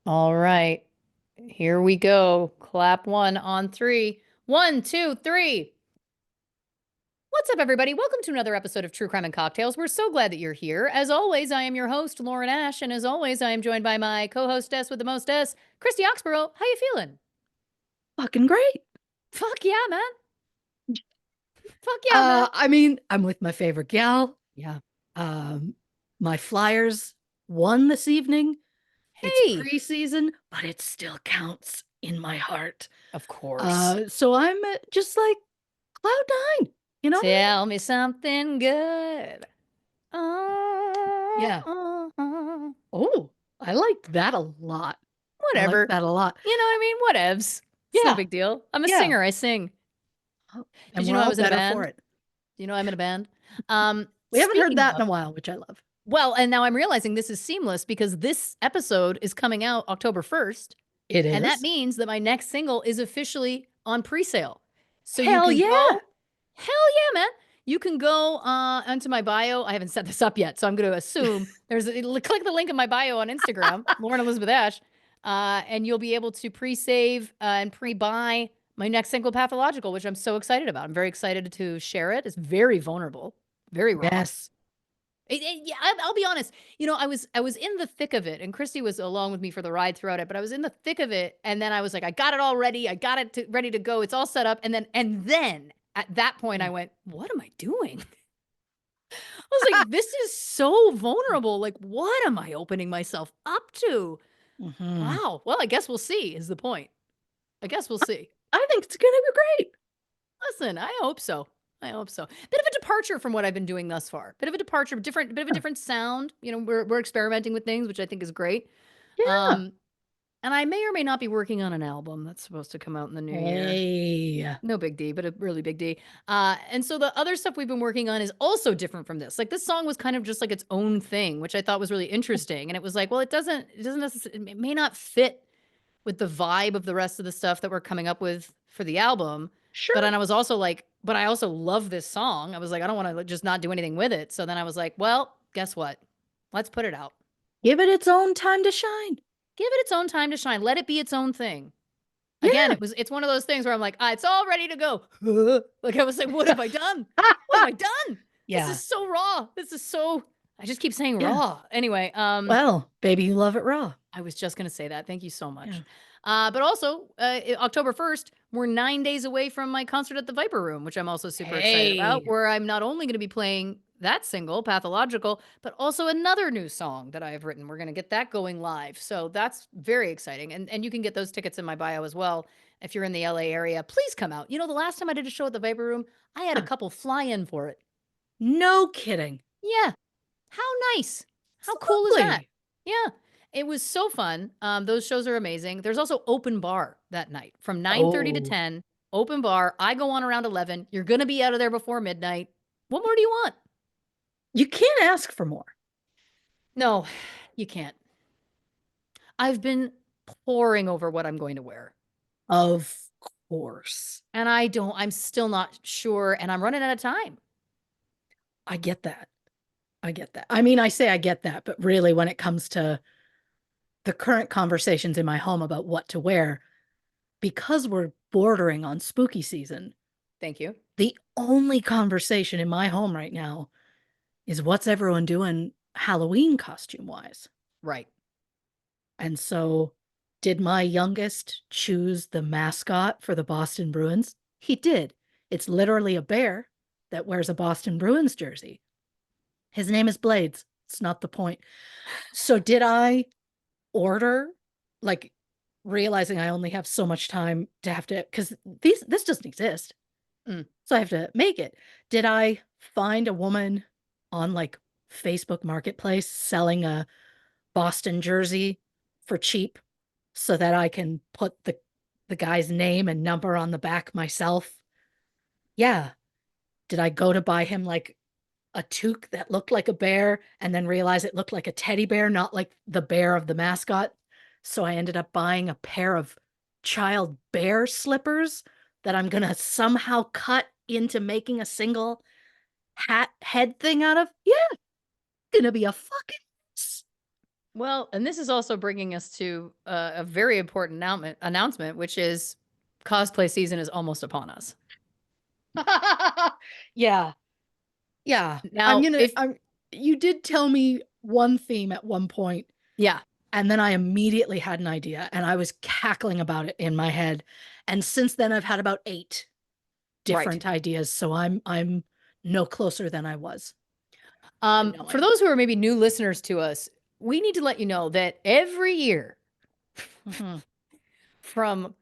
All right. Here we go. Clap one on three. One, two, three. What's up, everybody? Welcome to another episode of True Crime and Cocktails. We're so glad that you're here. As always, I am your host, Lauren Ash, and as always, I am joined by my co-hostess with the mostess, Christy Oxborrow. How you feeling? Fucking great. Fuck yeah, man. Fuck yeah, man. I'm with my favorite gal. Yeah. Um, my Flyers won this evening. It's Hey. preseason, but it still counts in my heart. Of course. So I'm just like cloud nine, you know? Tell me something good. Yeah. Uh. Oh, I liked that a lot. I like Whatever. that a lot. You know what I mean? Whatevs. It's no Yeah. big deal. I'm a Yeah. singer. I sing. Oh, Did and you we're know I all was in a better for band? it. Do you know I'm in a band? We haven't heard Speaking that in of, a while, which I love. well, and now I'm realizing this is seamless because this episode is coming out October 1st. It And that is. means that my next single is officially on pre-sale. So you Hell can yeah. go, hell yeah, man. You can go onto my bio. I haven't set this up yet, so I'm going to assume click the link in my bio on Instagram, Lauren Elizabeth Ash, and you'll be able to pre-save and pre-buy my next single, Pathological, which I'm so excited about. I'm very excited to share it. It's very vulnerable, very raw. Yes. Yeah, I'll be honest. You know, I was in the thick of it, and Christy was along with me for the ride throughout it. But I was in the thick of it, and then I was like, I got it all ready. I got it ready to go. It's all set up. And then at that point, I went, what am I doing? I was like, this is so vulnerable. Like, what am I opening myself up to? Mhm. Wow. Well, I guess we'll see. Is the point? I guess we'll see. I think it's gonna be great. Listen, I hope so. I hope so. Bit of a departure from what I've been doing thus far. Bit of a departure, bit of a Yeah. different sound. You know, we're experimenting with things, which I think is great. Yeah. Um, and I may or may not be working on an album that's supposed to come out in the new year. Hey. No big D, but a really big D. And so the other stuff we've been working on is also different from this. Like this song was kind of just like its own thing, which I thought was really interesting. And it was like, well, it doesn't necessarily, it may not fit with the vibe of the rest of the stuff that we're coming up with for the album. But Sure. then I was also like, but I also love this song. I was like, I don't want to just not do anything with it. So then I was like, well, guess what? Let's put it out. Give it its own time to shine. Give it its own time to shine. Let it be its own thing. Again, Yeah. it's one of those things where I'm like, it's all ready to go. Like I was like, what have I done? What have I done? This Yeah. is so raw. This is so I just keep saying Yeah. raw. Anyway, Well, baby, you love it raw. I was just gonna say that. Thank you so Yeah. much. But also, October 1st, we're 9 days away from my concert at the Viper Room, which I'm also super excited about, Hey. where I'm not only gonna be playing that single, Pathological, but also another new song that I have written. We're gonna get that going live. So that's very exciting. And you can get those tickets in my bio as well. If you're in the LA area, please come out. You know, the last time I did a show at the Viper Room, I had a Huh. couple fly in for it. No kidding. Yeah. How nice. It's How cool is that? lovely. Yeah. It was so fun. Those shows are amazing. There's also open bar that night from 9:30 to Oh, 10. Open bar. I go on around 11. You're gonna be out of there before midnight. What more do you want? you can't ask for more. No, you can't. I've been poring over what I'm going to wear. Of course. And I'm still not sure, and I'm running out of time. I get that. I get that. I mean, I say I get that, but really, when it comes to the current conversations in my home about what to wear, because we're bordering on spooky season, Thank you. the only conversation in my home right now is what's everyone doing Halloween costume wise. Right. And so, did my youngest choose the mascot for the Boston Bruins? He did. It's literally a bear that wears a Boston Bruins jersey. His name is Blades. It's not the point. So, did I order, like, realizing I only have so much time to have to, because this doesn't exist. Mm. So I have to make it. Did I find a woman on like Facebook Marketplace selling a Boston jersey for cheap so that I can put the guy's name and number on the back myself? Yeah. Did I go to buy him like a toque that looked like a bear and then realize it looked like a teddy bear, not like the bear of the mascot? So I ended up buying a pair of child bear slippers that I'm going to somehow cut into making a single hat head thing out of. Yeah, gonna be a fucking mess. Well, and this is also bringing us to a very important announcement, which is cosplay season is almost upon us. Yeah. Yeah. Now, if You did tell me one theme at one point, yeah, and then I immediately had an idea and I was cackling about it in my head. And since then I've had about 8 right. different ideas, so I'm no closer than I was to For knowing. those who are maybe new listeners to us, we need to let you know that every year Mhm. from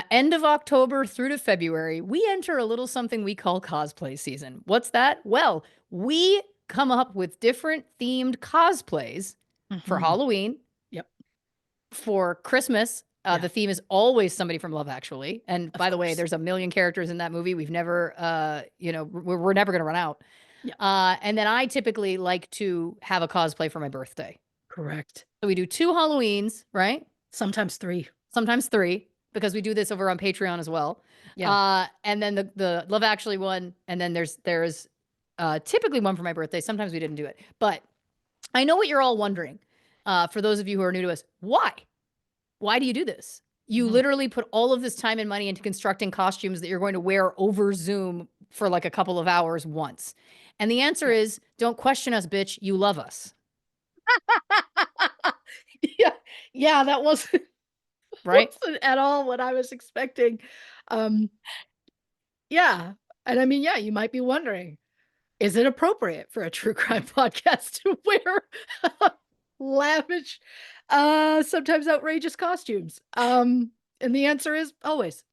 end of October through to February, we enter a little something we call cosplay season. What's that? Well, we come up with different themed cosplays for Mhm. Halloween, Yep. for Christmas. Yeah, The theme is always somebody from Love Actually. And of by the way, course. there's a million characters in that movie. We've never, we're never going to run out. Yeah, And then I typically like to have a cosplay for my birthday. correct. So we do 2 Halloweens, right? Sometimes 3. Sometimes 3 because we do this over on Patreon as well. Yeah. And then the Love Actually one, and then there's typically one for my birthday. Sometimes we didn't do it. But I know what you're all wondering. For those of you who are new to us, why? Why do you do this? You Mhm. literally put all of this time and money into constructing costumes that you're going to wear over Zoom for like a couple of hours once. And the answer Yeah. is don't question us, bitch. You love us, Yeah. Yeah, that wasn't right? wasn't at all what I was expecting. Um, yeah, and I mean, yeah, you might be wondering, is it appropriate for a true crime podcast to wear lavish, sometimes outrageous costumes? And the answer is always.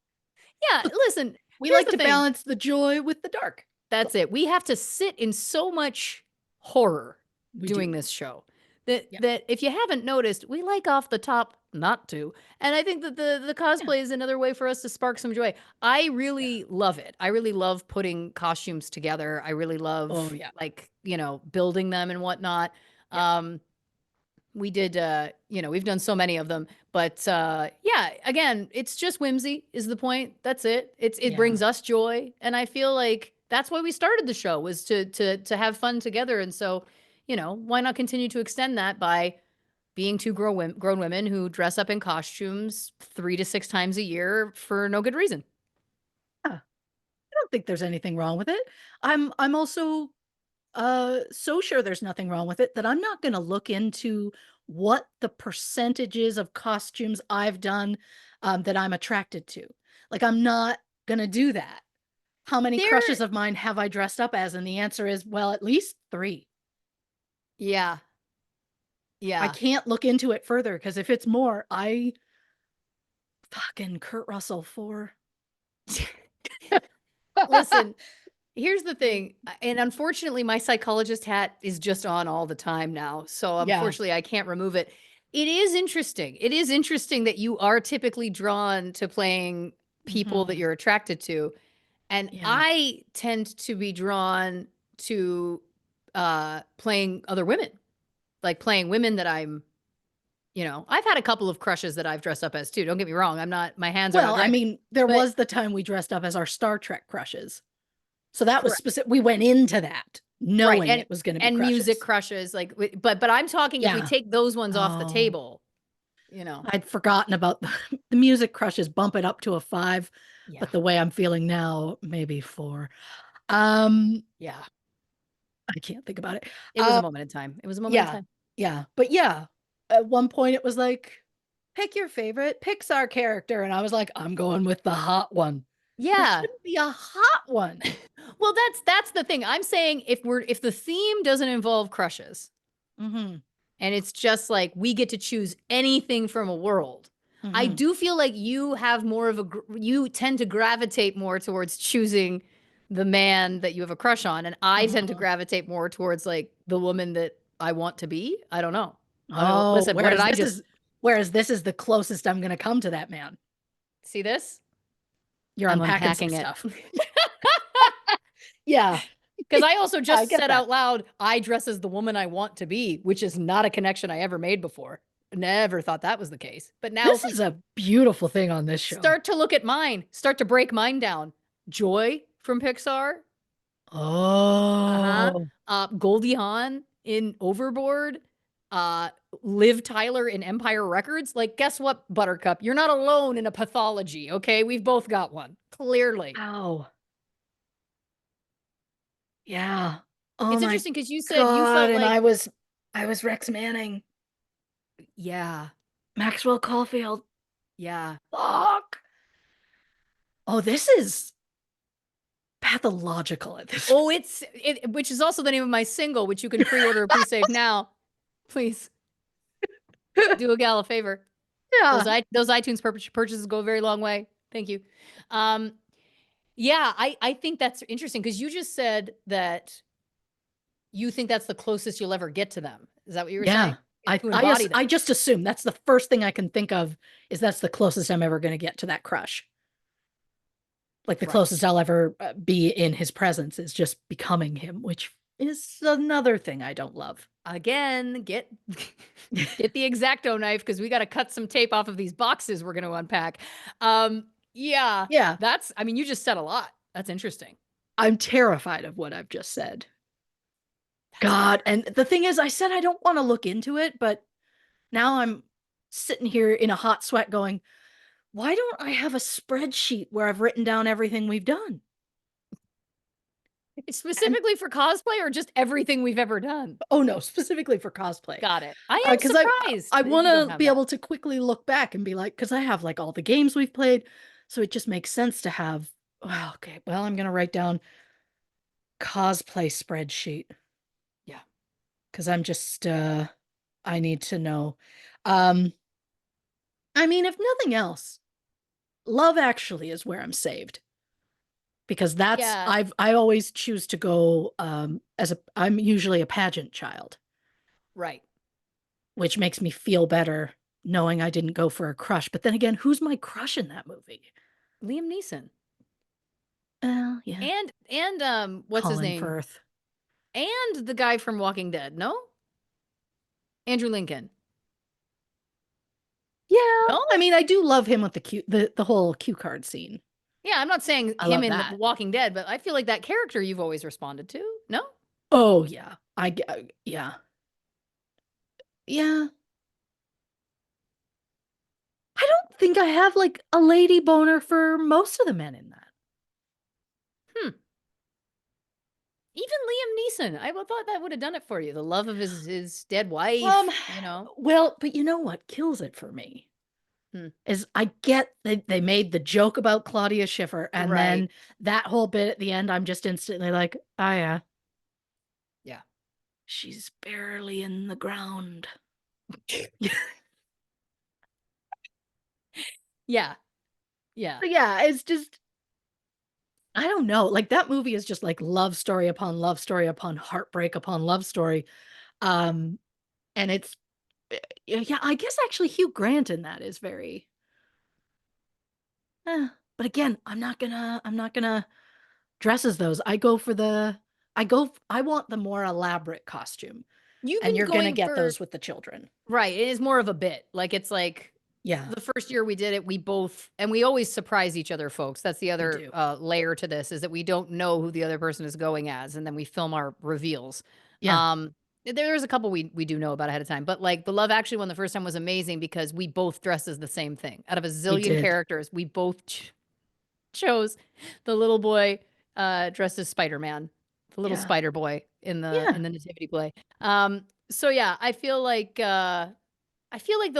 Yeah, listen, We here's like the to thing. balance the joy with the dark. So That's it. We have to sit in so much horror we doing do. this show that Yeah. if you haven't noticed, we like off the top not to. And I think that the Yeah. cosplay is another way for us to spark some joy. I Yeah. really love it. I really love putting costumes together. I really Oh, love yeah. like, building them and whatnot. Yeah. Um we did we've done so many of them, but yeah, again, it's just whimsy is the point. That's it. It Yeah. brings us joy, and I feel like that's why we started the show, was to have fun together. And so, why not continue to extend that by being two grown women who dress up in costumes 3 to 6 times a year for no good reason. Yeah. I don't think there's anything wrong with it. I'm also so sure there's nothing wrong with it that I'm not gonna look into what the percentages of costumes I've done, that I'm attracted to. Like, I'm not gonna do that. How many crushes There of mine have I dressed up as? And the answer is, well, at least 3. Yeah. I Yeah. can't look into it further because if it's more, I fucking Kurt Russell for. Listen, here's the thing, and unfortunately, my psychologist hat is just on all the time now, so Yeah. unfortunately, I can't remove it. It is interesting. It is interesting that you are typically drawn to playing people that Mhm. you're attracted to, and Yeah. I tend to be drawn to, playing other women, like playing women that I've had a couple of crushes that I've dressed up as too, don't get me wrong, my hands are not Well, I dirty, mean, there but was the time we dressed up as our Star Trek crushes. So that was correct. specific. We went into that Right, knowing it was gonna be and music crushes. crushes, like, but I'm talking if we Yeah. take those ones off the Oh, table, you know? I'd forgotten about the music crushes, bump it up to a 5, Yeah, but the way I'm feeling now, maybe 4. Um, yeah. I can't think about it. It was a moment in time. It was a moment in Yeah, time. yeah, but yeah, at one point it was like, "Pick your favorite Pixar character," and I was like, "I'm going with the hot one." There Yeah. shouldn't be a hot one. Well, that's the thing. I'm saying if the theme doesn't involve crushes, Mhm, and it's just like we get to choose anything from a world, I mhm. do feel like you have more of you tend to gravitate more towards choosing the man that you have a crush on, and I tend to Mhm. gravitate more towards, like, the woman that I want to be. I don't know. I don't Oh, listen, what did I just whereas this is the closest I'm gonna come to that man. see this? You're I'm unpacking some unpacking it. stuff. Yeah. Because I also I just get said that. out loud, I dress as the woman I want to be, which is not a connection I ever made before. Never thought that was the case. But now This if we is a beautiful thing on this show. start to look at mine, start to break mine down. Joy from Pixar. Uh-huh. Oh. Goldie Hawn in Overboard. Liv Tyler in Empire Records, like, guess what, Buttercup? You're not alone in a pathology, okay? We've both got one, clearly. Ow. Yeah. Oh It's my interesting because you said you god, felt and like I was Rex Manning. yeah, Maxwell Caulfield. yeah. Fuck. Oh, this is pathological at this Oh, which is also the name of my single, which you can pre-order or pre-save now. Please point. do a gal a favor. Yeah. Those iTunes purchases go a very long way. Thank you. Um, yeah, I think that's interesting because you just said that you think that's the closest you'll ever get to them. Is that what you were Yeah. saying? To embody them. I just assume that's the first thing I can think of is that's the closest I'm ever going to get to that crush. Like the Right. closest I'll ever be in his presence is just becoming him, which is another thing I don't love. Again, get the X-Acto knife because we got to cut some tape off of these boxes we're going to unpack. Yeah, Yeah, I mean, you just said a lot. That's interesting. I'm terrified of what I've just said. That's God, fair. and the thing is, I said I don't want to look into it, but now I'm sitting here in a hot sweat going, why don't I have a spreadsheet where I've written down everything we've done? And Specifically for cosplay or just everything we've ever done? oh no, specifically for cosplay. Got it. I am Because I surprised that want you don't to have be that. able to quickly look back and be like, because I have like all the games we've played, so it just makes sense to have. Well, okay, well, I'm gonna write down cosplay spreadsheet Yeah. because I'm just I need to know. Um, I mean, if nothing else, Love Actually is where I'm saved because that's Yeah. I always choose to go as a I'm usually a pageant child, Right. which makes me feel better knowing I didn't go for a crush. But then again, who's my crush in that movie? Liam Neeson. Yeah, What's his Colin name? Firth. And the guy from Walking Dead. No? Andrew Lincoln. Yeah, No? I mean, I do love him with the whole cue card scene. Yeah, I'm not saying I him love in The that. Walking Dead, but I feel like that character you've always responded to. No? Oh yeah, yeah, yeah. I don't think I have like a lady boner for most of the men in that. Hmm. Even Liam Neeson. I would thought that would have done it for you. The love of his dead Um, wife, you know. well, but you know what kills it for me Hmm. is I get they made the joke about Claudia Schiffer, and Right. then that whole bit at the end, I'm just instantly like, oh yeah, Yeah. she's barely in the ground. Yeah. Yeah. But yeah, it's just I don't know. Like that movie is just like love story upon love story upon heartbreak upon love story. Um, and it's yeah, I guess actually Hugh Grant in that is very but again, I'm not gonna dress as those. I want the more elaborate costume. You've And been you're gonna going get for those with the children. right. It is more of a bit. Like it's like Yeah, the first year we did it, we always surprise each other, folks. That's the we other do. layer to this is that we don't know who the other person is going as, and then we film our reveals. Yeah, Um, there's a couple we do know about ahead of time, but like the Love Actually one the first time was amazing because we both dressed as the same thing. Out of a we zillion did. characters, we both chose the little boy dressed as Spider-Man, the little Yeah. spider boy Yeah. in the nativity play. So yeah, I feel like the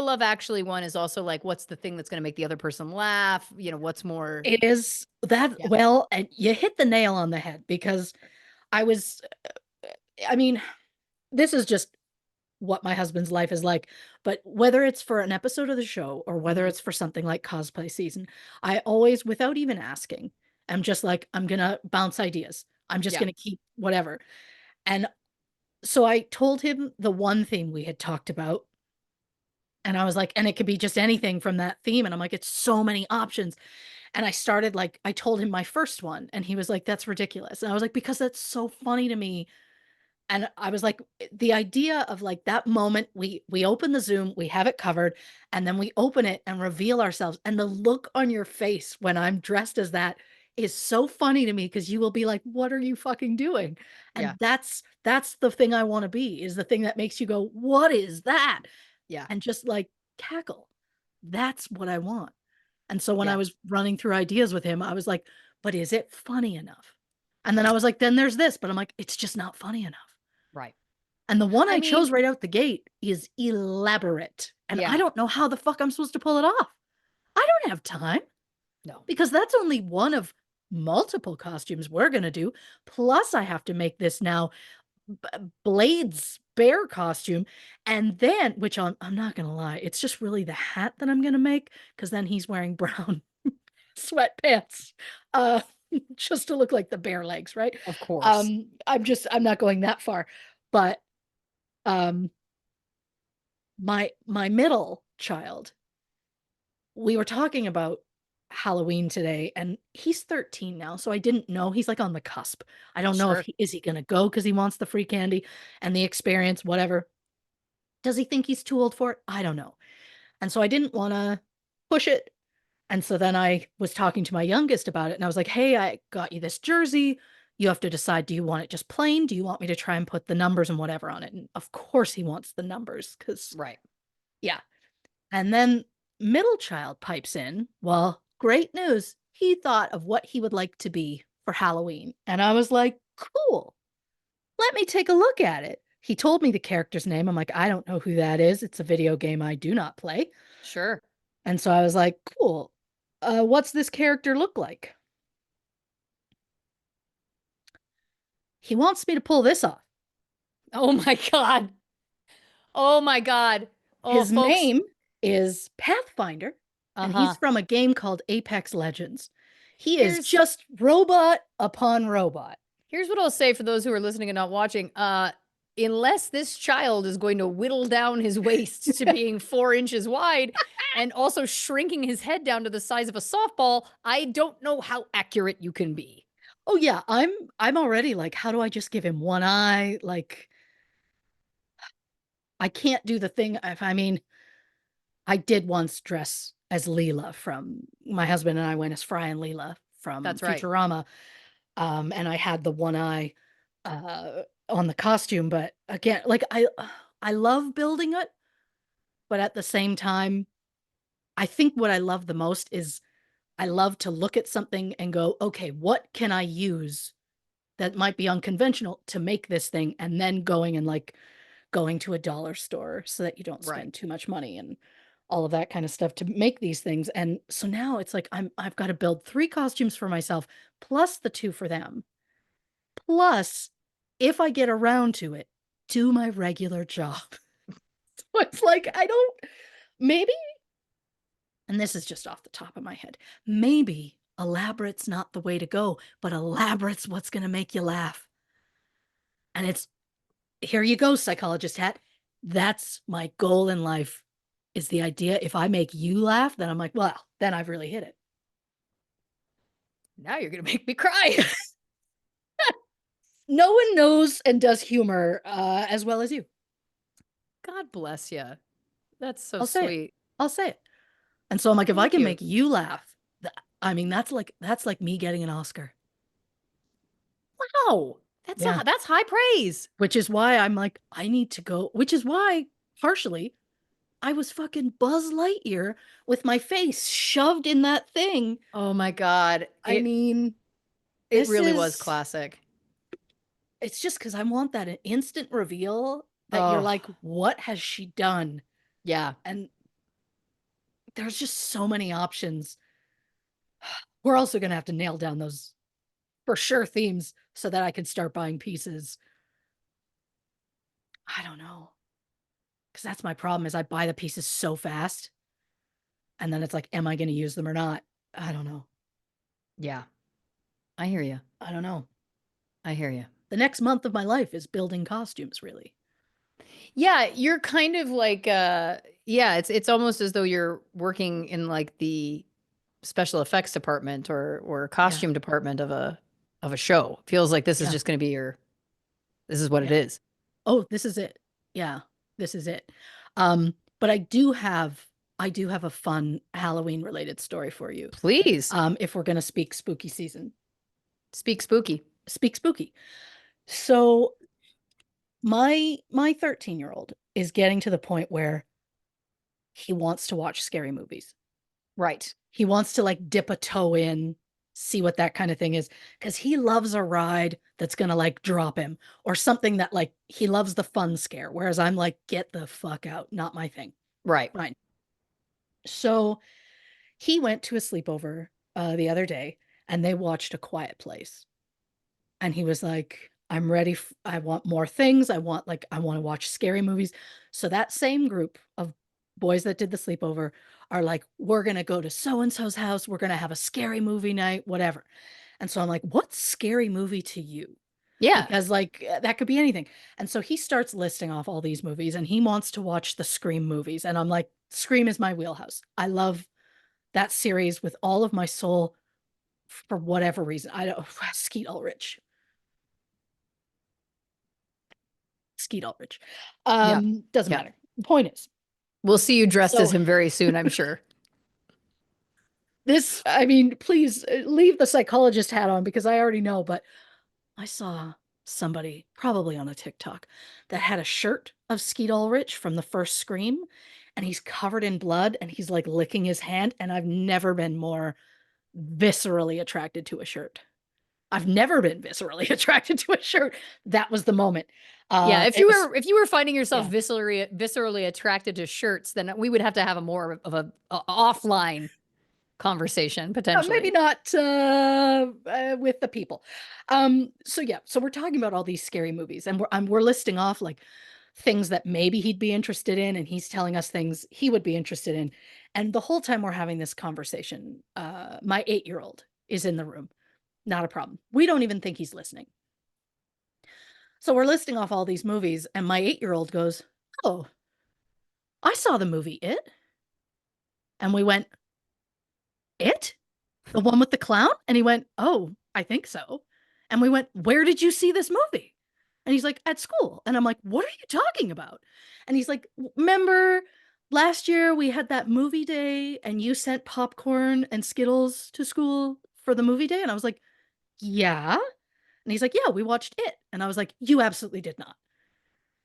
Love Actually one is also like, what's the thing that's gonna make the other person laugh? You know, what's more It is that yeah. well, and you hit the nail on the head because I was I mean, this is just what my husband's life is like, but whether it's for an episode of the show or whether Mhm. it's for something like cosplay season, I always, without even asking, I'm just like, I'm gonna bounce ideas. I'm just Yeah. gonna keep whatever. And so I told him the one theme we had talked about. And I was like, and it could be just anything from that theme. And I'm like, it's so many options. And I started like, I told him my first one, and he was like, that's ridiculous. And I was like, because that's so funny to me. And I was like, the idea of like that moment, we open the Zoom, we have it covered, and then we open it and reveal ourselves. And the look on your face when I'm dressed as that is so funny to me because you will be like, "What are you fucking doing?" Yeah. And that's the thing I wanna be, is the thing that makes you go, "What is that?" Yeah. And just, like, cackle. That's what I want. And so when I Yeah. was running through ideas with him, I was like, "But is it funny enough?" And then I was like, "Then there's this," but I'm like, "It's just not funny enough." Right. And the one I I chose mean, right out the gate is elaborate, and I yeah. don't know how the fuck I'm supposed to pull it off. I don't have time No. because that's only one of multiple costumes we're gonna do, plus I have to make this now Blade's bear costume, and then which I'm not gonna lie, it's just really the hat that I'm gonna make because then he's wearing brown sweatpants, uh, just to look like the bear legs, right? Of course. I'm not going that far, but, um, my middle child, we were talking about Halloween today, and he's 13 now, so I didn't know he's, like, on the cusp. I don't know if Sure. he gonna go because he wants the free candy and the experience, whatever. Does he think he's too old for it? I don't know. And so I didn't wanna push it. And so then I was talking to my youngest about it, and I was like, "Hey, I got you this jersey. You have to decide, do you want it just plain? Do you want me to try and put the numbers and whatever on it?" And of course he wants the numbers, because Right. yeah. And then middle child pipes in, "Well, great news. He thought of what he would like to be for Halloween." And I was like, "Cool. Let me take a look at it." He told me the character's name. I'm like, "I don't know who that is. It's a video game I do not play." Sure. And so I was like, "Cool. What's this character look like?" He wants me to pull this off. Oh my god. Oh my god. Oh, His folks. name is Pathfinder, and he's Uh-huh. from a game called Apex Legends. He is Here's just robot upon robot. here's what I'll say for those who are listening and not watching. Unless this child is going to whittle down his waist to being 4 inches wide and also shrinking his head down to the size of a softball, I don't know how accurate you can be. Oh, yeah, I'm already like, how do I just give him one eye? Like, I can't do the thing if I mean, I did once dress as Leela from my husband and I went as Fry and Leela from That's right. Futurama, and I had the one eye, on the costume, but again, like, I love building it, but at the same time, I think what I love the most is I love to look at something and go, "Okay, what can I use that might be unconventional to make this thing?" And then going to a dollar store so that you don't Right. spend too much money and all of that kind of stuff to make these things. And so now it's like I've got to build 3 costumes for myself plus the 2 for them. Plus, if I get around to it, do my regular job. So it's like I don't maybe, and this is just off the top of my head, maybe elaborate's not the way to go, but elaborate's what's going to make you laugh. And it's here you go, psychologist hat. That's my goal in life is the idea if I make you laugh, then I'm like, well, then I've really hit it. Now you're gonna make me cry. No one knows and does humor as well as you. God bless you. That's so I'll say it. sweet. I'll say it. And so I'm like, if I Thank can you. make you laugh, I mean, that's like me getting an Oscar. Wow. Yeah. That's high praise. Which is why I'm like, I need to go, which is why, partially, I was fucking Buzz Lightyear with my face shoved in that thing. Oh my god. I mean, It this really was is classic. it's just because I want that instant reveal that you're Oh, like, "What has she done?" yeah, And there's just so many options. We're also gonna have to nail down those for sure themes so that I can start buying pieces. I don't know, because that's my problem is I buy the pieces so fast, and then it's like, "Am I gonna use them or not?" I don't know. yeah. I hear you. I don't know. I hear you. The next month of my life is building costumes, really. Yeah, you're kind of like, yeah, it's almost as though you're working in, like, the special effects department or Yeah, costume department of a show. Feels like this is yeah, just gonna be your this is what it yeah. is. Oh, this is it. Yeah, this is it. But I do have I do have a fun Halloween related story for you. Please If we're going to speak spooky season, speak spooky. speak spooky. So my 13-year-old is getting to the point where he wants to watch scary movies. Right. He wants to like dip a toe in, see what that kind of thing is, because he loves a ride that's gonna like drop him or something that like he loves the fun scare. Whereas I'm like, get the fuck out, not my thing. Right. Fine. So he went to a sleepover the other day and they watched A Quiet Place. And he was like, I'm ready. I want more things. I want to watch scary movies. So that same group of boys that did the sleepover are like, we're going to go to so and so's house. We're going to have a scary movie night, whatever. And so I'm like, what's scary movie to you? Yeah. Because like that could be anything. And so he starts listing off all these movies and he wants to watch the Scream movies. And I'm like, Scream is my wheelhouse. I love that series with all of my soul for whatever reason. I don't, Skeet Ulrich. Skeet Ulrich. Yeah. Doesn't Yeah. matter. The point is, We'll see you dressed as so him very soon, I'm sure. this, I mean, please leave the psychologist hat on because I already know, but I saw somebody probably on a TikTok that had a shirt of Skeet Ulrich from the first Scream, and he's covered in blood and he's like licking his hand. And I've never been more viscerally attracted to a shirt. I've never been viscerally attracted to a shirt. That was the moment. Yeah, It was, if you were finding yourself yeah. viscerally attracted to shirts, then we would have to have a more of a offline conversation Maybe potentially. not with the people. So yeah, so we're talking about all these scary movies, and we're listing off like things that maybe he'd be interested in, and he's telling us things he would be interested in. And the whole time we're having this conversation, my 8-year-old is in the room. Not a problem. We don't even think he's listening. So we're listing off all these movies, and my 8-year-old goes, "Oh, I saw the movie It," and we went, "It? The one with the clown?" And he went, "Oh, I think so." And we went, "Where did you see this movie?" And he's like, "At school." And I'm like, "What are you talking about?" And he's like, "Remember last year we had that movie day and you sent popcorn and Skittles to school for the movie day?" And I was like, "Yeah." And he's like, "Yeah, we watched It." And I was like, "You absolutely did not."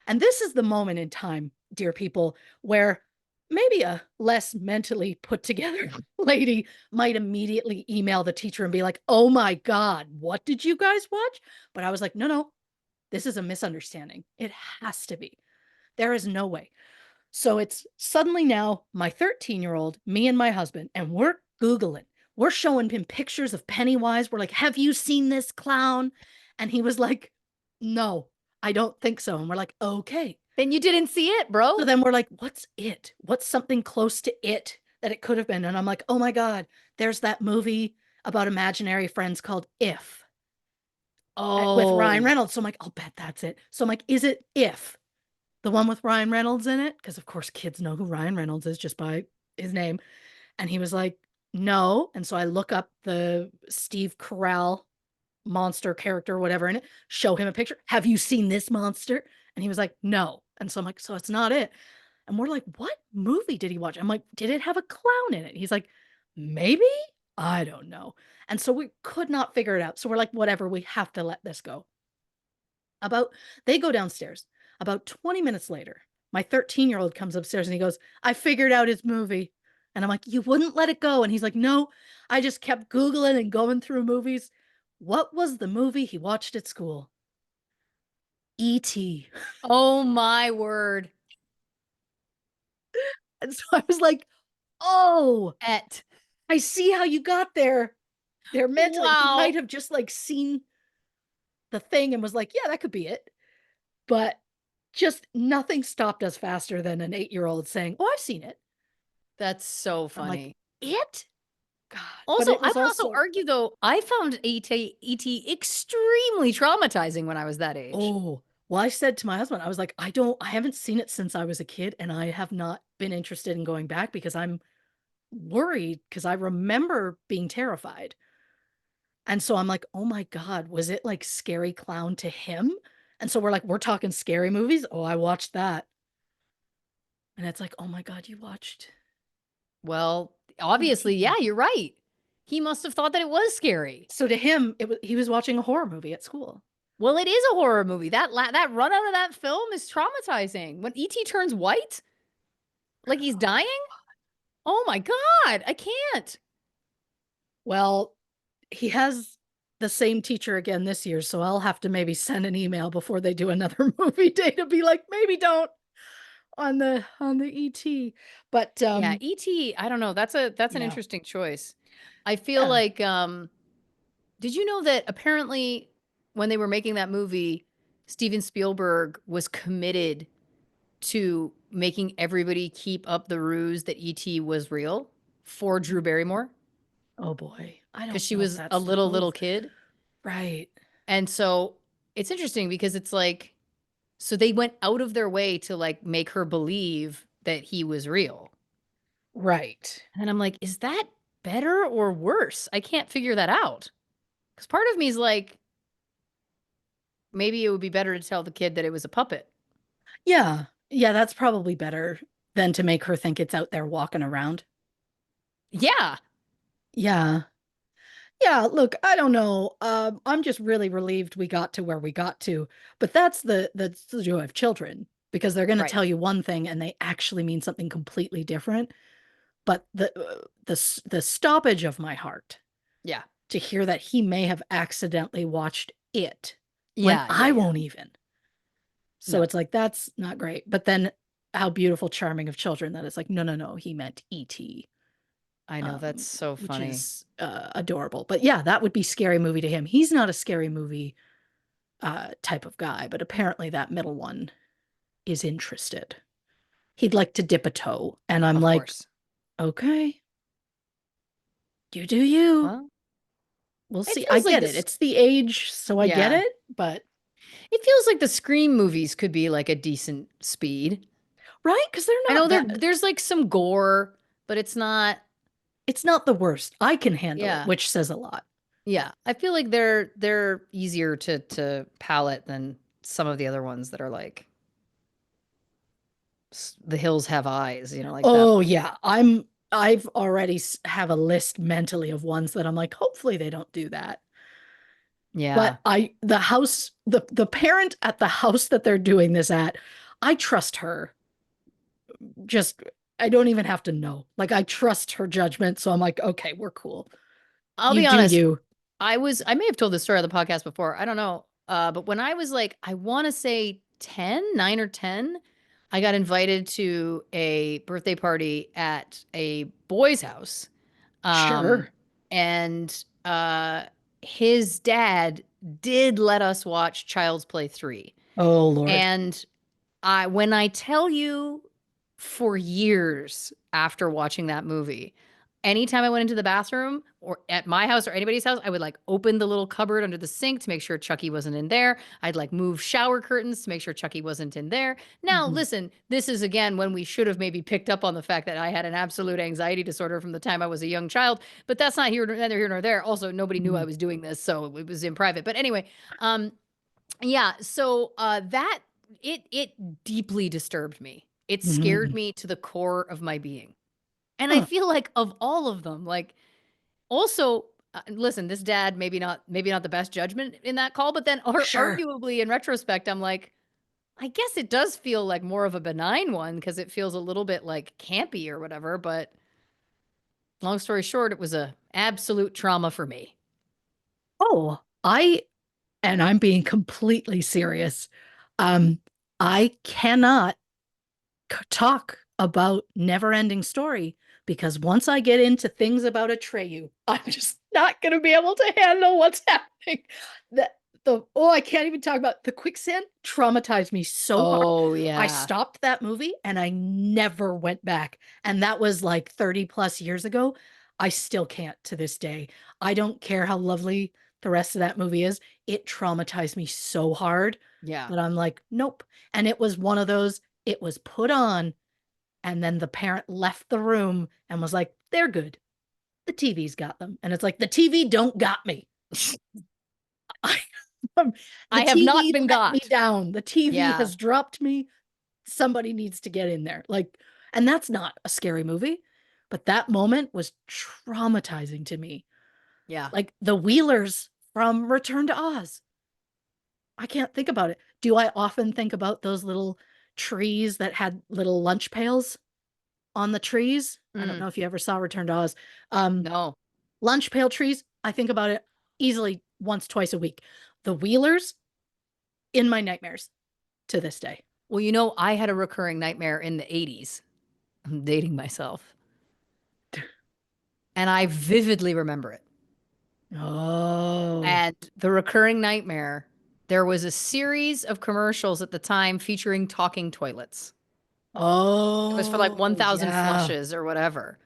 And this is the moment in time, dear people, where maybe a less mentally put together lady might immediately email the teacher and be like, "Oh my God, what did you guys watch?" But I was like, no, no, this is a misunderstanding. It has to be. There is no way. So it's suddenly now my 13-year-old, me and my husband, and we're Googling. We're showing him pictures of Pennywise. We're like, "Have you seen this clown?" And he was like, "No, I don't think so." And we're like, "Okay." Then you didn't see it, So bro. then we're like, "What's It? What's something close to It that it could have been?" And I'm like, "Oh my God, there's that movie about imaginary friends called If with Ryan Oh, Reynolds." So I'm like, "I'll bet that's it." So I'm like, "Is it If? The one with Ryan Reynolds in it?" Because of course kids know who Ryan Reynolds is just by his name. And he was like, "No." And so I look up the Steve Carell monster character, whatever in it, show him a picture. "Have you seen this monster?" And he was like, "No." And so I'm like, "So it's not it." And we're like, "What movie did he watch?" I'm like, "Did it have a clown in it?" He's like, "Maybe." I don't know. And so we could not figure it out. So we're like, whatever, we have to let this go. About they go downstairs. About 20 minutes later, my 13-year-old comes upstairs and he goes, "I figured out his movie." And I'm like, "You wouldn't let it go." And he's like, "No, I just kept Googling and going through movies." What was the movie he watched at school? E.T. oh my word. And so I was like, "Oh, Et. I see how you got there." There mentally, he might Wow. have just like seen the thing and was like, "Yeah, that could be it." But just nothing stopped us faster than an 8-year-old saying, "Oh, I've seen it." That's so I'm like, funny. "It?" God, but Also, it I was would also also, argue though, I found ET extremely traumatizing when I was that age. oh, well, I said to my husband, I was like, I haven't seen it since I was a kid, and I have not been interested in going back because I'm worried because I remember being terrified. And so I'm like, "Oh my God, was it like Scary Clown to him?" And so we're like, "We're talking scary movies?" "Oh, I watched that." And it's like, "Oh my God, you watched Well, Poor obviously, yeah, E.T. you're right. He must have thought that it was scary. So to him, he was watching a horror movie at school. Well, it is a horror movie. That run out of that film is traumatizing. When E.T. turns white, like he's dying? Oh my god, I can't. Well, he has the same teacher again this year, so I'll have to maybe send an email before they do another movie day to be like, maybe don't on the ET. But Yeah, E.T., I don't know, that's an yeah. interesting choice. I feel Yeah. like, did you know that apparently when they were making that movie, Steven Spielberg was committed to making everybody keep up the ruse that E.T. was real for Drew Barrymore Oh boy. I because don't she know if was a that's the little move. kid. Right. And so it's interesting because it's like, so they went out of their way to like make her believe that he was real. Right. And I'm like, is that better or worse? I can't figure that out. Because part of me is like, maybe it would be better to tell the kid that it was a puppet. Yeah. Yeah, that's probably better than to make her think it's out there walking around. Yeah. Yeah. Yeah, look, I don't know. I'm just really relieved we got to where we got to. But that's the joy of children because they're going to Right. tell you one thing and they actually mean something completely different. But the stoppage of my heart Yeah. to hear that he may have accidentally watched it when Yeah. Yeah. I Yeah. won't even. So No, it's like that's not great. But then how beautiful, charming of children that it's like, no, no, no, he meant E.T. I know. That's so Which funny. is adorable. But yeah, that would be scary movie to him. He's not a scary movie type of guy, but apparently that middle one is interested. He'd like to dip a toe, and I'm Of like, course. okay, you do you. Well, We'll it see. I feels like get it. this. It's the age, so I get Yeah. it. But It feels like the Scream movies could be like a decent speed. right, because they're I know not that. there's like some gore, but It's not the worst. I can handle it, yeah. which says a lot. Yeah. I feel like they're easier to palate than some of the other ones that are like The Hills Have Eyes, like that. Oh yeah, I've already have a list mentally of ones that I'm like, hopefully they don't do that. But Yeah. the house, the parent at the house that they're doing this at, I trust her. Just I don't even have to know. Like I trust her judgment, so I'm like, okay, we're cool. I'll You be do honest, you. I may have told this story on the podcast before. I don't know. But when I was like, I want to say 10, 9 or 10, I got invited to a birthday party at a boy's house. Um, Sure. and his dad did let us watch Child's Play 3. Oh Lord. And when I tell you for years after watching that movie, anytime I went into the bathroom or at my house or anybody's house, I would like open the little cupboard under the sink to make sure Chucky wasn't in there. I'd like move shower curtains to make sure Chucky wasn't in there. Now, Mhm. listen, this is again when we should have maybe picked up on the fact that I had an absolute anxiety disorder from the time I was a young child, but that's not neither here nor there. Also, nobody knew I Mhm. was doing this, so it was in private. But anyway, um, yeah, so, that it deeply disturbed me. It scared Mhm. me to the core of my being, and I Huh. feel like of all of them, like, also, listen, this dad maybe not the best judgment in that call, but then Sure. arguably in retrospect, I'm like, I guess it does feel like more of a benign one because it feels a little bit, like, campy or whatever, but long story short, it was a absolute trauma for me. Oh, and I'm being completely serious. Um, I cannot talk about Never Ending Story because once I get into things about Atreyu, I'm just not going to be able to handle what's happening. The I can't even talk about the quicksand traumatized me so hard. Oh, I yeah. stopped that movie and I never went back. And that was like 30 plus years ago. I still can't to this day. I don't care how lovely the rest of that movie is. It traumatized me so hard Yeah. that I'm like, nope. And it was one of those, it was put on, and then the parent left the room and was like, they're good. The TV's got them. And it's like, the TV don't got me. The I have not TV been let me got. down. The TV Yeah. has dropped me. Somebody needs to get in there. Like, and that's not a scary movie, but that moment was traumatizing to me. Yeah. Like the Wheelers from Return to Oz. I can't think about it. Do I often think about those little trees that had little lunch pails on the trees? I don't Mm, know if you ever saw Return to Oz. Um, no. Lunch pail trees, I think about it easily once, twice a week. The Wheelers in my nightmares to this day. Well, you know, I had a recurring nightmare in the 80s. I'm dating myself, and I vividly remember it. Oh. And the recurring nightmare, there was a series of commercials at the time featuring talking toilets. It was for like Oh, 1,000 yeah. flushes or whatever.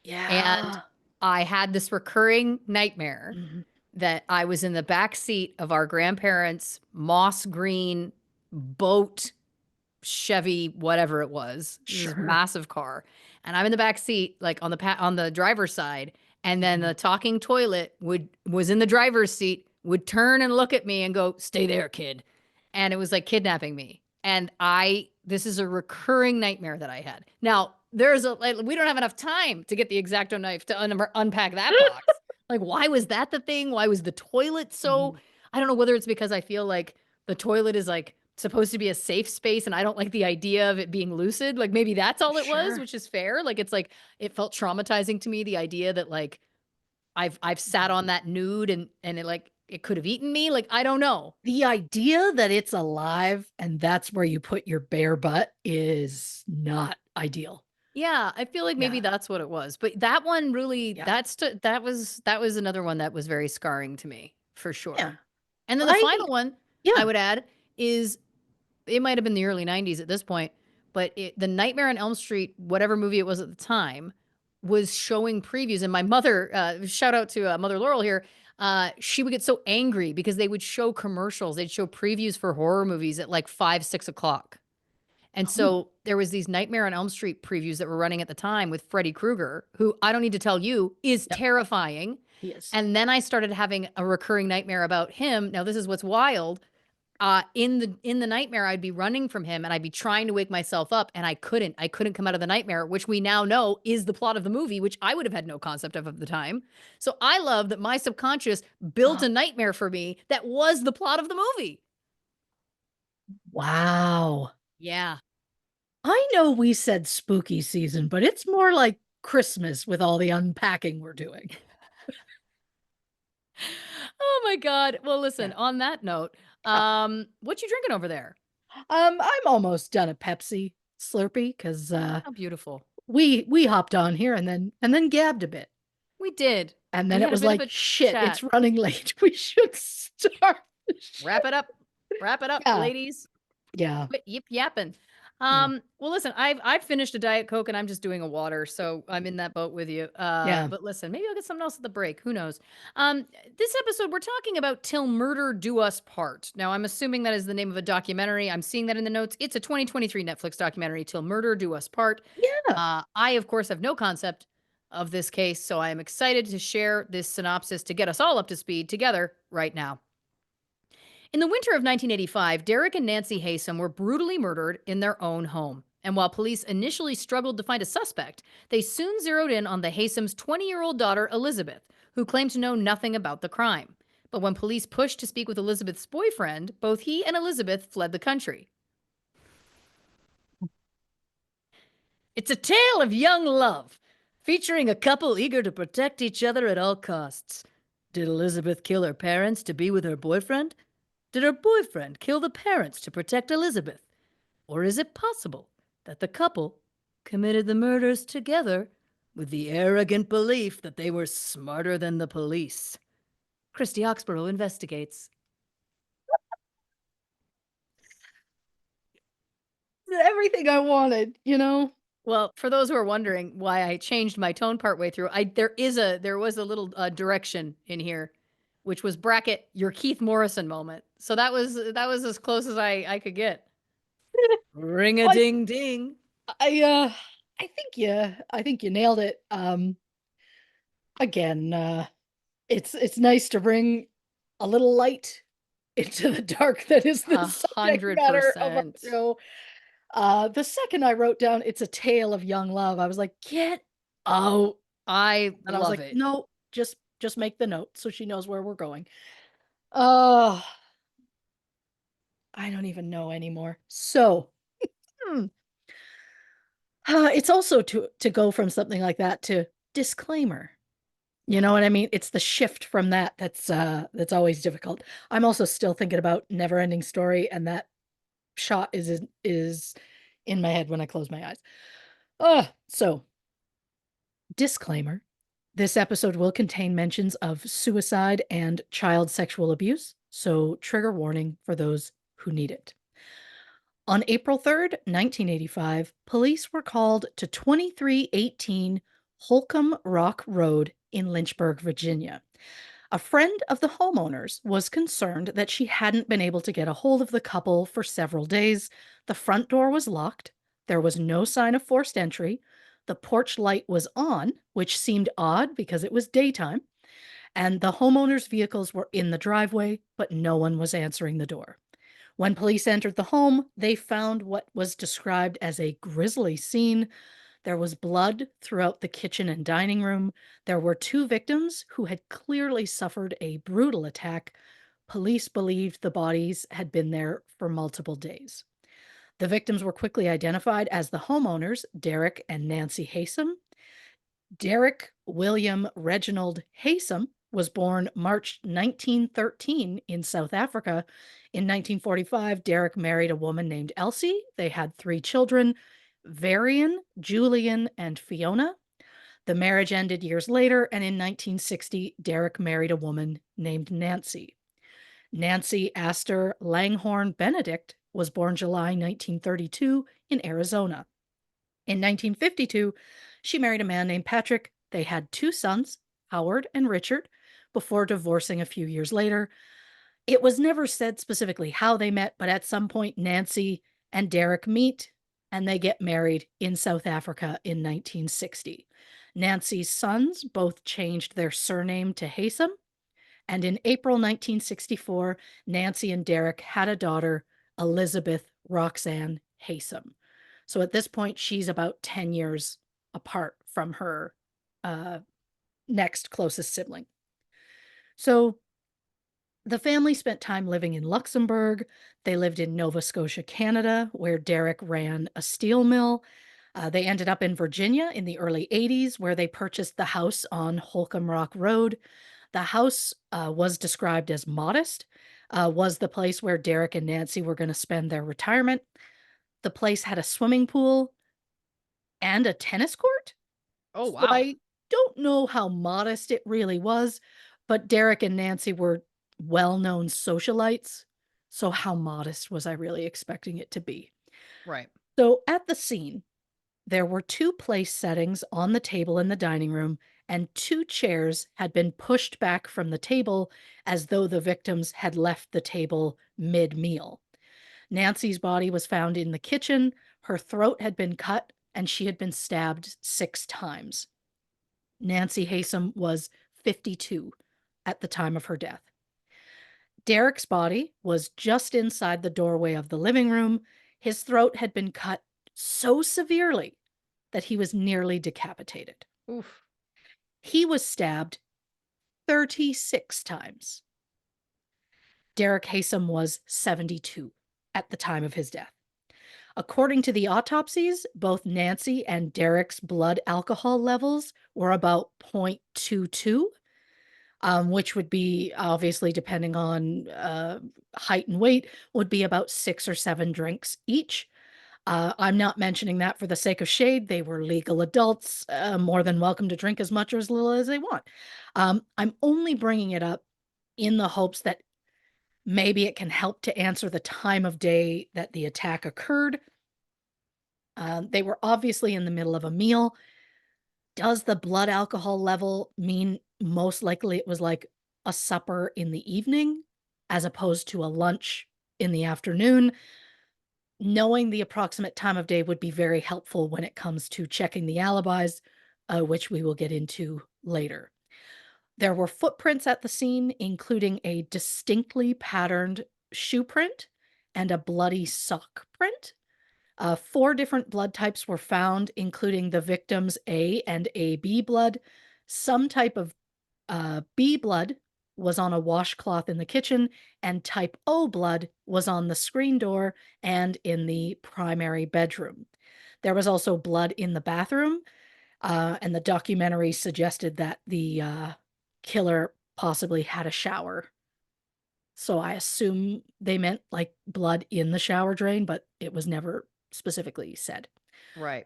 And Yeah. I had this recurring nightmare Mhm. that I was in the back seat of our grandparents' moss green boat Chevy, whatever it was. It was this Sure. massive car. And I'm in the back seat, like on on the driver's side. And then Mhm. the talking toilet was in the driver's seat, would turn and look at me and go, "Stay there, kid." And it was like kidnapping me. And this is a recurring nightmare that I had. Now, like, we don't have enough time to get the X-Acto knife to unpack that box. Like, why was that the thing? Why was the toilet so, Mhm. I don't know whether it's because I feel like the toilet is like supposed to be a safe space and I don't like the idea of it being lucid. Like maybe that's all it was, Sure. which is fair. Like it's like it felt traumatizing to me, the idea that like I've sat Mhm. on that nude and it like it could have eaten me. Like I don't know. The idea that it's alive and that's where you put your bare butt is not ideal. Yeah, I feel like maybe Yeah. that's what it was. But that one really Yeah. that was another one that was very scarring to me for Yeah. sure. And then the I final one I Yeah. would add is it might have been the early 90s at this point, but the Nightmare on Elm Street, whatever movie it was at the time, was showing previews. And my mother, shout out to Mother Laurel here, she would get so angry because they would show commercials. They'd show previews for horror movies at like 5, 6 o'clock. And Oh, so there was these Nightmare on Elm Street previews that were running at the time with Freddy Krueger, who I don't need to tell you is yep. terrifying. He is. And then I started having a recurring nightmare about him. Now this is what's wild. In the nightmare, I'd be running from him and I'd be trying to wake myself up and I couldn't. I couldn't come out of the nightmare, which we now know is the plot of the movie, which I would have had no concept of at the time. So I love that my subconscious built Uh, a nightmare for me that was the plot of the movie. wow. Yeah. I know we said spooky season, but it's more like Christmas with all the unpacking we're doing. Oh my God. Well, listen, Yeah. on that note, Yeah. what you drinking over there? I'm almost done a Pepsi Slurpee because How beautiful. we hopped on here and then gabbed a bit. We did. And then We it had a was bit of like, a shit, chat. it's running late. We should start the show. Wrap it up. Wrap it up, Yeah. ladies. Yeah. Quit yip yapping. Yeah. Well, listen, I've finished a Diet Coke and I'm just doing a water, so I'm in that boat with you. Yeah. But listen, maybe I'll get something else at the break. Who knows? This episode we're talking about "Till Murder Do Us Part." Now, I'm assuming that is the name of a documentary. I'm seeing that in the notes. It's a 2023 Netflix documentary, "Till Murder Do Us Part." Yeah. I, of course, have no concept of this case, so I am excited to share this synopsis to get us all up to speed together right now. In the winter of 1985, Derek and Nancy Haysom were brutally murdered in their own home. And while police initially struggled to find a suspect, they soon zeroed in on the Haysom's 20-year-old daughter, Elizabeth, who claimed to know nothing about the crime. But when police pushed to speak with Elizabeth's boyfriend, both he and Elizabeth fled the country. It's a tale of young love, featuring a couple eager to protect each other at all costs. Did Elizabeth kill her parents to be with her boyfriend? Did her boyfriend kill the parents to protect Elizabeth? Or is it possible that the couple committed the murders together with the arrogant belief that they were smarter than the police? Christy Oxborrow investigates. Everything I wanted. Well, for those who are wondering why I changed my tone partway through, there was a little direction in here, which was bracket your Keith Morrison moment. So that was as close as I could get. Ring a Like ding ding. I think you nailed it. Again, it's nice to bring a little light into the dark that is the A subject hundred matter of our percent. show. The second I wrote down it's a tale of young love, I was like, get Oh, I and I was love like, it. "No, just make the note so she knows where we're going." Oh, I don't even know anymore. So, hmm, it's also to go from something like that to disclaimer. You know what I mean? It's the shift from that that's always difficult. I'm also still thinking about Neverending Story, and that shot is in my head when I close my eyes. So disclaimer. This episode will contain mentions of suicide and child sexual abuse, so trigger warning for those who need it. On April 3rd, 1985, police were called to 2318 Holcomb Rock Road in Lynchburg, Virginia. A friend of the homeowners was concerned that she hadn't been able to get a hold of the couple for several days. The front door was locked. There was no sign of forced entry. The porch light was on, which seemed odd because it was daytime. And the homeowners' vehicles were in the driveway, but no one was answering the door. When police entered the home, they found what was described as a grisly scene. There was blood throughout the kitchen and dining room. There were two victims who had clearly suffered a brutal attack. Police believed the bodies had been there for multiple days. The victims were quickly identified as the homeowners, Derek and Nancy Haysom. Derek William Reginald Haysom was born March 1913 in South Africa. In 1945, Derek married a woman named Elsie. They had three children, Varian, Julian, and Fiona. The marriage ended years later, and in 1960, Derek married a woman named Nancy. Nancy Astor Langhorne Benedict was born July 1932 in Arizona. In 1952, she married a man named Patrick. They had two sons, Howard and Richard, before divorcing a few years later. It was never said specifically how they met, but at some point, Nancy and Derek meet and they get married in South Africa in 1960. Nancy's sons both changed their surname to Haysom, and in April 1964, Nancy and Derek had a daughter, Elizabeth Roxanne Haysom. So at this point, she's about 10 years apart from her uh, next closest sibling. So the family spent time living in Luxembourg. They lived in Nova Scotia, Canada, where Derek ran a steel mill. They ended up in Virginia in the early 80s, where they purchased the house on Holcomb Rock Road. The house was described as modest, was the place where Derek and Nancy were going to spend their retirement. The place had a swimming pool and a tennis court. Oh, So wow. I don't know how modest it really was, but Derek and Nancy were well known socialites. So, how modest was I really expecting it to be? Right. So, at the scene, there were two place settings on the table in the dining room, and two chairs had been pushed back from the table as though the victims had left the table mid meal. Nancy's body was found in the kitchen. Her throat had been cut, and she had been stabbed 6 times. Nancy Haysom was 52 at the time of her death. Derek's body was just inside the doorway of the living room. His throat had been cut so severely that he was nearly decapitated. Oof. He was stabbed 36 times. Derek Haysom was 72 at the time of his death. According to the autopsies, both Nancy and Derek's blood alcohol levels were about 0.22, which would be obviously depending on height and weight, would be about 6 or 7 drinks each. I'm not mentioning that for the sake of shade. They were legal adults, more than welcome to drink as much or as little as they want. I'm only bringing it up in the hopes that maybe it can help to answer the time of day that the attack occurred. They were obviously in the middle of a meal. Does the blood alcohol level mean most likely it was like a supper in the evening as opposed to a lunch in the afternoon? Knowing the approximate time of day would be very helpful when it comes to checking the alibis, which we will get into later. There were footprints at the scene, including a distinctly patterned shoe print and a bloody sock print. Four different blood types were found, including the victim's A and AB blood. Some type of B blood was on a washcloth in the kitchen, and type O blood was on the screen door and in the primary bedroom. There was also blood in the bathroom, and the documentary suggested that the killer possibly had a shower. So I assume they meant like blood in the shower drain, but it was never specifically said. Right.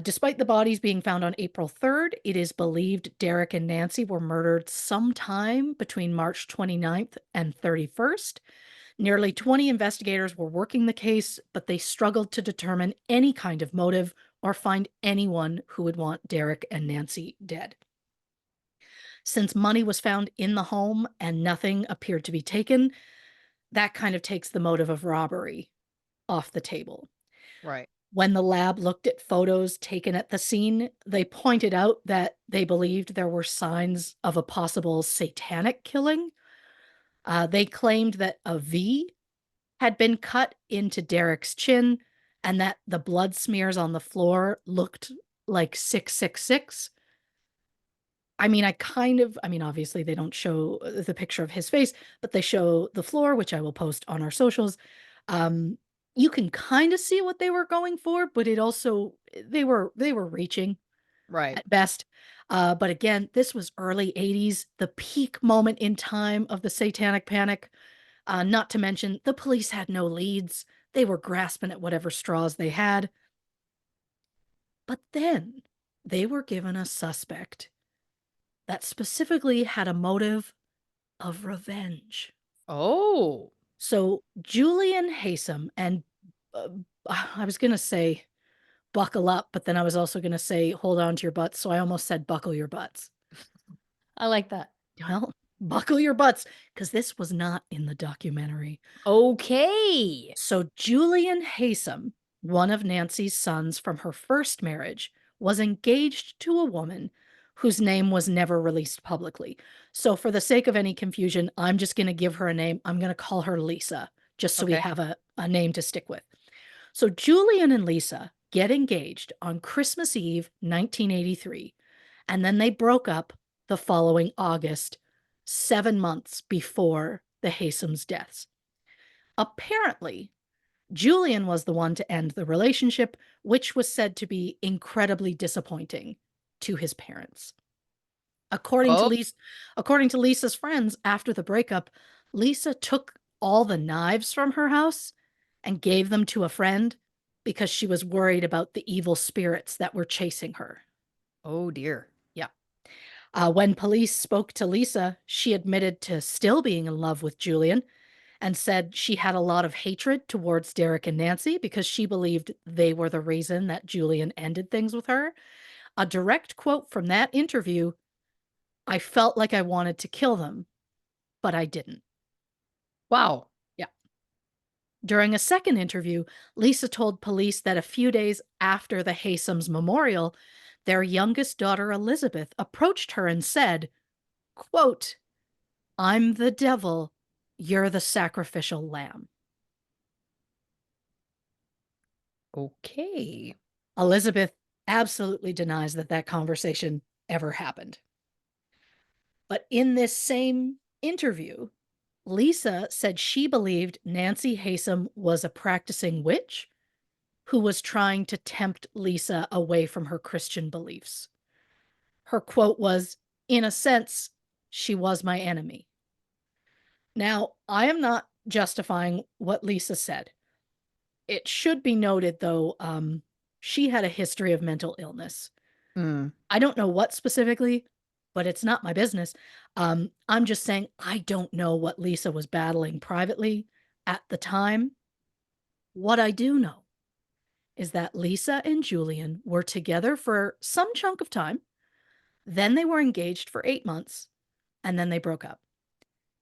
Despite the bodies being found on April 3rd, it is believed Derek and Nancy were murdered sometime between March 29th and 31st. Nearly 20 investigators were working the case, but they struggled to determine any kind of motive or find anyone who would want Derek and Nancy dead. Since money was found in the home and nothing appeared to be taken, that kind of takes the motive of robbery off the table. Right. When the lab looked at photos taken at the scene, they pointed out that they believed there were signs of a possible satanic killing. They claimed that a V had been cut into Derek's chin and that the blood smears on the floor looked like 666. Obviously they don't show the picture of his face, but they show the floor, which I will post on our socials. Um, you can kind of see what they were going for, but it also they were reaching Right. at best. But again, this was early 80s, the peak moment in time of the satanic panic. Not to mention the police had no leads. They were grasping at whatever straws they had. But then they were given a suspect that specifically had a motive of revenge. Oh. So Julian Haysom and uh, I was going to say buckle up, but then I was also going to say hold on to your butts. So I almost said buckle your butts. I like that. Well, buckle your butts because this was not in the documentary. Okay. So Julian Haysom, one of Nancy's sons from her first marriage, was engaged to a woman whose name was never released publicly. So for the sake of any confusion, I'm just going to give her a name. I'm going to call her Lisa, just so we Okay. have a name to stick with. So Julian and Lisa get engaged on Christmas Eve, 1983, and then they broke up the following August, 7 months before the Haysoms' deaths. Apparently, Julian was the one to end the relationship, which was said to be incredibly disappointing to his parents. According to Oh. Lisa, according to Lisa's friends, after the breakup, Lisa took all the knives from her house and gave them to a friend because she was worried about the evil spirits that were chasing her. Oh dear. Yeah. When police spoke to Lisa, she admitted to still being in love with Julian and said she had a lot of hatred towards Derek and Nancy because she believed they were the reason that Julian ended things with her. A direct quote from that interview: I felt like I wanted to kill them, but I didn't. Wow. Yeah. During a second interview, Lisa told police that a few days after the Haysoms' memorial, their youngest daughter Elizabeth approached her and said, quote, I'm the devil, you're the sacrificial lamb. Okay. Elizabeth absolutely denies that that conversation ever happened. But in this same interview, Lisa said she believed Nancy Haysom was a practicing witch who was trying to tempt Lisa away from her Christian beliefs. Her quote was, in a sense, she was my enemy. Now, I am not justifying what Lisa said. It should be noted, though, she had a history of mental illness. Hmm. I don't know what specifically, but it's not my business. I'm just saying I don't know what Lisa was battling privately at the time. What I do know is that Lisa and Julian were together for some chunk of time. Then they were engaged for 8 months, and then they broke up.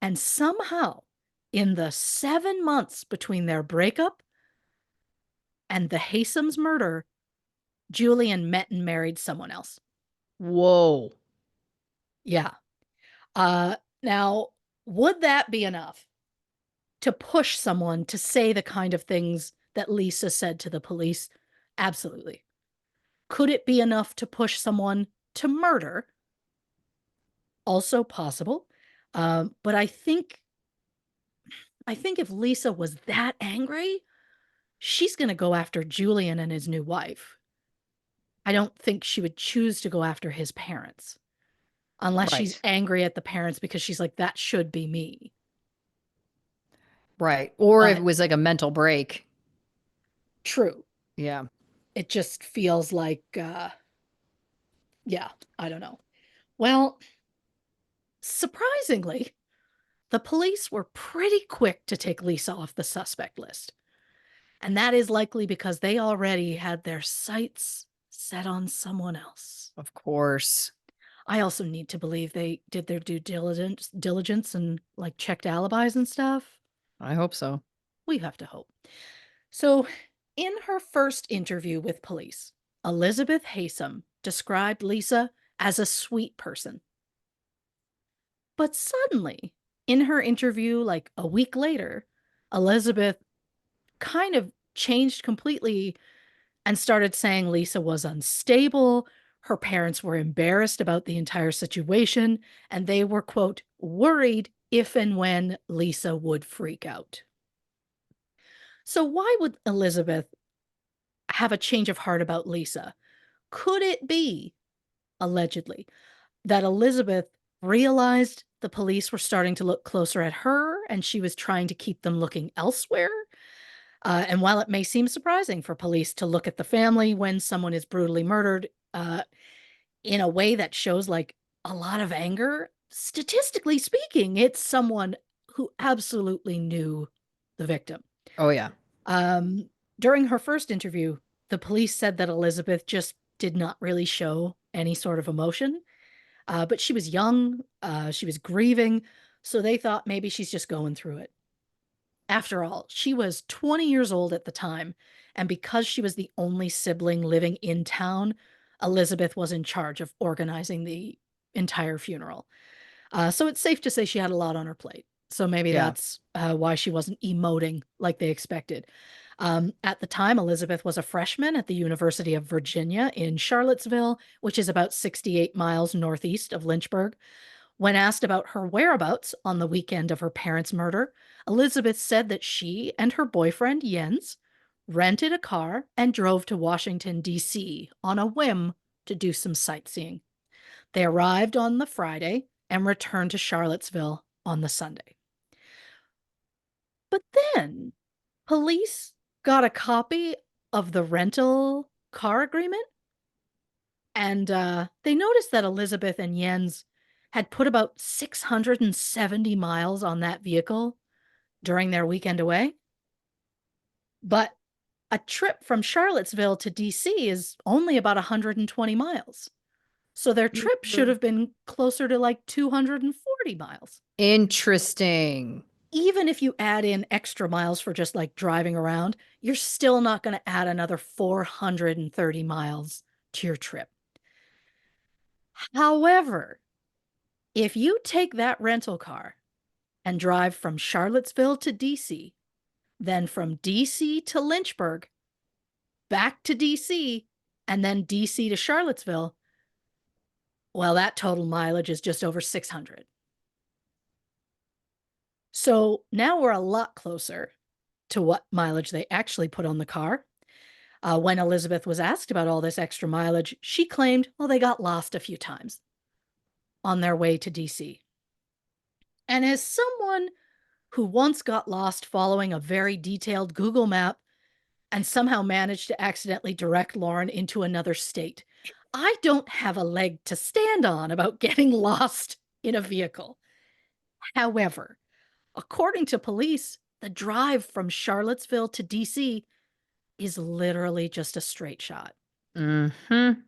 And somehow, in the 7 months between their breakup and the Haysoms' murder, Julian met and married someone else. Whoa. Yeah. Now, would that be enough to push someone to say the kind of things that Lisa said to the police? Absolutely. Could it be enough to push someone to murder? Also possible. But I think if Lisa was that angry, she's going to go after Julian and his new wife. I don't think she would choose to go after his parents unless she's Right. angry at the parents because she's like, that should be me. Right. Or if it But was like a mental break. true. Yeah. It just feels like, yeah, I don't know. Well, surprisingly, the police were pretty quick to take Lisa off the suspect list. And that is likely because they already had their sights set on someone else. Of course. I also need to believe they did their due diligence and like checked alibis and stuff. I hope so. We have to hope. So, in her first interview with police, Elizabeth Haysom described Lisa as a sweet person. But suddenly, in her interview, like a week later, Elizabeth kind of changed completely and started saying Lisa was unstable. Her parents were embarrassed about the entire situation, and they were, quote, worried if and when Lisa would freak out. So, why would Elizabeth have a change of heart about Lisa? Could it be, allegedly, that Elizabeth realized the police were starting to look closer at her and she was trying to keep them looking elsewhere? And while it may seem surprising for police to look at the family when someone is brutally murdered in a way that shows like a lot of anger, statistically speaking, it's someone who absolutely knew the victim. Oh, yeah. Um, During her first interview, the police said that Elizabeth just did not really show any sort of emotion, but she was young, she was grieving, so they thought maybe she's just going through it. After all, she was 20 years old at the time, and because she was the only sibling living in town, Elizabeth was in charge of organizing the entire funeral. So it's safe to say she had a lot on her plate. So maybe Yeah. that's why she wasn't emoting like they expected. At the time, Elizabeth was a freshman at the University of Virginia in Charlottesville, which is about 68 miles northeast of Lynchburg. When asked about her whereabouts on the weekend of her parents' murder, Elizabeth said that she and her boyfriend, Jens, rented a car and drove to Washington, D.C. on a whim to do some sightseeing. They arrived on the Friday and returned to Charlottesville on the Sunday. But then police got a copy of the rental car agreement and they noticed that Elizabeth and Jens had put about 670 miles on that vehicle during their weekend away. But a trip from Charlottesville to DC is only about 120 miles. So their trip should Mhm. have been closer to like 240 miles. Interesting. Even if you add in extra miles for just like driving around, you're still not going to add another 430 miles to your trip. However, if you take that rental car and drive from Charlottesville to DC, then from DC to Lynchburg, back to DC, and then DC to Charlottesville, well, that total mileage is just over 600. So now we're a lot closer to what mileage they actually put on the car. When Elizabeth was asked about all this extra mileage, she claimed, well, they got lost a few times on their way to DC. And as someone who once got lost following a very detailed Google map and somehow managed to accidentally direct Lauren into another state, I don't have a leg to stand on about getting lost in a vehicle. However, according to police, the drive from Charlottesville to DC is literally just a straight shot. Mhm.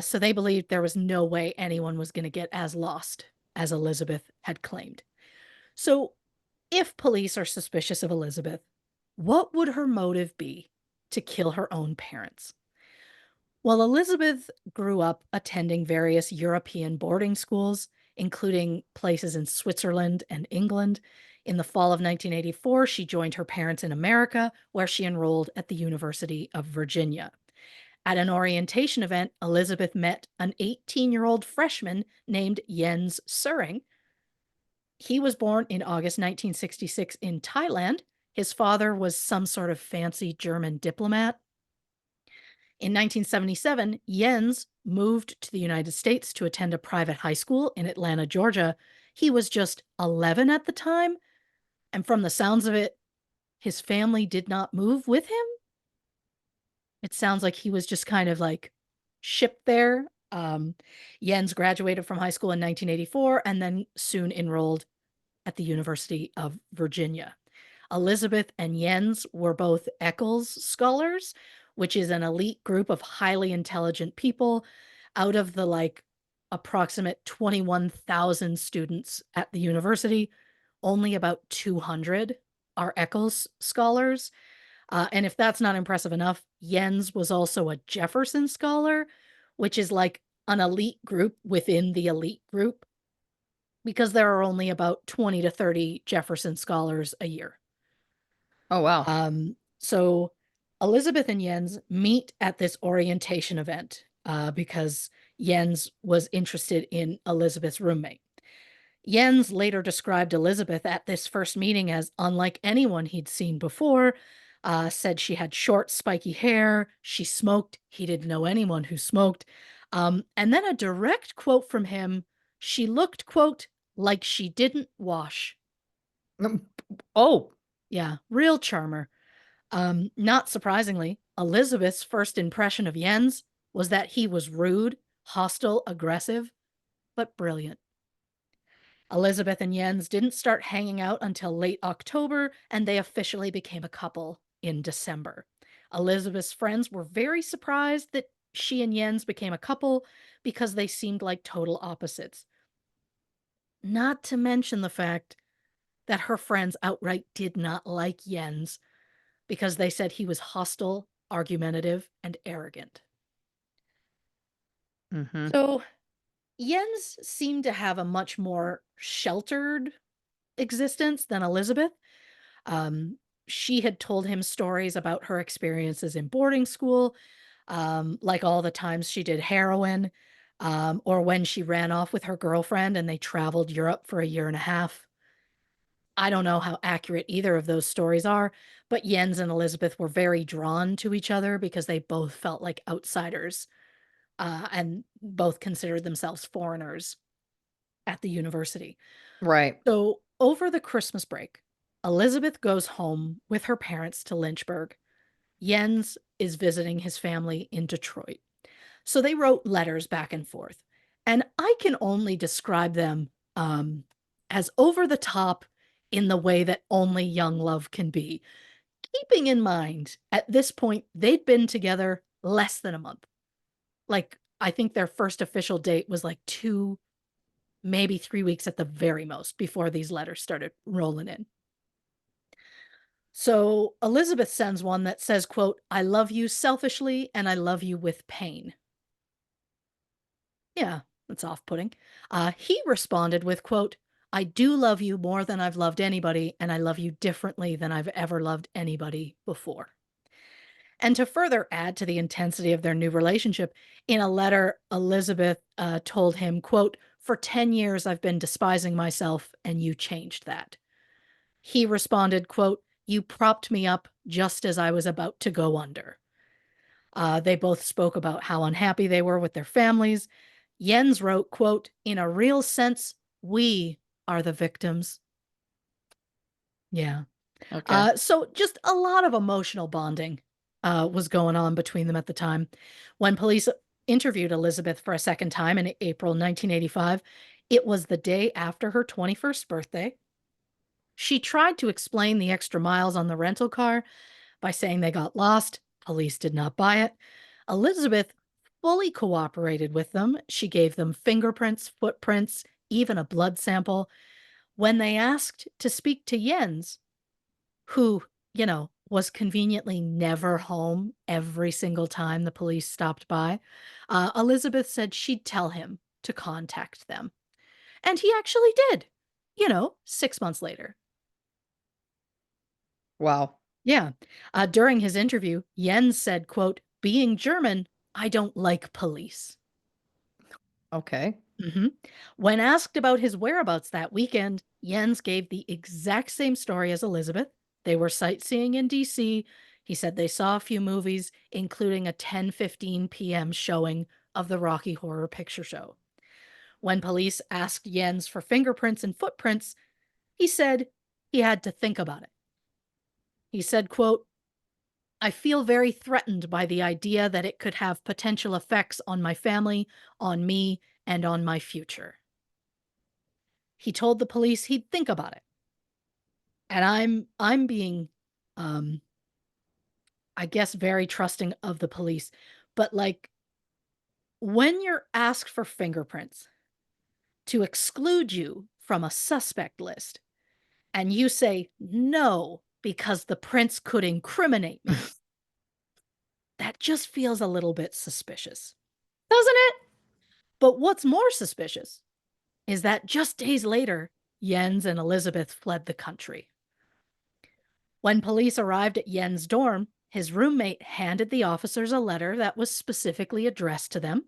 So they believed there was no way anyone was going to get as lost as Elizabeth had claimed. So, if police are suspicious of Elizabeth, what would her motive be to kill her own parents? Well, Elizabeth grew up attending various European boarding schools including places in Switzerland and England. In the fall of 1984, she joined her parents in America, where she enrolled at the University of Virginia. At an orientation event, Elizabeth met an 18-year-old freshman named Jens Soering. He was born in August 1966 in Thailand. His father was some sort of fancy German diplomat. In 1977, Jens moved to the United States to attend a private high school in Atlanta, Georgia. He was just 11 at the time, and from the sounds of it, his family did not move with him. It sounds like he was just kind of like shipped there. Jens graduated from high school in 1984 and then soon enrolled at the University of Virginia. Elizabeth and Jens were both Eccles scholars, which is an elite group of highly intelligent people. Out of the approximate 21,000 students at the university, only about 200 are Eccles scholars. And if that's not impressive enough, Jens was also a Jefferson scholar, which is like an elite group within the elite group, because there are only about 20 to 30 Jefferson scholars a year. Oh, wow. So Elizabeth and Jens meet at this orientation event because Jens was interested in Elizabeth's roommate. Jens later described Elizabeth at this first meeting as unlike anyone he'd seen before, said she had short, spiky hair, she smoked, he didn't know anyone who smoked. And then a direct quote from him, she looked, quote, like she didn't wash. Mm, oh, Yeah, real charmer. Not surprisingly, Elizabeth's first impression of Jens was that he was rude, hostile, aggressive, but brilliant. Elizabeth and Jens didn't start hanging out until late October, and they officially became a couple in December. Elizabeth's friends were very surprised that she and Jens became a couple because they seemed like total opposites. Not to mention the fact that her friends outright did not like Jens because they said he was hostile, argumentative, and arrogant. mhm. So Jens seemed to have a much more sheltered existence than Elizabeth. Um, she had told him stories about her experiences in boarding school, like all the times she did heroin, or when she ran off with her girlfriend and they traveled Europe for a year and a half. I don't know how accurate either of those stories are, but Jens and Elizabeth were very drawn to each other because they both felt like outsiders and both considered themselves foreigners at the university. Right. So, over the Christmas break, Elizabeth goes home with her parents to Lynchburg. Jens is visiting his family in Detroit. So, they wrote letters back and forth. And I can only describe them as over the top in the way that only young love can be. Keeping in mind, at this point, they'd been together less than a month. Like, I think their first official date was like 2, maybe 3 weeks at the very most before these letters started rolling in. So, Elizabeth sends one that says, quote, "I love you selfishly and I love you with pain." Yeah, that's off-putting. He responded with, quote, "I do love you more than I've loved anybody, and I love you differently than I've ever loved anybody before." And to further add to the intensity of their new relationship, in a letter, Elizabeth told him, quote, "For 10 years I've been despising myself, and you changed that." He responded, quote, "You propped me up just as I was about to go under." They both spoke about how unhappy they were with their families. Jens wrote, quote, "In a real sense, we are the victims." Yeah. Okay. So just a lot of emotional bonding was going on between them at the time. When police interviewed Elizabeth for a second time in April 1985, it was the day after her 21st birthday. She tried to explain the extra miles on the rental car by saying they got lost. Police did not buy it. Elizabeth fully cooperated with them. She gave them fingerprints, footprints, even a blood sample. When they asked to speak to Jens, who, was conveniently never home every single time the police stopped by, Elizabeth said she'd tell him to contact them. And he actually did, 6 months later. Wow. Yeah. During his interview, Jens said, quote, being German, I don't like police. Okay. hmm When asked about his whereabouts that weekend, Jens gave the exact same story as Elizabeth. They were sightseeing in DC. He said they saw a few movies, including a 10:15 p.m. showing of the Rocky Horror Picture Show. When police asked Jens for fingerprints and footprints, he said he had to think about it. He said, quote, I feel very threatened by the idea that it could have potential effects on my family, on me, and on my future. He told the police he'd think about it. And I'm being um I guess very trusting of the police. But like when you're asked for fingerprints to exclude you from a suspect list and you say no because the prints could incriminate me, that just feels a little bit suspicious. Doesn't it? But what's more suspicious is that just days later, Jens and Elizabeth fled the country. When police arrived at Jens' dorm, his roommate handed the officers a letter that was specifically addressed to them.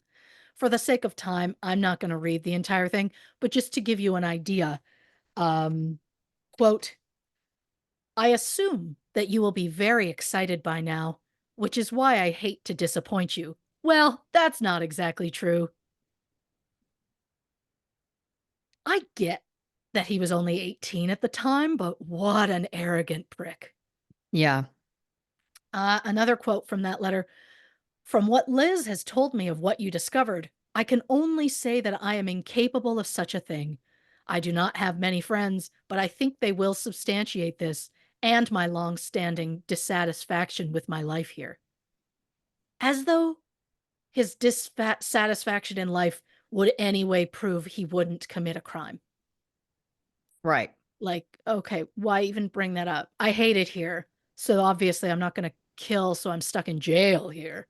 For the sake of time, I'm not going to read the entire thing, but just to give you an idea, um, quote, I assume that you will be very excited by now, which is why I hate to disappoint you. Well, that's not exactly true. I get that he was only 18 at the time, but what an arrogant prick. Yeah. Another quote from that letter. From what Liz has told me of what you discovered, I can only say that I am incapable of such a thing. I do not have many friends, but I think they will substantiate this and my long standing dissatisfaction with my life here. As though his dissatisfaction in life would anyway prove he wouldn't commit a crime. Right. Like, okay, why even bring that up? I hate it here. So obviously I'm not going to kill, so I'm stuck in jail here.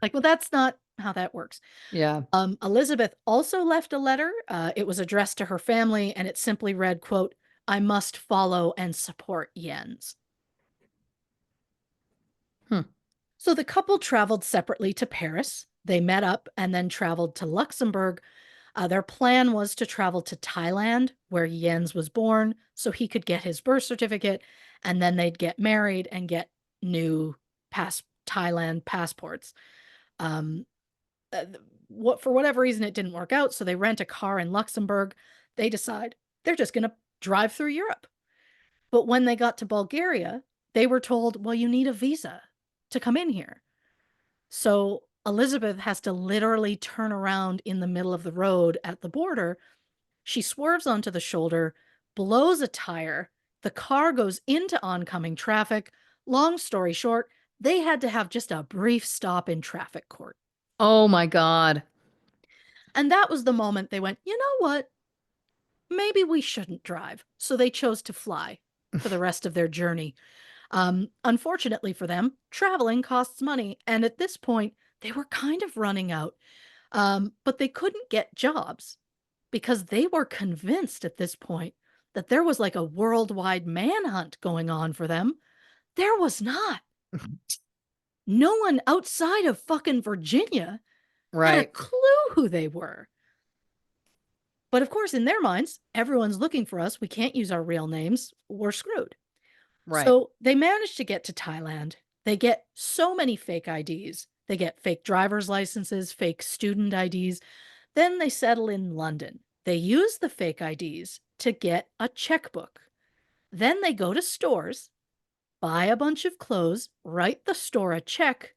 Like, well, that's not how that works. Yeah. Elizabeth also left a letter. It was addressed to her family, and it simply read, quote, I must follow and support Jens. Hmm. So the couple traveled separately to Paris. They met up and then traveled to Luxembourg. Their plan was to travel to Thailand, where Jens was born, so he could get his birth certificate, and then they'd get married and get new Thailand passports. Um, uh, what for whatever reason it didn't work out, so they rent a car in Luxembourg. They decide they're just going to drive through Europe. But when they got to Bulgaria, they were told, "Well, you need a visa to come in here." So Elizabeth has to literally turn around in the middle of the road at the border. She swerves onto the shoulder, blows a tire. The car goes into oncoming traffic. Long story short, they had to have just a brief stop in traffic court. Oh my God. And that was the moment they went, you know what? Maybe we shouldn't drive. So they chose to fly for the rest of their journey. Unfortunately for them, traveling costs money. And at this point, they were kind of running out. But they couldn't get jobs because they were convinced at this point that there was like a worldwide manhunt going on for them. There was not. No one outside of fucking Virginia had a Right. clue who they were. But of course, in their minds, everyone's looking for us. We can't use our real names. We're screwed. Right. So they manage to get to Thailand. They get so many fake IDs. They get fake driver's licenses, fake student IDs. Then they settle in London. They use the fake IDs to get a checkbook. Then they go to stores, buy a bunch of clothes, write the store a check,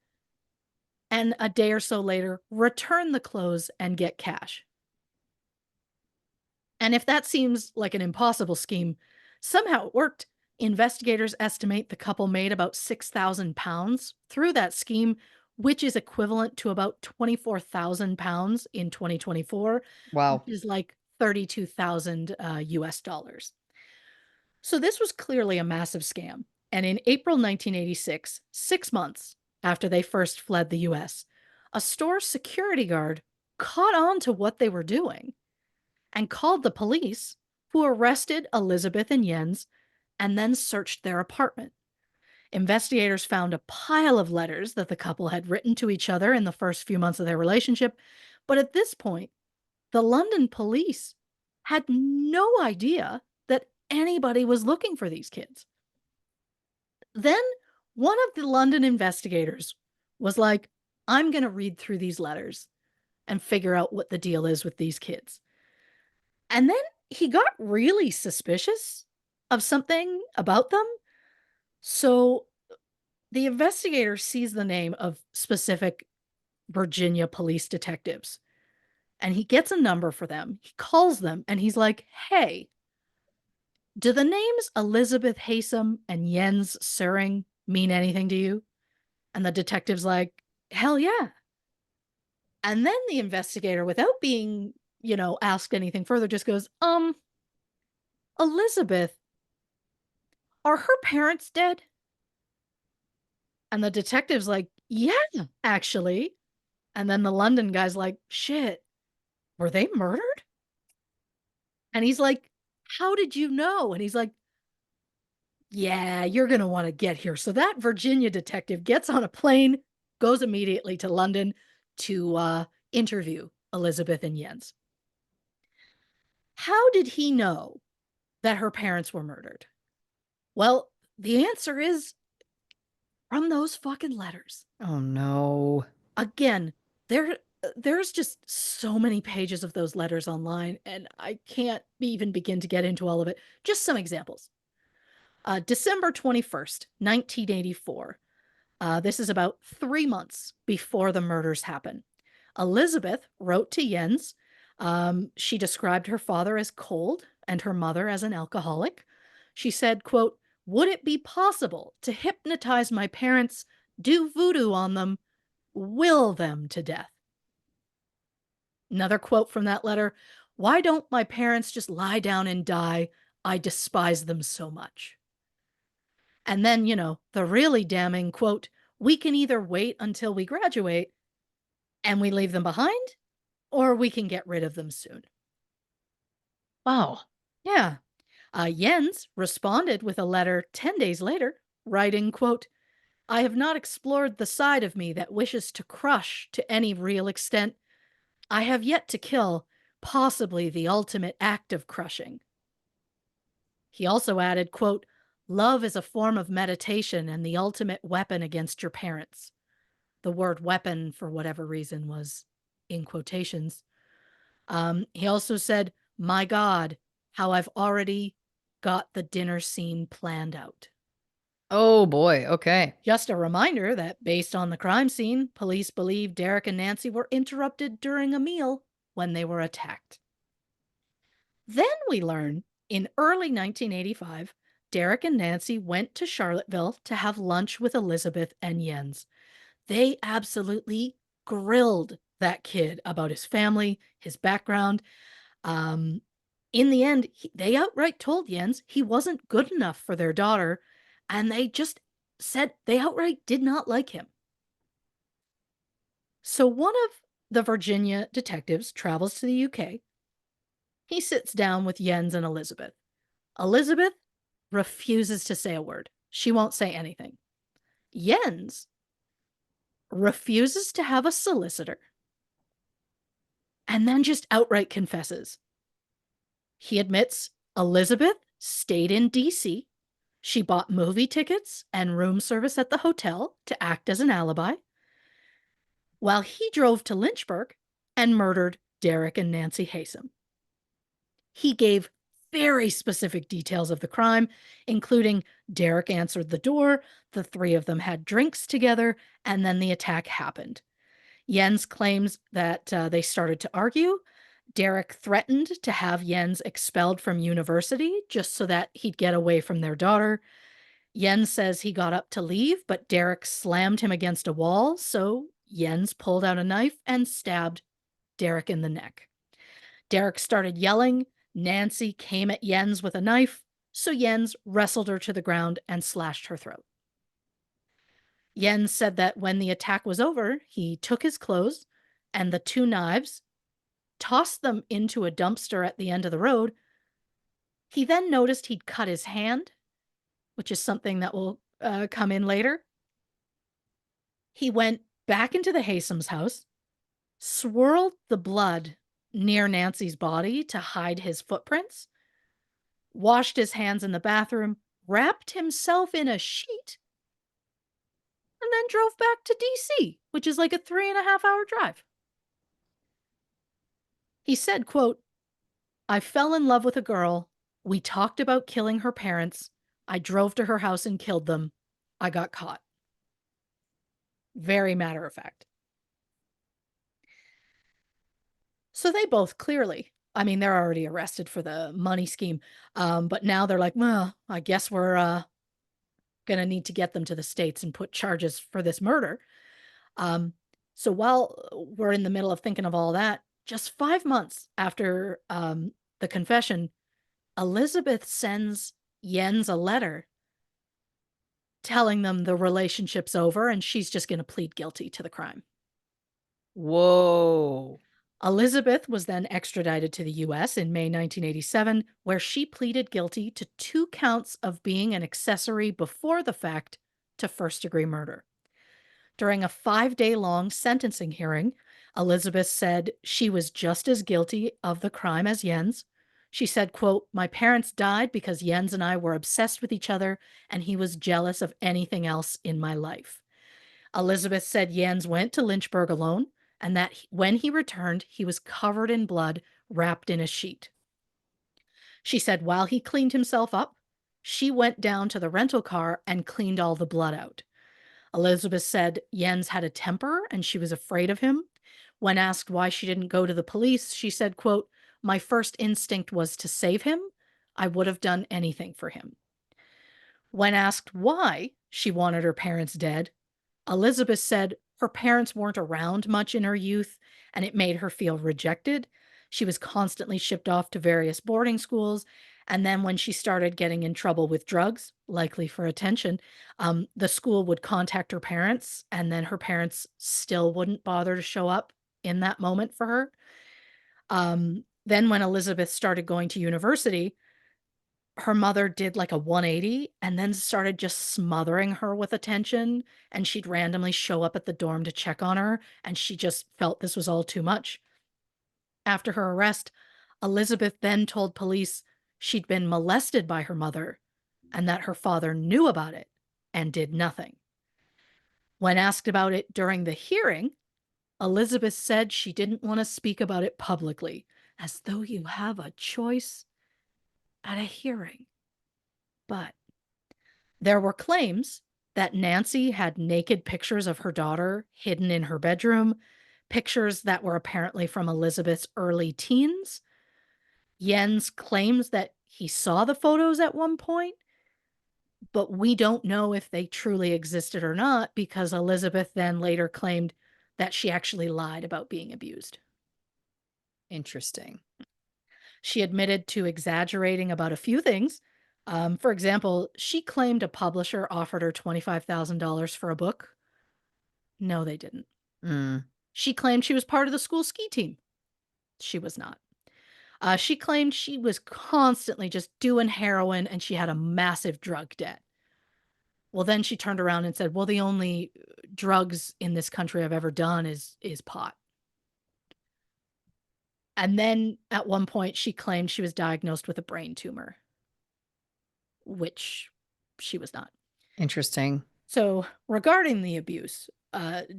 and a day or so later, return the clothes and get cash. And if that seems like an impossible scheme, somehow it worked. Investigators estimate the couple made about £6,000 through that scheme, which is equivalent to about £24,000 in 2024, which Wow. is like 32,000 US dollars. So this was clearly a massive scam. And in April 1986, 6 months after they first fled the US, a store security guard caught on to what they were doing and called the police, who arrested Elizabeth and Jens and then searched their apartment. Investigators found a pile of letters that the couple had written to each other in the first few months of their relationship, but at this point, the London police had no idea that anybody was looking for these kids. Then one of the London investigators was like, I'm going to read through these letters and figure out what the deal is with these kids. And then he got really suspicious of something about them. So the investigator sees the name of specific Virginia police detectives and he gets a number for them. He calls them and he's like, hey, do the names Elizabeth Haysom and Jens Soering mean anything to you? And the detective's like, hell yeah. And then the investigator, without being, asked anything further, just goes, Elizabeth, are her parents dead? And the detective's like, yeah, actually. And then the London guy's like, shit, were they murdered? And he's like, how did you know? And he's like, yeah, you're going to want to get here. So that Virginia detective gets on a plane, goes immediately to London to interview Elizabeth and Jens. How did he know that her parents were murdered? Well, the answer is from those fucking letters. Oh no. Again, there's just so many pages of those letters online, and I can't even begin to get into all of it. Just some examples. December 21st, 1984. This is about 3 months before the murders happen. Elizabeth wrote to Jens. She described her father as cold and her mother as an alcoholic. She said, quote, would it be possible to hypnotize my parents, do voodoo on them, will them to death? Another quote from that letter, why don't my parents just lie down and die? I despise them so much. And then, the really damning quote, we can either wait until we graduate and we leave them behind, or we can get rid of them soon. Wow. Yeah. Jens responded with a letter 10 days later, writing, quote, I have not explored the side of me that wishes to crush to any real extent. I have yet to kill, possibly the ultimate act of crushing. He also added, quote, love is a form of meditation and the ultimate weapon against your parents. The word weapon, for whatever reason, was in quotations. He also said, my God, how I've already got the dinner scene planned out. Oh boy. Okay. Just a reminder that based on the crime scene, police believe Derek and Nancy were interrupted during a meal when they were attacked. Then we learn in early 1985, Derek and Nancy went to Charlottesville to have lunch with Elizabeth and Jens. They absolutely grilled that kid about his family, his background. Um, in the end, they outright told Jens he wasn't good enough for their daughter, and they just said they outright did not like him. So one of the Virginia detectives travels to the UK. He sits down with Jens and Elizabeth. Elizabeth refuses to say a word. She won't say anything. Jens refuses to have a solicitor and then just outright confesses. He admits Elizabeth stayed in DC. She bought movie tickets and room service at the hotel to act as an alibi, while he drove to Lynchburg and murdered Derek and Nancy Haysom. He gave very specific details of the crime, including Derek answered the door, the three of them had drinks together, and then the attack happened. Jens claims that they started to argue. Derek threatened to have Jens expelled from university just so that he'd get away from their daughter. Jens says he got up to leave, but Derek slammed him against a wall, so Jens pulled out a knife and stabbed Derek in the neck. Derek started yelling. Nancy came at Jens with a knife, so Jens wrestled her to the ground and slashed her throat. Jens said that when the attack was over, he took his clothes and the two knives tossed them into a dumpster at the end of the road. He then noticed he'd cut his hand, which is something that will come in later. He went back into the Haysom's house, swirled the blood near Nancy's body to hide his footprints, washed his hands in the bathroom, wrapped himself in a sheet, and then drove back to DC, which is like a 3.5 hour drive. He said, quote, I fell in love with a girl. We talked about killing her parents. I drove to her house and killed them. I got caught. Very matter of fact. So they both clearly, I mean, they're already arrested for the money scheme. But now they're like, well, I guess we're going to need to get them to the States and put charges for this murder. Um, so while we're in the middle of thinking of all that, just 5 months after the confession, Elizabeth sends Jens a letter telling them the relationship's over and she's just going to plead guilty to the crime. Whoa. Elizabeth was then extradited to the US in May 1987, where she pleaded guilty to 2 counts of being an accessory before the fact to first-degree murder. During a 5-day-long sentencing hearing, Elizabeth said she was just as guilty of the crime as Jens. She said, quote, my parents died because Jens and I were obsessed with each other and he was jealous of anything else in my life. Elizabeth said Jens went to Lynchburg alone and that when he returned, he was covered in blood, wrapped in a sheet. She said while he cleaned himself up, she went down to the rental car and cleaned all the blood out. Elizabeth said Jens had a temper and she was afraid of him. When asked why she didn't go to the police, she said, quote, my first instinct was to save him. I would have done anything for him. When asked why she wanted her parents dead, Elizabeth said her parents weren't around much in her youth and it made her feel rejected. She was constantly shipped off to various boarding schools. And then when she started getting in trouble with drugs, likely for attention, the school would contact her parents, and then her parents still wouldn't bother to show up in that moment for her. Then when Elizabeth started going to university, her mother did like a 180 and then started just smothering her with attention. And she'd randomly show up at the dorm to check on her. And she just felt this was all too much. After her arrest, Elizabeth then told police she'd been molested by her mother and that her father knew about it and did nothing. When asked about it during the hearing, Elizabeth said she didn't want to speak about it publicly, as though you have a choice at a hearing. But there were claims that Nancy had naked pictures of her daughter hidden in her bedroom, pictures that were apparently from Elizabeth's early teens. Jens claims that he saw the photos at one point, but we don't know if they truly existed or not because Elizabeth then later claimed that she actually lied about being abused. Interesting. She admitted to exaggerating about a few things. For example, she claimed a publisher offered her $25,000 for a book. No, they didn't. Mm. She claimed she was part of the school ski team. She was not. She claimed she was constantly just doing heroin and she had a massive drug debt. Well, then she turned around and said, well, the only drugs in this country I've ever done is pot. And then at one point, she claimed she was diagnosed with a brain tumor, which she was not. Interesting. So, regarding the abuse,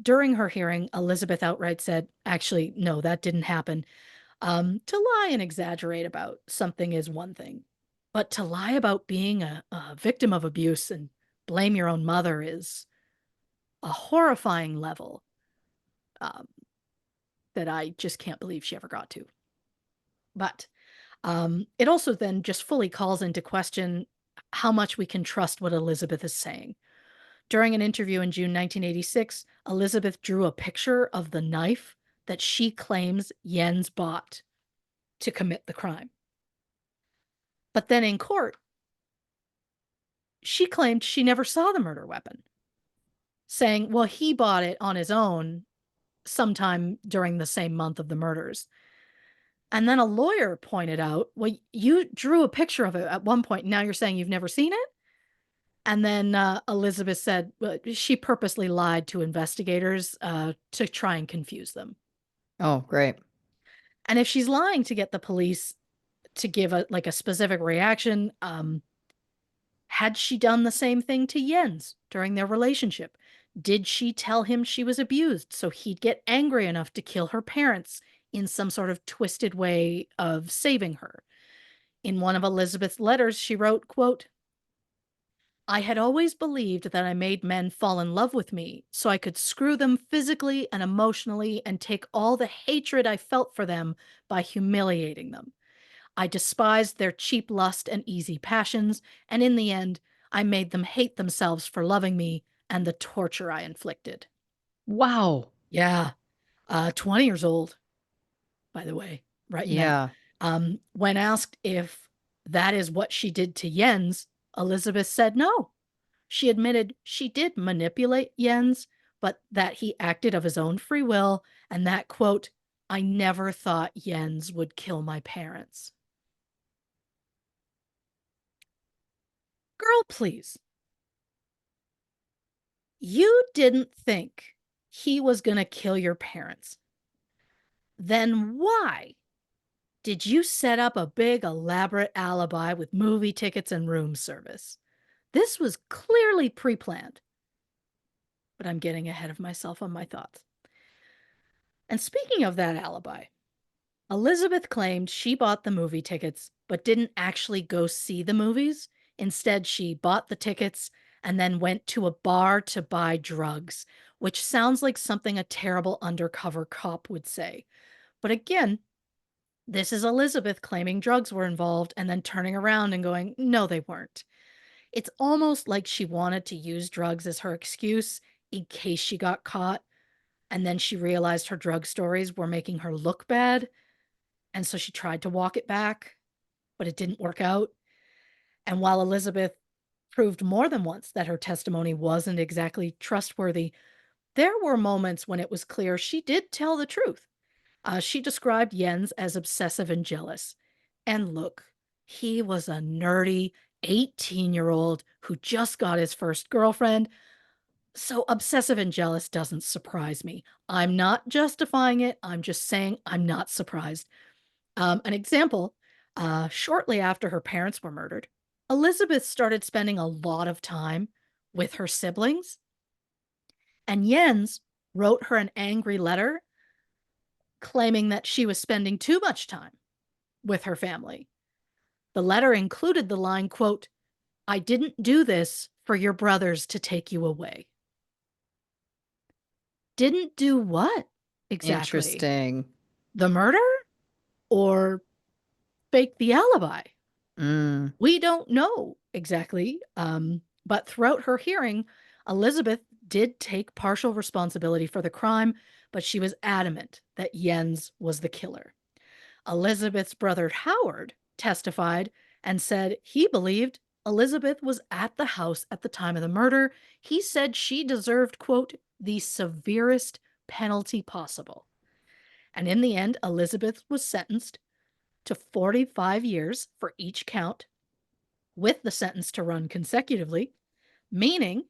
during her hearing, Elizabeth outright said, actually, no, that didn't happen. To lie and exaggerate about something is one thing, but to lie about being a victim of abuse and blame your own mother is a horrifying level um, that I just can't believe she ever got to. But it also then just fully calls into question how much we can trust what Elizabeth is saying. During an interview in June 1986, Elizabeth drew a picture of the knife that she claims Jens bought to commit the crime. But then in court, she claimed she never saw the murder weapon, saying, well, he bought it on his own sometime during the same month of the murders. And then a lawyer pointed out, well, you drew a picture of it at one point. Now you're saying you've never seen it? And then Elizabeth said well, she purposely lied to investigators to try and confuse them. Oh, great. And if she's lying to get the police to give a specific reaction, had she done the same thing to Jens during their relationship? Did she tell him she was abused so he'd get angry enough to kill her parents in some sort of twisted way of saving her? In one of Elizabeth's letters, she wrote, quote, I had always believed that I made men fall in love with me so I could screw them physically and emotionally and take all the hatred I felt for them by humiliating them. I despised their cheap lust and easy passions, and in the end, I made them hate themselves for loving me and the torture I inflicted. Wow. Yeah, 20 years old, by the way, writing that. Yeah. When asked if that is what she did to Jens, Elizabeth said no. She admitted she did manipulate Jens, but that he acted of his own free will, and that, quote, I never thought Jens would kill my parents. Girl, please. You didn't think he was going to kill your parents. Then why did you set up a big, elaborate alibi with movie tickets and room service? This was clearly pre planned, but I'm getting ahead of myself on my thoughts. And speaking of that alibi, Elizabeth claimed she bought the movie tickets, but didn't actually go see the movies. Instead, she bought the tickets and then went to a bar to buy drugs, which sounds like something a terrible undercover cop would say. But again, this is Elizabeth claiming drugs were involved and then turning around and going, no, they weren't. It's almost like she wanted to use drugs as her excuse in case she got caught. And then she realized her drug stories were making her look bad. And so she tried to walk it back, but it didn't work out. And while Elizabeth proved more than once that her testimony wasn't exactly trustworthy, there were moments when it was clear she did tell the truth. She described Jens as obsessive and jealous. And look, he was a nerdy 18-year-old who just got his first girlfriend. So obsessive and jealous doesn't surprise me. I'm not justifying it. I'm just saying I'm not surprised. An example shortly after her parents were murdered, Elizabeth started spending a lot of time with her siblings, and Jens wrote her an angry letter claiming that she was spending too much time with her family. The letter included the line, quote, I didn't do this for your brothers to take you away. Didn't do what exactly? Interesting. The murder or fake the alibi? Mm. We don't know exactly. But throughout her hearing, Elizabeth did take partial responsibility for the crime, but she was adamant that Jens was the killer. Elizabeth's brother Howard testified and said he believed Elizabeth was at the house at the time of the murder. He said she deserved, quote, the severest penalty possible. And in the end, Elizabeth was sentenced to 45 years for each count, with the sentence to run consecutively, meaning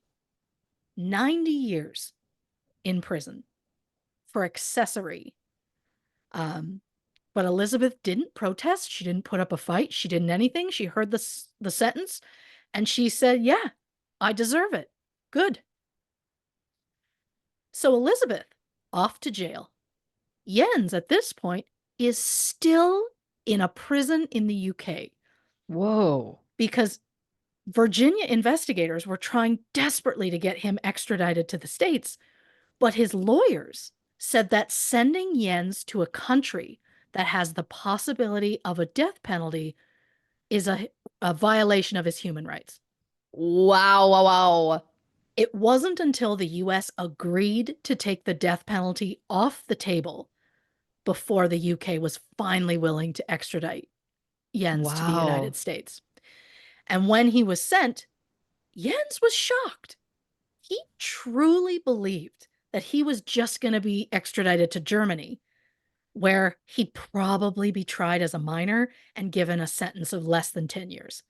90 years in prison for accessory. Um, but Elizabeth didn't protest. She didn't put up a fight. She didn't anything. She heard the sentence and she said, yeah, I deserve it. Good. So Elizabeth, off to jail. Jens, at this point, is still in a prison in the UK Whoa. because Virginia investigators were trying desperately to get him extradited to the States, but his lawyers said that sending Jens to a country that has the possibility of a death penalty is a violation of his human rights. Wow. Wow. Wow. It wasn't until the US agreed to take the death penalty off the table before the UK was finally willing to extradite Jens to the United Wow. States. And when he was sent, Jens was shocked. He truly believed that he was just going to be extradited to Germany where he'd probably be tried as a minor and given a sentence of less than 10 years.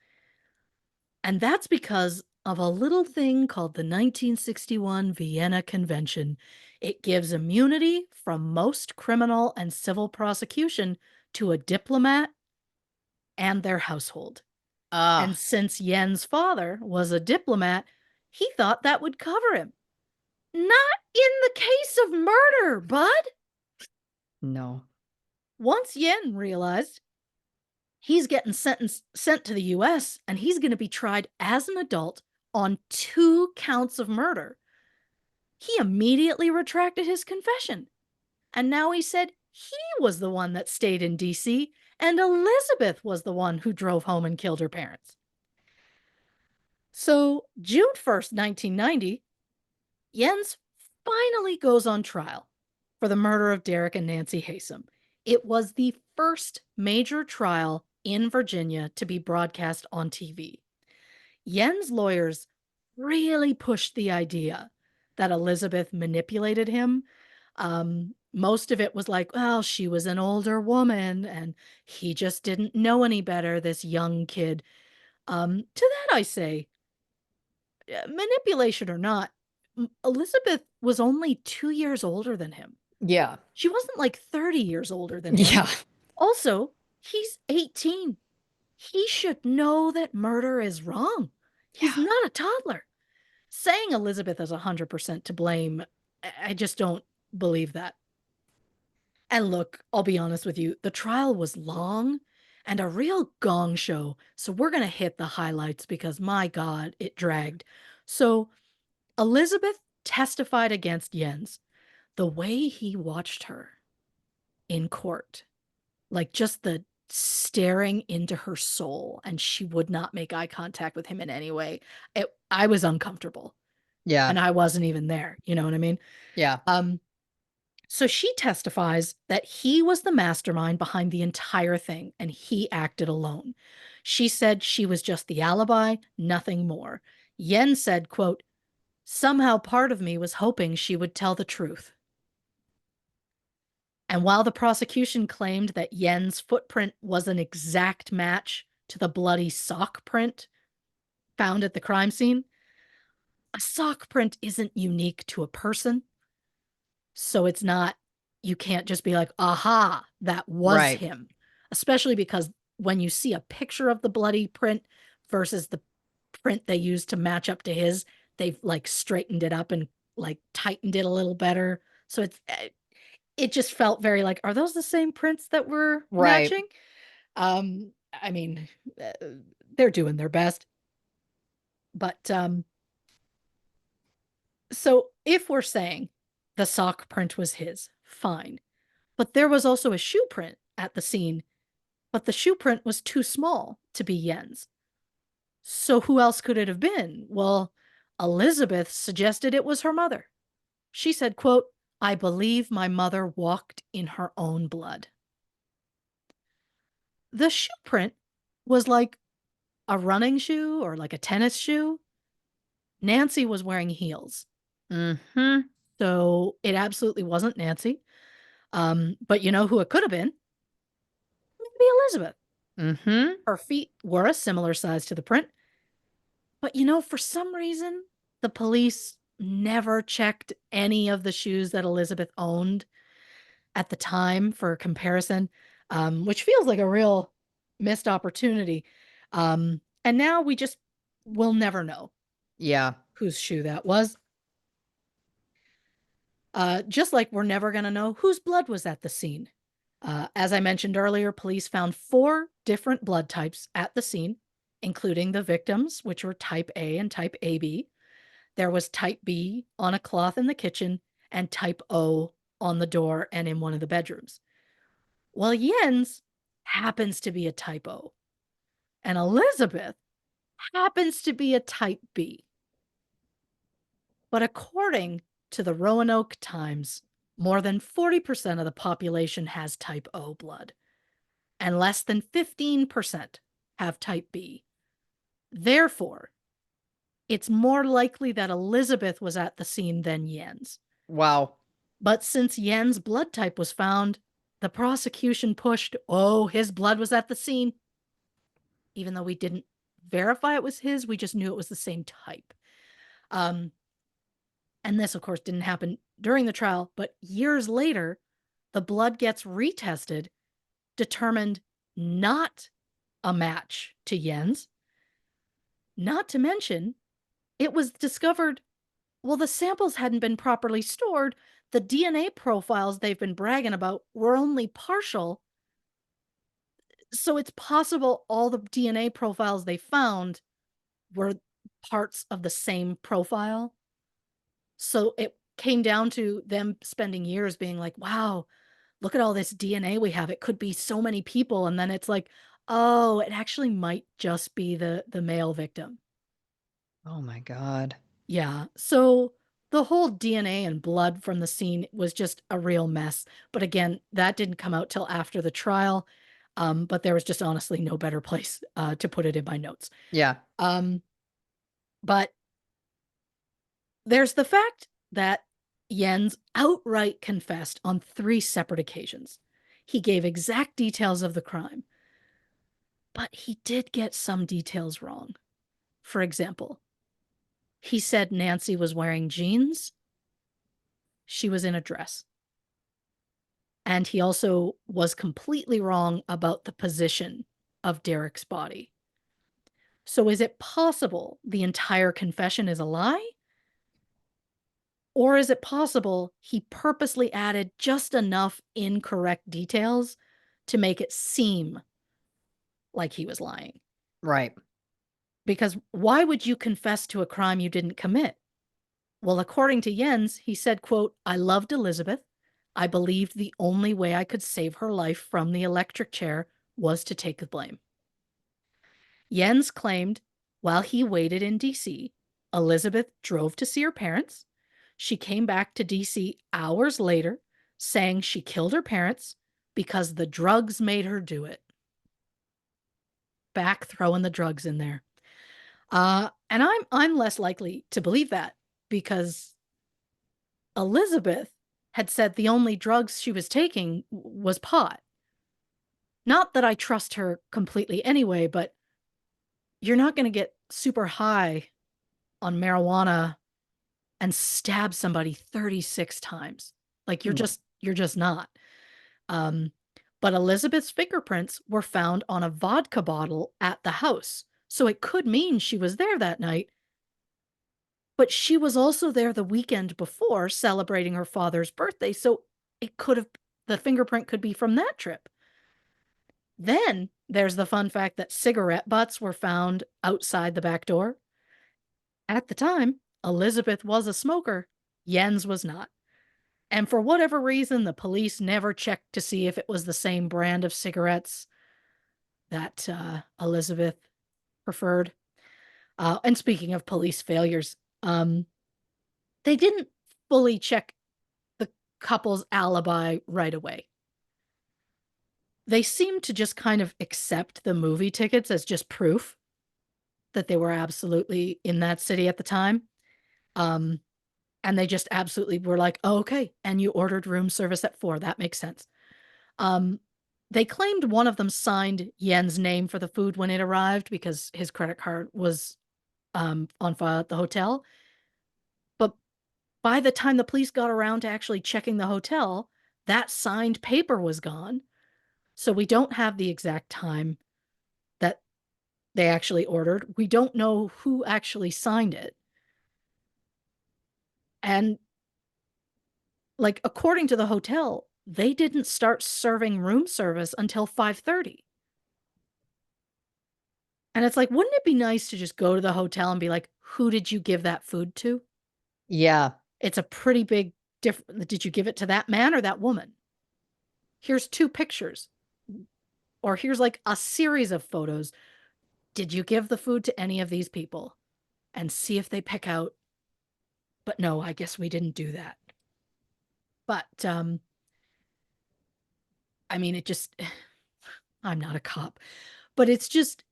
And that's because of a little thing called the 1961 Vienna Convention. It gives immunity from most criminal and civil prosecution to a diplomat and their household. And Ah, since Yen's father was a diplomat, he thought that would cover him. Not in the case of murder, bud. no. Once Yen realized he's getting sent to the US and he's going to be tried as an adult on 2 counts of murder, he immediately retracted his confession. And now he said he was the one that stayed in DC and Elizabeth was the one who drove home and killed her parents. So, June 1st, 1990, Jens finally goes on trial for the murder of Derek and Nancy Haysom. It was the first major trial in Virginia to be broadcast on TV. Jens' lawyers really pushed the idea that Elizabeth manipulated him. Most of it was like, well, she was an older woman and he just didn't know any better, this young kid. To that I say, manipulation or not, Elizabeth was only 2 years older than him. Yeah. She wasn't like 30 years older than him. Yeah. Also, he's 18. He should know that murder is wrong. He's Yeah. not a toddler. Saying Elizabeth is 100% to blame, I just don't believe that. And look, I'll be honest with you, the trial was long and a real gong show. So we're going to hit the highlights because my God, it dragged. So Elizabeth testified against Jens. The way he watched her in court, like just the staring into her soul, and she would not make eye contact with him in any way. I was uncomfortable, Yeah. and I wasn't even there. You know what I mean? Yeah. Um, so she testifies that he was the mastermind behind the entire thing, and he acted alone. She said she was just the alibi, nothing more. Yen said, quote, "Somehow part of me was hoping she would tell the truth." And while the prosecution claimed that Yen's footprint was an exact match to the bloody sock print found at the crime scene, a sock print isn't unique to a person. So it's not, you can't just be like, aha, that was Right. him. Especially because when you see a picture of the bloody print versus the print they used to match up to his, they've like straightened it up and like tightened it a little better. So it just felt very like, are those the same prints that were Right. matching? I mean, uh, they're doing their best. But so if we're saying the sock print was his, fine. But there was also a shoe print at the scene, but the shoe print was too small to be Yen's. So who else could it have been? Well, Elizabeth suggested it was her mother. She said, quote, "I believe my mother walked in her own blood." The shoe print was like a running shoe or like a tennis shoe. Nancy was wearing heels. Mhm. So it absolutely wasn't Nancy. But you know who it could have been? Maybe Elizabeth. Mhm. Her feet were a similar size to the print. But for some reason, the police never checked any of the shoes that Elizabeth owned at the time for comparison, which feels like a real missed opportunity. And now we just will never know Yeah. whose shoe that was. Just like we're never going to know whose blood was at the scene. As I mentioned earlier, police found 4 different blood types at the scene, including the victims, which were type A and type AB. There was type B on a cloth in the kitchen and type O on the door and in one of the bedrooms. Well, Jens happens to be a type O, and Elizabeth happens to be a type B. But according to the Roanoke Times, more than 40% of the population has type O blood, and less than 15% have type B. Therefore, it's more likely that Elizabeth was at the scene than Jens. Wow. But since Yen's blood type was found, the prosecution pushed, "Oh, his blood was at the scene." Even though we didn't verify it was his, we just knew it was the same type. Um, and this, of course, didn't happen during the trial, but years later, the blood gets retested, determined not a match to Jens. Not to mention, it was discovered, well, the samples hadn't been properly stored. The DNA profiles they've been bragging about were only partial. So it's possible all the DNA profiles they found were parts of the same profile. So it came down to them spending years being like, wow, look at all this DNA we have. It could be so many people. And then it's like, oh, it actually might just be the male victim. Oh my god. Yeah. So the whole DNA and blood from the scene was just a real mess. But again, that didn't come out till after the trial. But there was just honestly no better place to put it in my notes. Yeah. Um, but there's the fact that Jens outright confessed on 3 separate occasions. He gave exact details of the crime, but he did get some details wrong. For example, he said Nancy was wearing jeans, she was in a dress. And he also was completely wrong about the position of Derek's body. So is it possible the entire confession is a lie? Or is it possible he purposely added just enough incorrect details to make it seem like he was lying? Right. Because why would you confess to a crime you didn't commit? Well, according to Jens, he said, quote, "I loved Elizabeth. I believed the only way I could save her life from the electric chair was to take the blame." Jens claimed while he waited in DC, Elizabeth drove to see her parents. She came back to DC hours later saying she killed her parents because the drugs made her do it. Back throwing the drugs in there. And I'm less likely to believe that because Elizabeth had said the only drugs she was taking was pot. Not that I trust her completely anyway, but you're not going to get super high on marijuana and stab somebody 36 times. Like No. you're just not. Um, but Elizabeth's fingerprints were found on a vodka bottle at the house. So it could mean she was there that night, but she was also there the weekend before celebrating her father's birthday. So it could have, the fingerprint could be from that trip. Then there's the fun fact that cigarette butts were found outside the back door. At the time, Elizabeth was a smoker, Jens was not. And for whatever reason, the police never checked to see if it was the same brand of cigarettes that Elizabeth preferred. And speaking of police failures, they didn't fully check the couple's alibi right away. They seemed to just kind of accept the movie tickets as just proof that they were absolutely in that city at the time. Um, and they just absolutely were like, "Oh, okay, and you ordered room service at 4, that makes sense." Um, they claimed one of them signed Yen's name for the food when it arrived because his credit card was, on file at the hotel, but by the time the police got around to actually checking the hotel, that signed paper was gone, so we don't have the exact time that they actually ordered. We don't know who actually signed it. And like, according to the hotel, they didn't start serving room service until 5:30. And it's like, wouldn't it be nice to just go to the hotel and be like, "Who did you give that food to?" Yeah. It's a pretty big difference. Did you give it to that man or that woman? Here's 2 pictures. Or here's like a series of photos. Did you give the food to any of these people? And see if they pick out. But no, I guess we didn't do that. But I mean, it just I'm not a cop, but it's just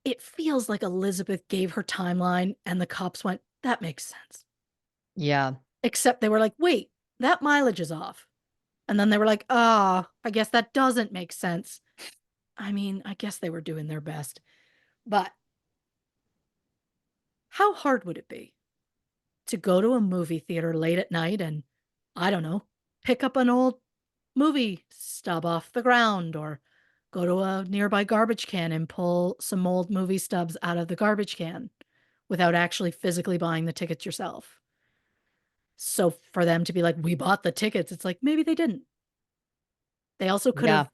it feels like Elizabeth gave her timeline and the cops went, "That makes sense." Yeah. Except they were like, "Wait, that mileage is off." And then they were like, "Oh, I guess that doesn't make sense." I mean, I guess they were doing their best. But how hard would it be to go to a movie theater late at night and, I don't know, pick up an old movie stub off the ground, or go to a nearby garbage can and pull some old movie stubs out of the garbage can without actually physically buying the tickets yourself? So for them to be like, "We bought the tickets," it's like, maybe they didn't. They also could Yeah. have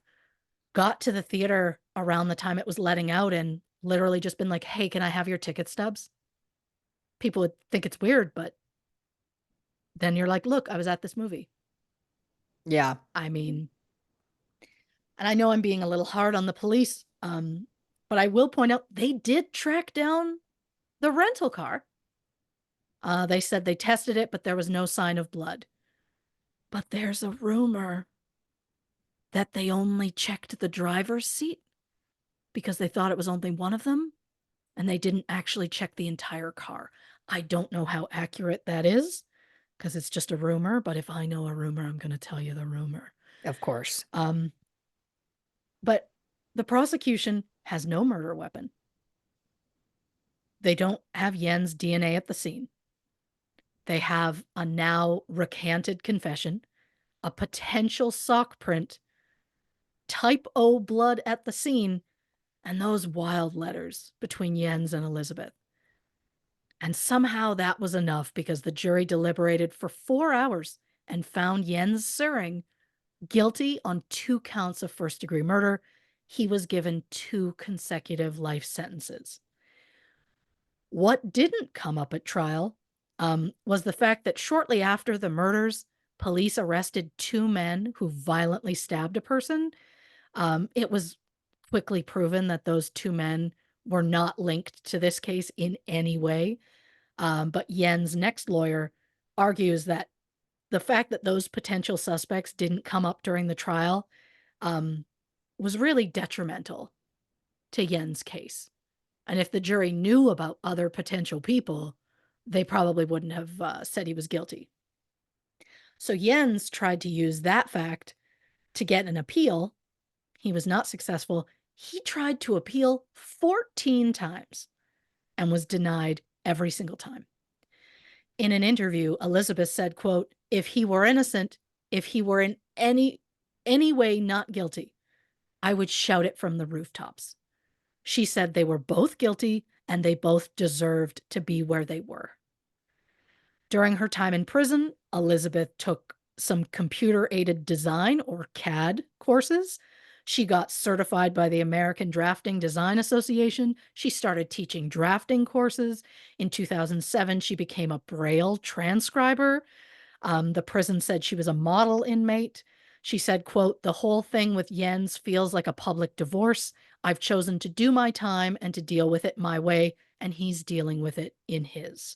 got to the theater around the time it was letting out and literally just been like, "Hey, can I have your ticket stubs?" People would think it's weird, but then you're like, "Look, I was at this movie." Yeah. I mean, and I know I'm being a little hard on the police, but I will point out they did track down the rental car. They said they tested it, but there was no sign of blood. But there's a rumor that they only checked the driver's seat because they thought it was only one of them, and they didn't actually check the entire car. I don't know how accurate that is because it's just a rumor, but if I know a rumor, I'm going to tell you the rumor. Of course. Um, but the prosecution has no murder weapon. They don't have Yen's DNA at the scene. They have a now recanted confession, a potential sock print, type O blood at the scene, and those wild letters between Jens and Elizabeth. And somehow that was enough because the jury deliberated for 4 hours and found Jens Soering guilty on 2 counts of first-degree murder. He was given 2 consecutive life sentences. What didn't come up at trial was the fact that shortly after the murders, police arrested 2 men who violently stabbed a person. It was quickly proven that those 2 men were not linked to this case in any way. But Yen's next lawyer argues that the fact that those potential suspects didn't come up during the trial um, was really detrimental to Yen's case. And if the jury knew about other potential people, they probably wouldn't have said he was guilty. So Jens tried to use that fact to get an appeal. He was not successful. He tried to appeal 14 times and was denied every single time. In an interview, Elizabeth said, quote, "If he were innocent, if he were in any way not guilty, I would shout it from the rooftops." She said they were both guilty and they both deserved to be where they were. During her time in prison, Elizabeth took some computer aided design or CAD courses. She got certified by the American Drafting Design Association. She started teaching drafting courses. In 2007, she became a Braille transcriber. The prison said she was a model inmate. She said, quote, "The whole thing with Jens feels like a public divorce. I've chosen to do my time and to deal with it my way, and he's dealing with it in his."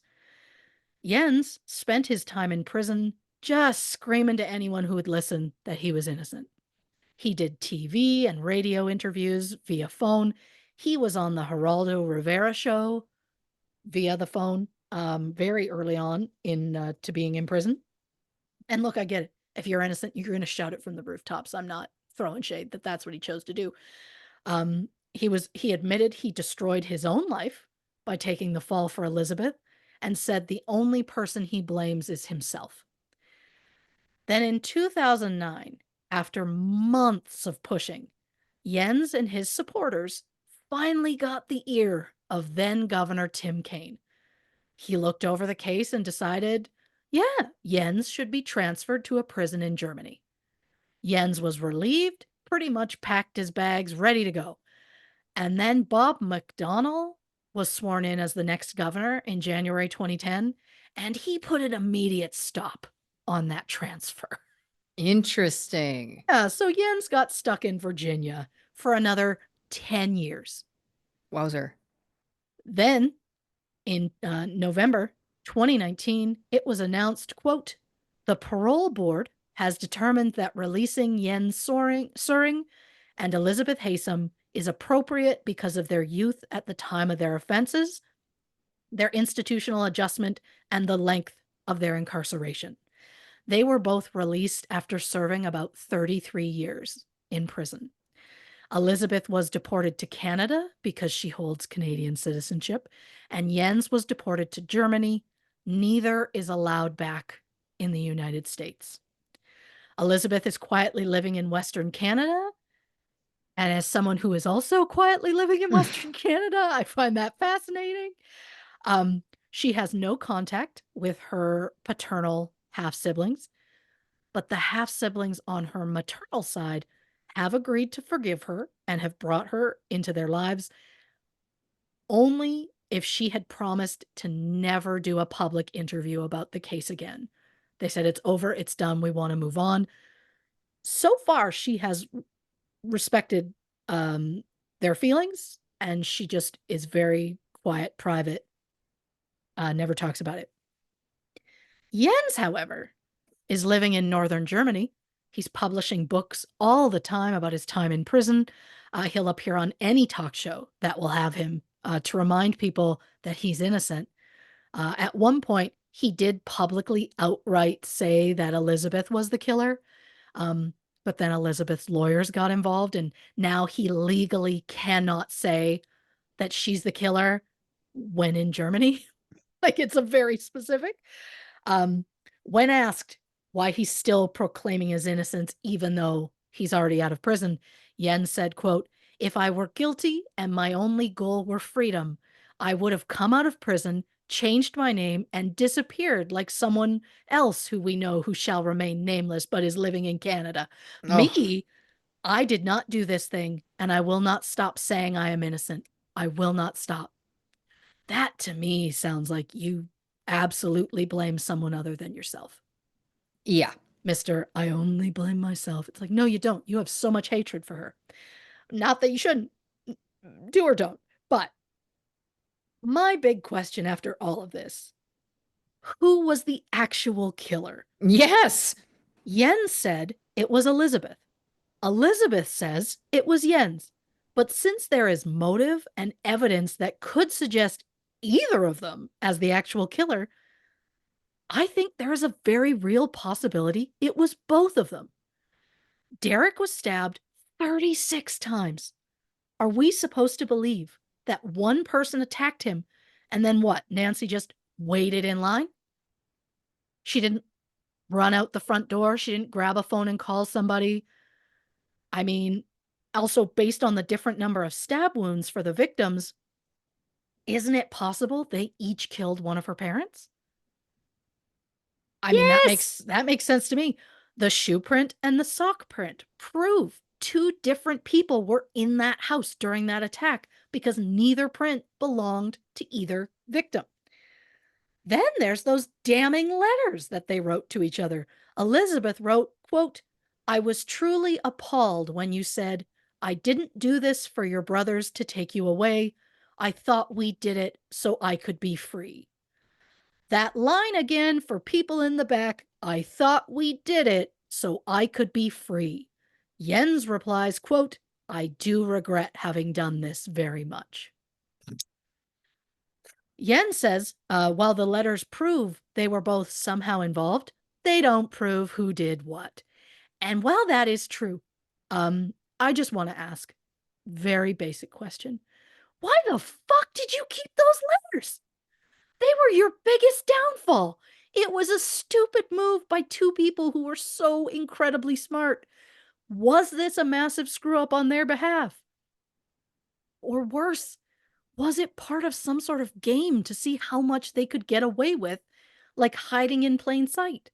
Jens spent his time in prison just screaming to anyone who would listen that he was innocent. He did TV and radio interviews via phone. He was on the Geraldo Rivera show via the phone very early on in to being in prison. And look, I get it. If you're innocent, you're going to shout it from the rooftops. I'm not throwing shade that that's what he chose to do. He admitted he destroyed his own life by taking the fall for Elizabeth and said the only person he blames is himself. Then in 2009, after months of pushing, Jens and his supporters finally got the ear of then Governor Tim Kaine. He looked over the case and decided, yeah, Jens should be transferred to a prison in Germany. Jens was relieved, pretty much packed his bags, ready to go. And then Bob McDonnell was sworn in as the next governor in January 2010, and he put an immediate stop on that transfer. Interesting. Yeah, so Jens got stuck in Virginia for another 10 years. Wowzer. Then in November 2019, it was announced, quote, "The parole board has determined that releasing Jens Soering and Elizabeth Haysom is appropriate because of their youth at the time of their offenses, their institutional adjustment, and the length of their incarceration." They were both released after serving about 33 years in prison. Elizabeth was deported to Canada because she holds Canadian citizenship, and Jens was deported to Germany. Neither is allowed back in the United States. Elizabeth is quietly living in Western Canada. And as someone who is also quietly living in Western Canada, I find that fascinating. She has no contact with her paternal half siblings, but the half siblings on her maternal side have agreed to forgive her and have brought her into their lives only if she had promised to never do a public interview about the case again. They said, it's over, it's done, we want to move on. So far, she has respected their feelings, and she just is very quiet, private, never talks about it. Jens, however, is living in northern Germany. He's publishing books all the time about his time in prison. He'll appear on any talk show that will have him to remind people that he's innocent. At one point, he did publicly outright say that Elizabeth was the killer. But then Elizabeth's lawyers got involved, and now he legally cannot say that she's the killer when in Germany. Like, it's a very specific. When asked why he's still proclaiming his innocence, even though he's already out of prison, Jens said, quote, "If I were guilty and my only goal were freedom, I would have come out of prison, changed my name, and disappeared like someone else who we know who shall remain nameless but is living in Canada. Oh, Me, I did not do this thing, and I will not stop saying I am innocent. I will not stop." That to me sounds like you absolutely blame someone other than yourself. yeah. Mr. I only blame myself. It's like, no, you don't. You have so much hatred for her. Not that you shouldn't. Do or don't. But my big question after all of this, who was the actual killer? Yes. Jens said it was Elizabeth. Elizabeth says it was Jens. But since there is motive and evidence that could suggest either of them as the actual killer, I think there is a very real possibility it was both of them. Derek was stabbed 36 times. Are we supposed to believe that one person attacked him and then what? Nancy just waited in line? She didn't run out the front door. She didn't grab a phone and call somebody. I mean, also based on the different number of stab wounds for the victims, isn't it possible they each killed one of her parents? I mean, Yes. that makes sense to me. The shoe print and the sock print prove two different people were in that house during that attack because neither print belonged to either victim. Then there's those damning letters that they wrote to each other. Elizabeth wrote, quote, "I was truly appalled when you said, 'I didn't do this for your brothers to take you away. I thought we did it so I could be free.'" That line again for people in the back, "I thought we did it so I could be free." Jens replies, quote, "I do regret having done this very much." Jens says, while the letters prove they were both somehow involved, they don't prove who did what. And while that is true, I just want to ask, very basic question. Why the fuck did you keep those letters? They were your biggest downfall. It was a stupid move by two people who were so incredibly smart. Was this a massive screw up on their behalf? Or worse, was it part of some sort of game to see how much they could get away with, like hiding in plain sight?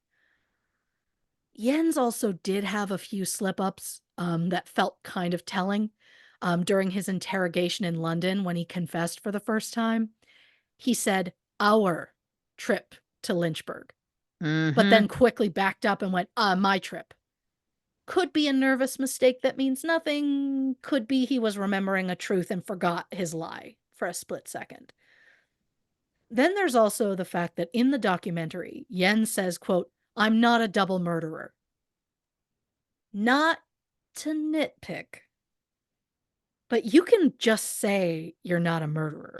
Jens also did have a few slip ups that felt kind of telling during his interrogation in London when he confessed for the first time. He said, "Our trip to Lynchburg," but then Mm-hmm. quickly backed up and went, "My trip." Could be a nervous mistake that means nothing. Could be he was remembering a truth and forgot his lie for a split second. Then there's also the fact that in the documentary, Jens says, quote, "I'm not a double murderer." Not to nitpick, but you can just say you're not a murderer.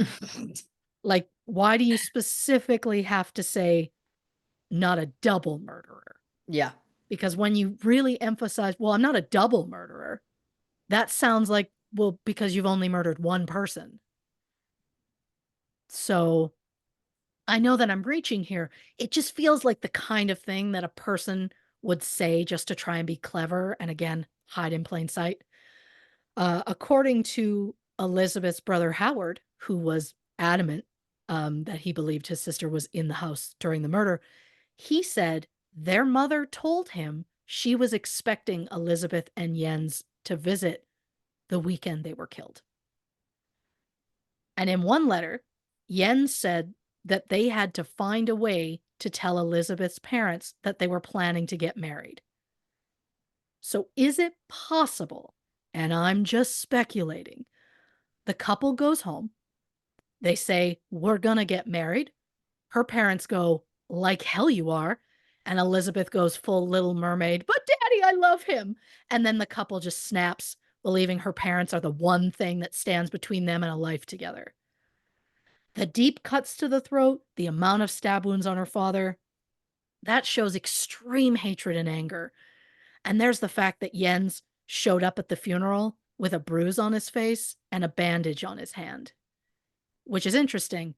Like, why do you specifically have to say not a double murderer? Yeah. Because when you really emphasize, well, I'm not a double murderer, that sounds like, well, because you've only murdered one person. So I know that I'm reaching here. It just feels like the kind of thing that a person would say just to try and be clever and again, hide in plain sight. According to Elizabeth's brother Howard, who was adamant that he believed his sister was in the house during the murder, he said their mother told him she was expecting Elizabeth and Jens to visit the weekend they were killed. And in one letter, Jens said that they had to find a way to tell Elizabeth's parents that they were planning to get married. So is it possible, and I'm just speculating, the couple goes home, they say, "We're gonna get married." Her parents go, "Like hell you are." And Elizabeth goes full Little Mermaid, "But daddy, I love him." And then the couple just snaps, believing her parents are the one thing that stands between them and a life together. The deep cuts to the throat, the amount of stab wounds on her father, that shows extreme hatred and anger. And there's the fact that Jens showed up at the funeral with a bruise on his face and a bandage on his hand, which is interesting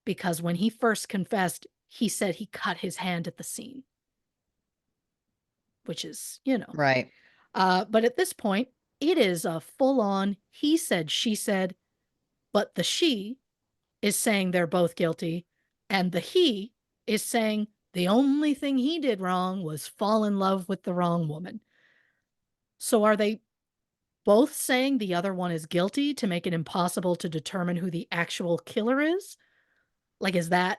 because when he first confessed, he said he cut his hand at the scene, which is, Right. But at this point, it is a full on he said, she said, but the she is saying they're both guilty, and the he is saying the only thing he did wrong was fall in love with the wrong woman. So are they both saying the other one is guilty to make it impossible to determine who the actual killer is? Like, is that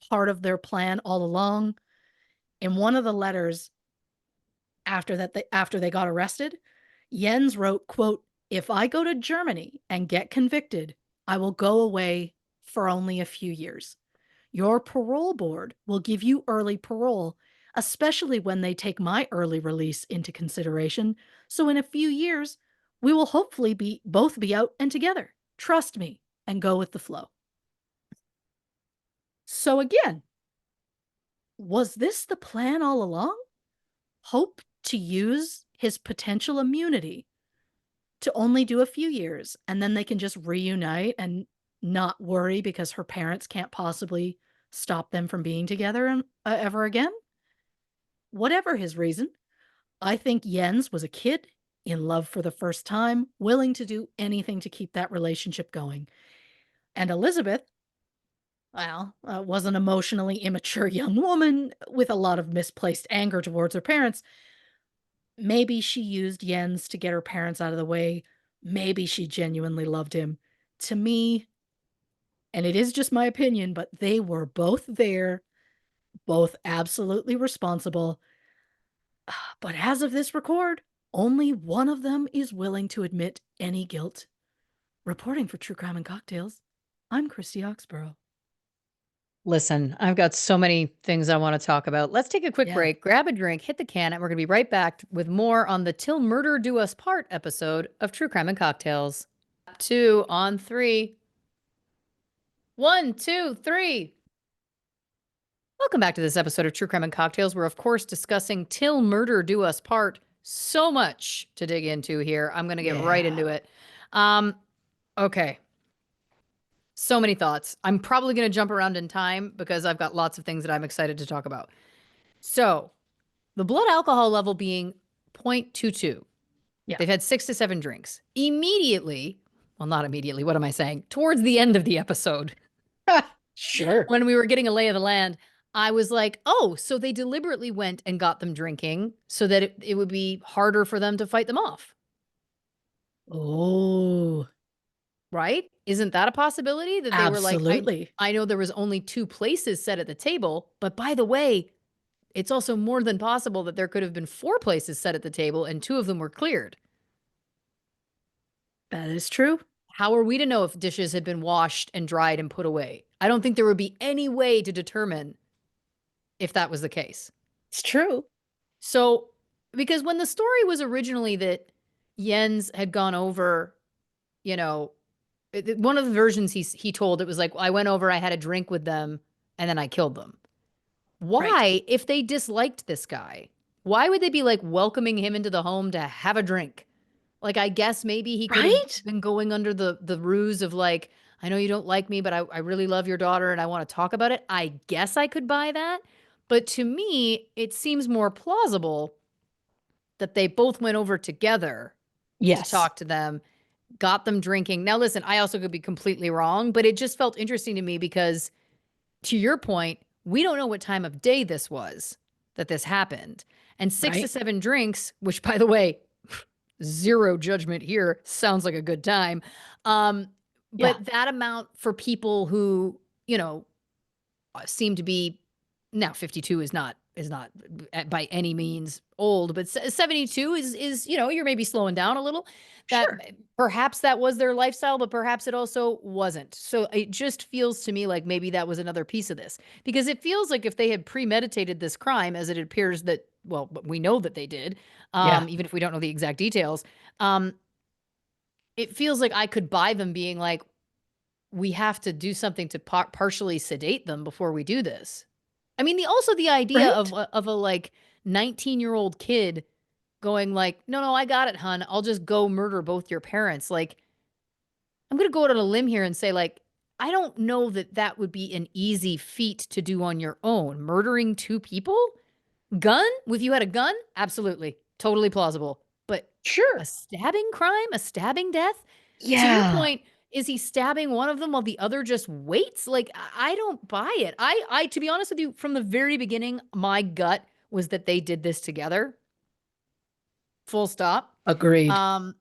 part of their plan all along? In one of the letters after they got arrested, Jens wrote, quote, "If I go to Germany and get convicted, I will go away for only a few years. Your parole board will give you early parole, especially when they take my early release into consideration. So in a few years, we will hopefully be both be out and together. Trust me and go with the flow." So again, was this the plan all along? Hope to use his potential immunity to only do a few years and then they can just reunite and not worry because her parents can't possibly stop them from being together ever again? Whatever his reason, I think Jens was a kid in love for the first time, willing to do anything to keep that relationship going. And Elizabeth, well, was an emotionally immature young woman with a lot of misplaced anger towards her parents. Maybe she used Jens to get her parents out of the way. Maybe she genuinely loved him. To me, and it is just my opinion, but they were both there, both absolutely responsible. But as of this record, only one of them is willing to admit any guilt. Reporting for True Crime and Cocktails, I'm Christy Oxborrow. Listen, I've got so many things I want to talk about. Let's take a quick Yeah. break, grab a drink, hit the can, and we're going to be right back with more on the Till Murder Do Us Part episode of True Crime and Cocktails. 2 on 3. 1, 2, 3. Welcome back to this episode of True Crime and Cocktails. We're, of course, discussing Till Murder Do Us Part. So much to dig into here. I'm going to get right into it. Okay. So many thoughts. I'm probably going to jump around in time because I've got lots of things that I'm excited to talk about. So, the blood alcohol level being 0.22. Yeah. They've had 6 to 7 drinks. Immediately, well, not immediately, what am I saying? Towards the end of the episode, Sure. when we were getting a lay of the land, I was like, oh, so they deliberately went and got them drinking so that it would be harder for them to fight them off. Oh, Right? Isn't that a possibility that they were like, absolutely. I know there was only 2 places set at the table, but by the way, it's also more than possible that there could have been 4 places set at the table and 2 of them were cleared. That is true. How are we to know if dishes had been washed and dried and put away? I don't think there would be any way to determine if that was the case. It's true. So, because when the story was originally that Jens had gone over, you know, one of the versions he told, it was like, I went over, I had a drink with them, and then I killed them. Right. Why, if they disliked this guy, Why would they be like welcoming him into the home to have a drink? Like, I guess maybe he could have Right? been going under the ruse of like, I know you don't like me, but I really love your daughter and I want to talk about it. I guess I could buy that. But to me, it seems more plausible that they both went over together to Yes. talk to them, got them drinking. Now, listen, I also could be completely wrong, but it just felt interesting to me because, to your point, we don't know what time of day this was that this happened. And 6 to Right? 7 drinks, which, by the way, zero judgment here, sounds like a good time. Um, Yeah. but that amount for people who, seem to be, now 52 is not by any means old, but 72 is, you're maybe slowing down a little. That Sure. perhaps that was their lifestyle, but perhaps it also wasn't. So it just feels to me like maybe that was another piece of this, because it feels like if they had premeditated this crime, as it appears that, well, we know that they did, Yeah. even if we don't know the exact details, um, it feels like I could buy them being like, we have to do something to partially sedate them before we do this. I mean, also the idea Right? of a like 19-year-old kid going like, "No, no, I got it, hun. I'll just go murder both your parents." Like, I'm going to go out on a limb here and say like, I don't know that that would be an easy feat to do on your own. Murdering two people? Gun? If you had a gun? Absolutely. Totally plausible. But a Sure. stabbing crime? A stabbing death? To your Yeah. point, is he stabbing one of them while the other just waits? Like, I don't buy it. To be honest with you, from the very beginning, my gut was that they did this together. Full stop. Agreed. Um,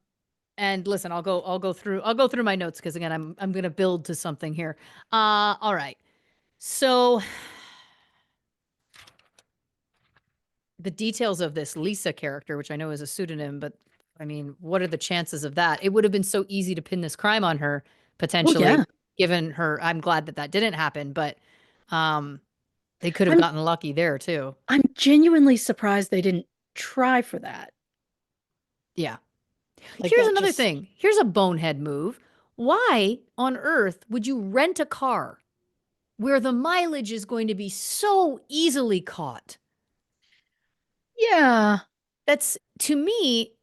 and listen, I'll go through my notes because again, I'm gonna build to something here. All right. So the details of this Lisa character, which I know is a pseudonym, but I mean, what are the chances of that? It would have been so easy to pin this crime on her, Well, potentially, yeah. given her. I'm glad that that didn't happen, but um, they could have I'm gotten lucky there too. I'm genuinely surprised they didn't try for that. Yeah. Like Here's that another just thing. Here's a bonehead move. Why on earth would you rent a car where the mileage is going to be so easily caught? yeah. That's, to me,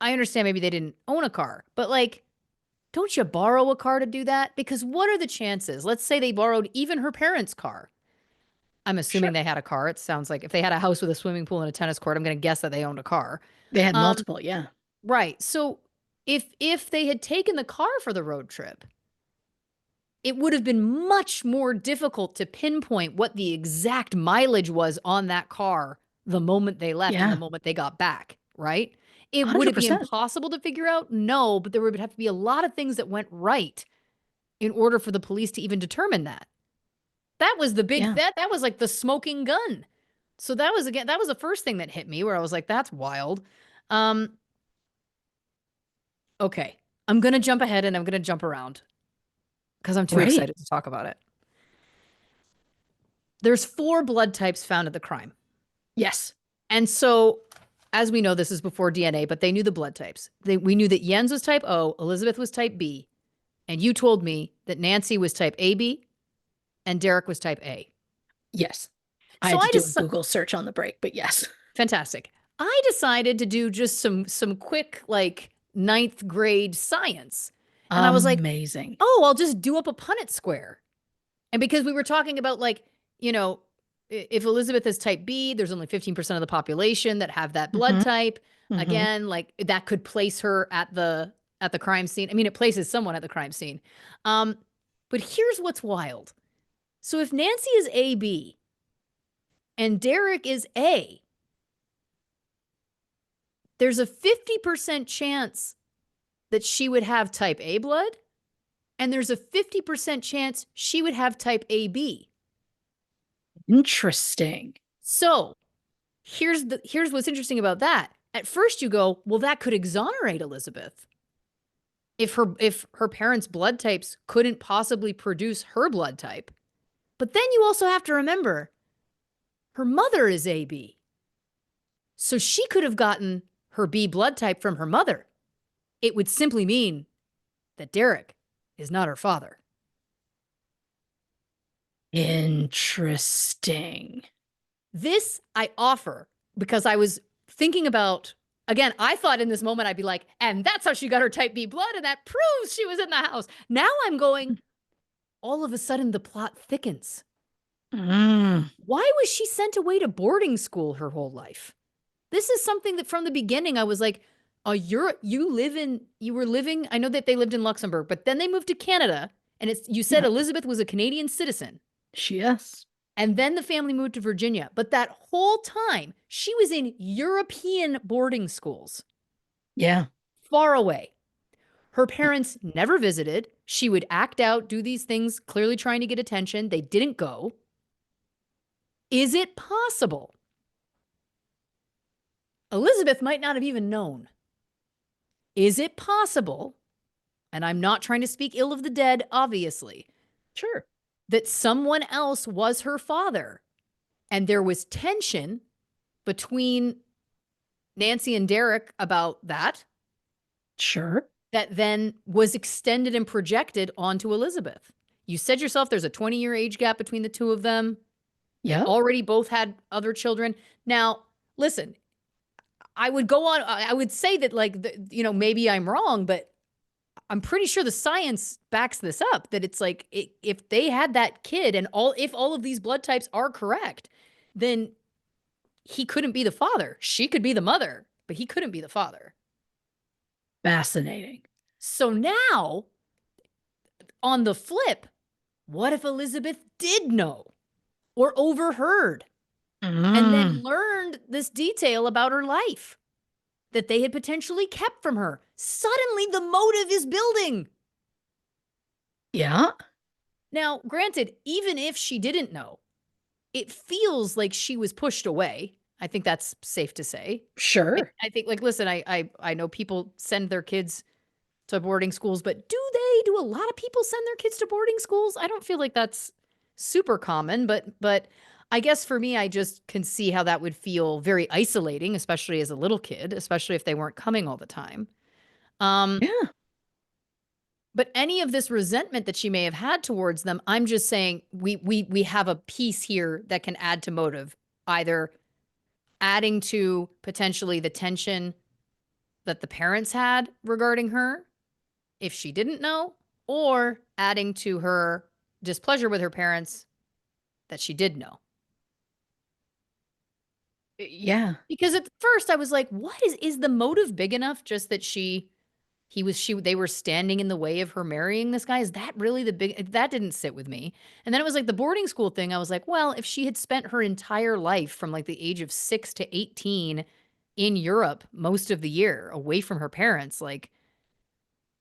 I understand maybe they didn't own a car, but like, don't you borrow a car to do that? Because what are the chances? Let's say they borrowed even her parents' car. I'm Sure. assuming they had a car. It sounds like if they had a house with a swimming pool and a tennis court, I'm going to guess that they owned a car. They had Um, multiple, yeah. right. So if they had taken the car for the road trip, it would have been much more difficult to pinpoint what the exact mileage was on that car the moment they left and the Yeah. moment they got back, right? Would it be 100%. impossible to figure out? No, but there would have to be a lot of things that went right in order for the police to even determine that. That was the big Yeah. that was like the smoking gun. So that was the first thing that hit me where I was like, that's wild. Um, okay. I'm gonna jump ahead and I'm gonna jump around because I'm too Right. excited to talk about it. There's 4 blood types found at the crime. Yes. And so, as we know, this is before DNA, but they knew the blood types. We knew that Jens was type O, Elizabeth was type B, and you told me that Nancy was type AB and Derek was type A. Yes. I So had to I do a just Google search on the break, but yes. fantastic. I decided to do just some quick like ninth grade science. And I was like, Amazing. "Oh, I'll just do up a Punnett square." And because we were talking about like, you know, if Elizabeth is type B, there's only 15% of the population that have that blood Mhm. type. Mhm. Again, like that could place her at the crime scene. I mean, it places someone at the crime scene. Um, but here's what's wild. So if Nancy is AB and Derek is A, there's a 50% chance that she would have type A blood, and there's a 50% chance she would have type AB. Interesting. So here's what's interesting about that. At first you go, well, that could exonerate Elizabeth. If her parents' blood types couldn't possibly produce her blood type. But then you also have to remember her mother is AB. So she could have gotten her B blood type from her mother. It would simply mean that Derek is not her father. Interesting. This I offer because I was thinking about, again, I thought in this moment I'd be like, and that's how she got her type B blood, and that proves she was in the house. Now I'm going, all of a sudden the plot thickens. Mm. Why was she sent away to boarding school her whole life? This is something that from the beginning I was like, oh, you were living, I know that they lived in Luxembourg, but then they moved to Canada, and you said Yeah. Elizabeth was a Canadian citizen. Yes. And then the family moved to Virginia. But that whole time, she was in European boarding schools, Yeah. far away. Her parents never visited. She would act out, do these things, clearly trying to get attention. They didn't go. Is it possible Elizabeth might not have even known? Is it possible, and I'm not trying to speak ill of the dead, obviously, Sure. that someone else was her father and there was tension between Nancy and Derek about that Sure. that then was extended and projected onto Elizabeth? You said yourself there's a 20-year age gap between the two of them. They Yeah. already both had other children. Now, listen, I would go on, I would say that, like, maybe I'm wrong, but I'm pretty sure the science backs this up, that it's like, if they had that kid and if all of these blood types are correct, then he couldn't be the father. She could be the mother, but he couldn't be the father. Fascinating. So now, on the flip, what if Elizabeth did know or overheard and then learned this detail about her life that they had potentially kept from her? Suddenly, the motive is building. Yeah. Now, granted, even if she didn't know, it feels like she was pushed away. I think that's safe to say. Sure. I think, like, listen, I know people send their kids to boarding schools, but do a lot of people send their kids to boarding schools? I don't feel like that's super common, but I guess for me, I just can see how that would feel very isolating, especially as a little kid, especially if they weren't coming all the time. Yeah. But any of this resentment that she may have had towards them, I'm just saying we have a piece here that can add to motive, either adding to potentially the tension that the parents had regarding her if she didn't know, or adding to her displeasure with her parents that she did know. Yeah. Because at first I was like, what is the motive big enough just that they were standing in the way of her marrying this guy? Is that really that didn't sit with me. And then it was like the boarding school thing. I was like, well, if she had spent her entire life from like the age of 6 to 18 in Europe most of the year away from her parents, like,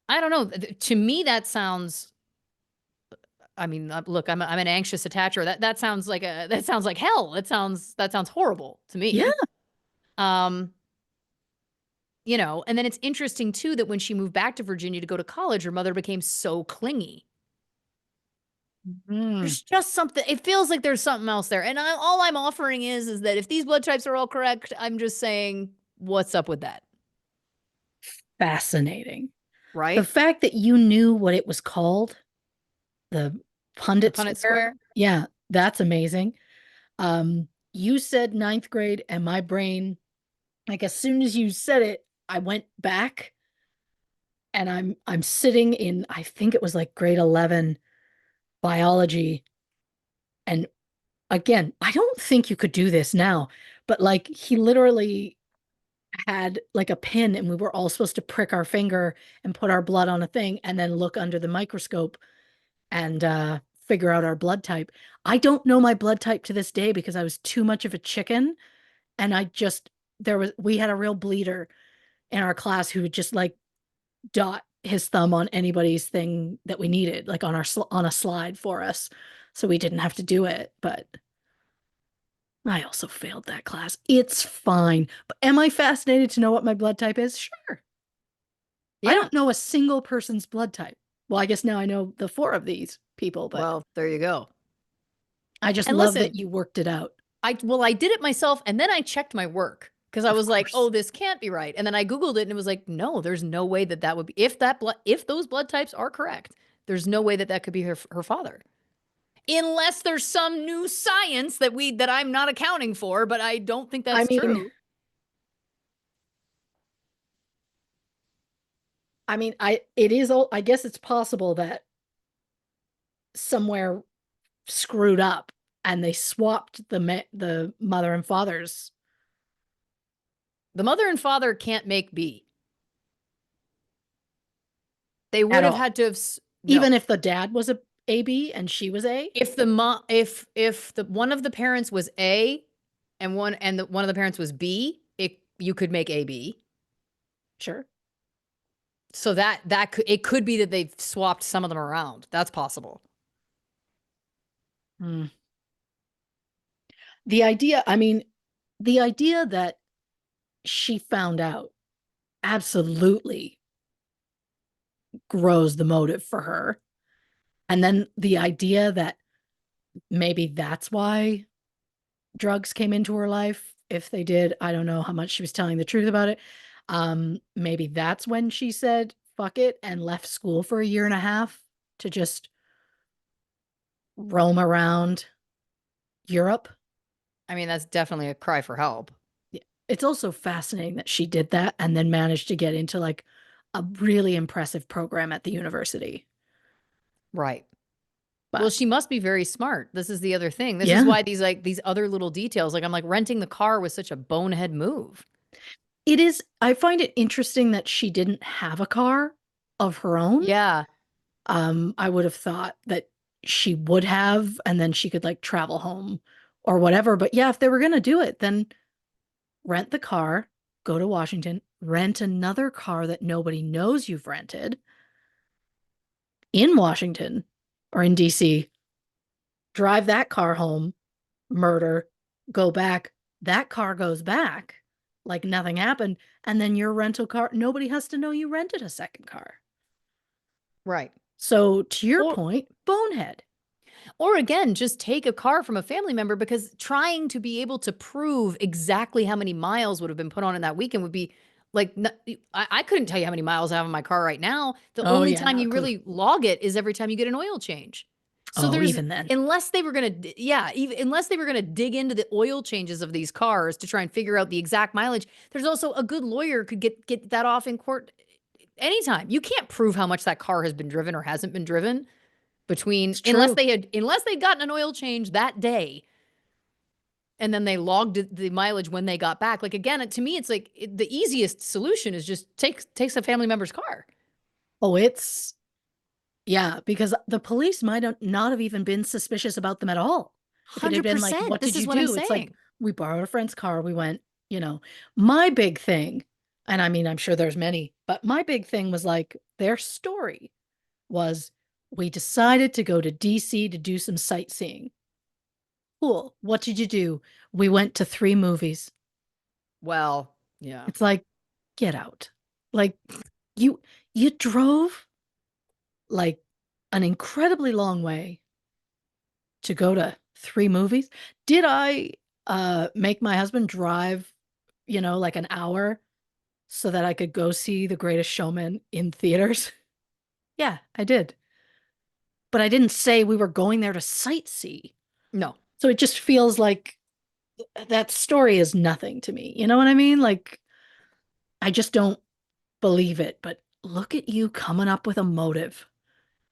I don't know. To me, that sounds, I mean, look, I'm an anxious attacher. That sounds like hell. That sounds horrible to Yeah. me. And then it's interesting too that when she moved back to Virginia to go to college, her mother became so clingy. There's just something, it feels like there's something else there. And all I'm offering is that if these blood types are all correct, I'm just saying, what's up with that? Fascinating. The Right? fact that you knew what it was called, the The Pundit Punnett Square. Square. Yeah, that's amazing. You said ninth grade, and my brain, like as soon as you said it, I went back, and I'm sitting in, I think it was like grade 11 biology. And again, I don't think you could do this now, but like he literally had like a pin, and we were all supposed to prick our finger and put our blood on a thing and then look under the microscope and figure out our blood type. I don't know my blood type to this day because I was too much of a chicken. And we had a real bleeder in our class who would just like dot his thumb on anybody's thing that we needed, like on a slide for us. So we didn't have to do it. But I also failed that class. It's fine. But am I fascinated to know what my blood type is? Sure. I Yeah. don't know a single person's blood type. Well, I guess now I know the 4 of these people, but Well, there you go. I just And love listen, that you worked it out. I did it myself, and then I checked my work because I Of was like, course. oh, this can't be right. And then I Googled it, and it was like, no, there's no way that would be, if those blood types are correct, there's no way that could be her father. Unless there's some new science that I'm not accounting for, but I don't think that's true. I guess it's possible that somewhere screwed up and they swapped the mother and father's. The mother and father can't make B. They would At have all. had to have Even if the dad was a AB and she was A? if the one of the parents was A and one of the parents was B, you could make AB. Sure. So it could be that they've swapped some of them around. That's possible. The idea that she found out absolutely grows the motive for her. And then the idea that maybe that's why drugs came into her life. If they did, I don't know how much she was telling the truth about it. Maybe that's when she said, fuck it, and left school for a year and a half to just roam around Europe. I mean, that's definitely a cry for help. Yeah. It's also fascinating that she did that and then managed to get into like a really impressive program at the university. Right. But, well, she must be very smart. This is the other thing. This is why these other little details, like I'm like renting the car was such a bonehead move. It is. I find it interesting that she didn't have a car of her own. Yeah. I would have thought that she would have, and then she could like travel home or whatever. But yeah, if they were going to do it, then rent the car, go to Washington, rent another car that nobody knows you've rented in Washington or in DC, drive that car home, murder, go back. That car goes back like nothing happened. And then your rental car, nobody has to know you rented a second car. Right. So to your point, bonehead. Or again, just take a car from a family member, because trying to be able to prove exactly how many miles would have been put on in that weekend would be like, I couldn't tell you how many miles I have in my car right now. The only time you really log it is every time you get an oil change. So there's, even then, unless they were going to, unless they were going to dig into the oil changes of these cars to try and figure out the exact mileage, there's also a good lawyer could get that off in court anytime. You can't prove how much that car has been driven or hasn't been driven between, unless they'd gotten an oil change that day and then they logged the mileage when they got back. Like, again, to me, it's like the easiest solution is just takes a family member's car. Oh, yeah, because the police might not have even been suspicious about them at all. If it had been like, what did you do? It's like, we borrowed a friend's car. We went, my big thing, and I mean, I'm sure there's many, but my big thing was like, their story was, we decided to go to DC to do some sightseeing. Cool. What did you do? We went to 3 movies. Well, yeah. It's like, get out. Like, you drove like an incredibly long way to go to 3 movies. Did I make my husband drive, like an hour so that I could go see The Greatest Showman in theaters? Yeah, I did. But I didn't say we were going there to sightsee. No. So it just feels like that story is nothing to me. You know what I mean? Like, I just don't believe it. But look at you coming up with a motive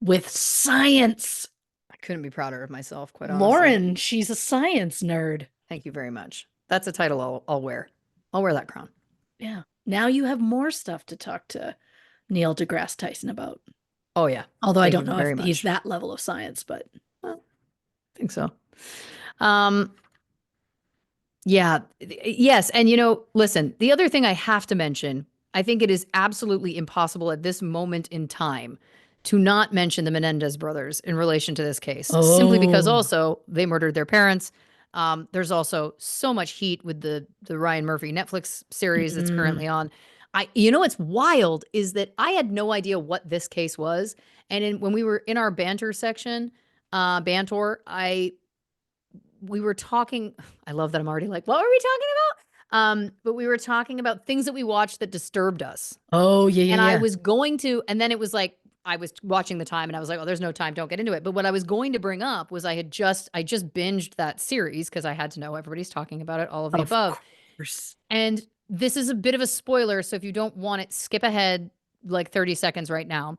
with science. I couldn't be prouder of myself, quite honestly. Lauren, she's a science nerd. Thank you very much. That's a title I'll wear. I'll wear that crown. Yeah. Now you have more stuff to talk to Neil deGrasse Tyson about. Oh, yeah. Although I don't know if he's that level of science, but I think so. Yeah. Yes. And, listen, the other thing I have to mention, I think it is absolutely impossible at this moment in time to not mention the Menendez brothers in relation to this case, simply because also they murdered their parents. There's also so much heat with the Ryan Murphy Netflix series that's currently on. What's wild is that I had no idea what this case was. And when we were in our banter section, Bantor, we were talking, I love that I'm already like, what were we talking about? But we were talking about things that we watched that disturbed us. Oh, yeah, yeah. And I was going to, and then it was like, I was watching the time and I was like, "Oh, there's no time, don't get into it." But what I was going to bring up was I just binged that series because I had to know everybody's talking about it, all of the Of above. course. And this is a bit of a spoiler, so if you don't want it, skip ahead like 30 seconds right now.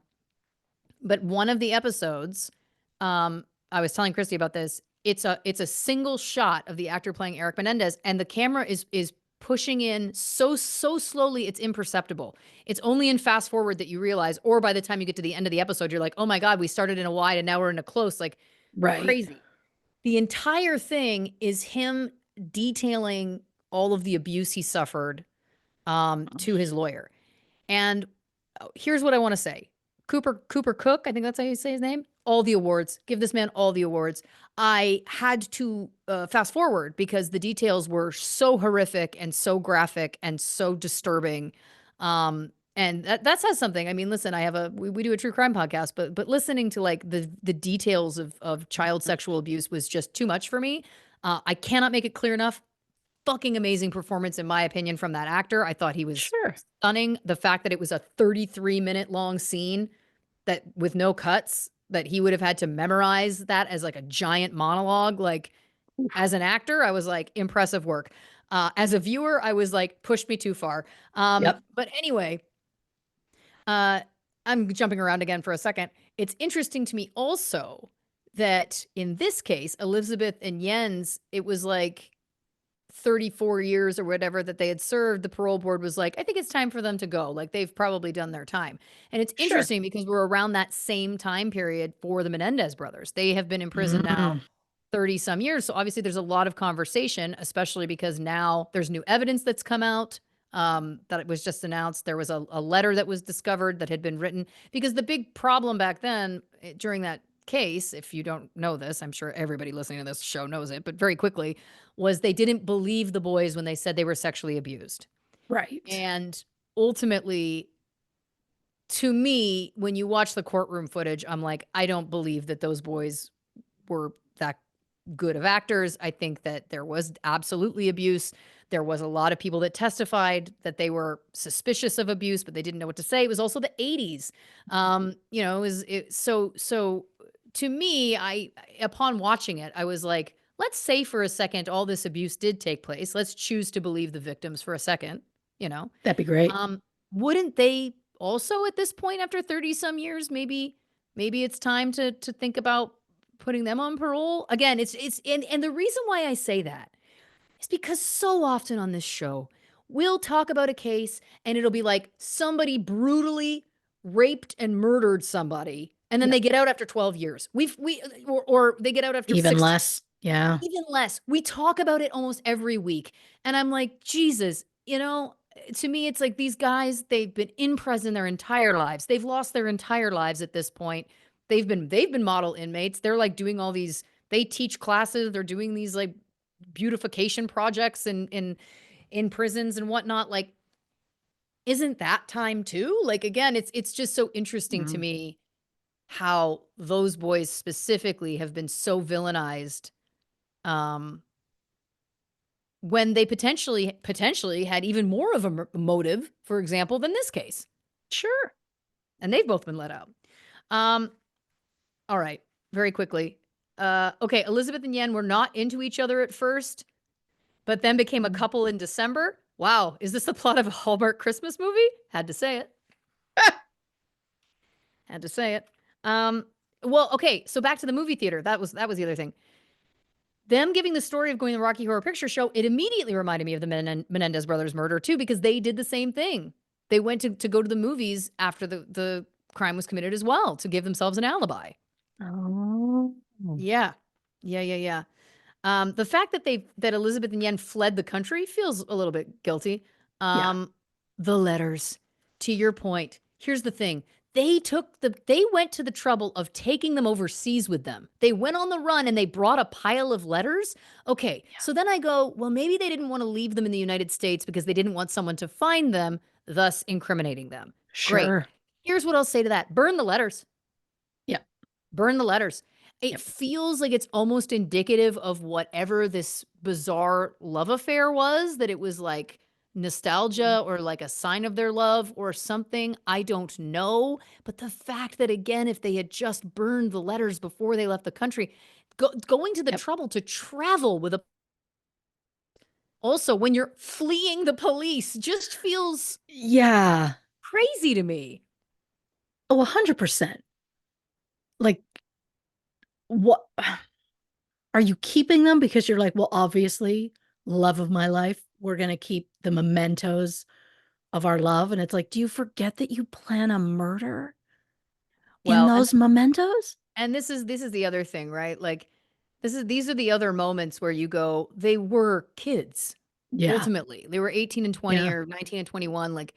But one of the episodes, I was telling Christy about this. It's a single shot of the actor playing Eric Menendez, and the camera is pushing in so slowly it's imperceptible. It's only in fast forward that you realize, or by the time you get to the end of the episode, you're like, oh my God, we started in a wide and now we're in a close, like Right. crazy. The entire thing is him detailing all of the abuse he suffered to his lawyer. And here's what I want to say. Cooper Cook, I think that's how you say his name. All the awards. Give this man all the awards. I had to fast forward because the details were so horrific and so graphic and so disturbing. And that says something. I mean, listen, we do a true crime podcast, but listening to like the details of child sexual abuse was just too much for me. I cannot make it clear enough. Fucking amazing performance, in my opinion, from that actor. I thought he was Sure. stunning. The fact that it was a 33-minute long scene that with no cuts, that he would have had to memorize that as like a giant monologue. Like as an actor, I was like, impressive work. As a viewer, I was like, pushed me too far. Yep. But anyway, I'm jumping around again for a second. It's interesting to me also that in this case, Elizabeth and Jens, it was like 34 years or whatever that they had served. The parole board was like, I think it's time for them to go. Like they've probably done their time. And it's Sure. interesting because we're around that same time period for the Menendez brothers. They have been in prison now Mm. 30 some years. So obviously there's a lot of conversation, especially because now there's new evidence that's come out. That it was just announced. There was a letter that was discovered that had been written because the big problem back then during that case, if you don't know this, I'm sure everybody listening to this show knows it, but very quickly was they didn't believe the boys when they said they were sexually abused. Right. And ultimately, to me, when you watch the courtroom footage, I'm like, I don't believe that those boys were that good of actors. I think that there was absolutely abuse. There was a lot of people that testified that they were suspicious of abuse, but they didn't know what to say. It was also the 80s. So to me, upon watching it, I was like, let's say for a second all this abuse did take place. Let's choose to believe the victims for a second, you know. That'd be great. Wouldn't they also at this point after 30 some years maybe it's time to think about putting them on parole? Again, it's and the reason why I say that is because so often on this show, we'll talk about a case and it'll be like somebody brutally raped and murdered somebody and then Yep. they get out after 12 years. Or they get out after Even 6, less. Yeah. even less. We talk about it almost every week. And I'm like, Jesus, to me, it's like these guys, they've been in prison their entire lives. They've lost their entire lives at this point. They've been model inmates. They're like doing all these, they teach classes, they're doing these like beautification projects in prisons and whatnot. Like, isn't that time too? Like again, it's just so interesting to Mm. me how those boys specifically have been so villainized um when they potentially had even more of a motive, for example, than this case. Sure. And they've both been let out. Um, all right, very quickly. Okay, Elizabeth and Yen were not into each other at first, but then became a couple in December. Wow, is this the plot of a Hallmark Christmas movie? Had to say it. Had to say it. Well, okay, so back to the movie theater. That was the other thing. Them giving the story of going to the Rocky Horror Picture Show, it immediately reminded me of the Menendez brothers murder too, because they did the same thing. They went to go to the movies after the crime was committed as well to give themselves an alibi. Oh. Yeah. Yeah. The fact that Elizabeth and Yen fled the country feels a little bit guilty. Yeah. The letters, to your point, here's the thing. They went to the trouble of taking them overseas with them. They went on the run and they brought a pile of letters. Okay. Yeah. So then I go, well, maybe they didn't want to leave them in the United States because they didn't want someone to find them, thus incriminating them. Great. Sure. Here's what I'll say to that. Burn the letters. Yeah. Burn the letters. It Yep. feels like it's almost indicative of whatever this bizarre love affair was, that it was like nostalgia or like a sign of their love or something. I don't know. But the fact that, again, if they had just burned the letters before they left the country, going to the Yep. trouble to travel with a also when you're fleeing the police just feels Yeah. crazy to me. Oh, 100%. Like, what are you keeping them because you're like, well, obviously, love of my life, we're going to keep the mementos of our love. And it's like, do you forget that you plan a murder in Well, those mementos? and this is the other thing, right? Like these are the other moments where you go, they were kids. Yeah. Ultimately, they were 18 and 20 Yeah. or 19 and 21, like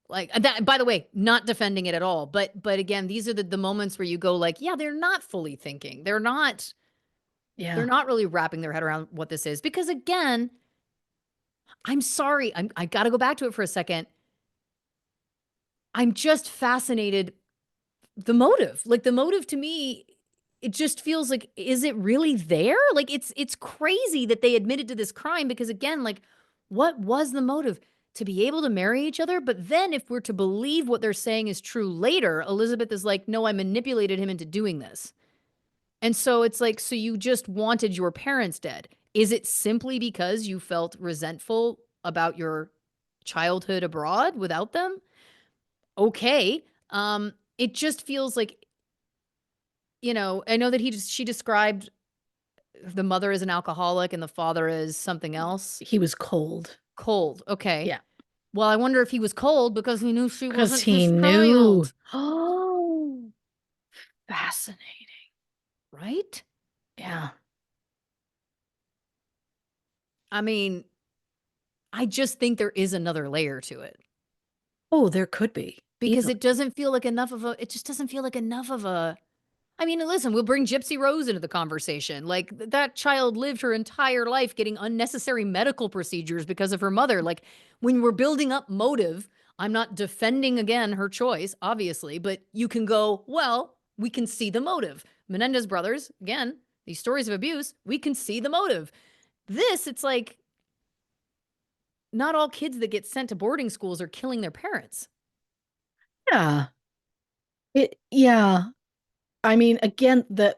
that. By the way, not defending it at all, but again, these are the moments where you go like, yeah, they're not fully thinking. They're Yeah. not really wrapping their head around what this is, because again, I'm sorry, I got to go back to it for a second. I'm just fascinated. The motive, like the motive to me, it just feels like, is it really there? Like it's crazy that they admitted to this crime, because again, like what was the motive? To be able to marry each other? But then if we're to believe what they're saying is true later, Elizabeth is like, "No, I manipulated him into doing this." And so it's like, so you just wanted your parents dead. Is it simply because you felt resentful about your childhood abroad without them? Okay. It just feels like, I know that she described the mother as an alcoholic and the father as something else. He was cold. Cold. Okay. Yeah. Well, I wonder if he was cold because he knew she Because wasn't he his knew. child. Oh, fascinating. Right? Yeah. I mean, I just think there is another layer to it, Oh, there could be. because Easily. it doesn't feel like it just doesn't feel like enough of a, I mean, listen, we'll bring Gypsy Rose into the conversation. Like that child lived her entire life getting unnecessary medical procedures because of her mother. Like when we're building up motive, I'm not defending again her choice, obviously, but you can go, well, we can see the motive. Menendez brothers, again, these stories of abuse, we can see the motive. This, it's like not all kids that get sent to boarding schools are killing their parents. Yeah. Yeah. I mean, again, the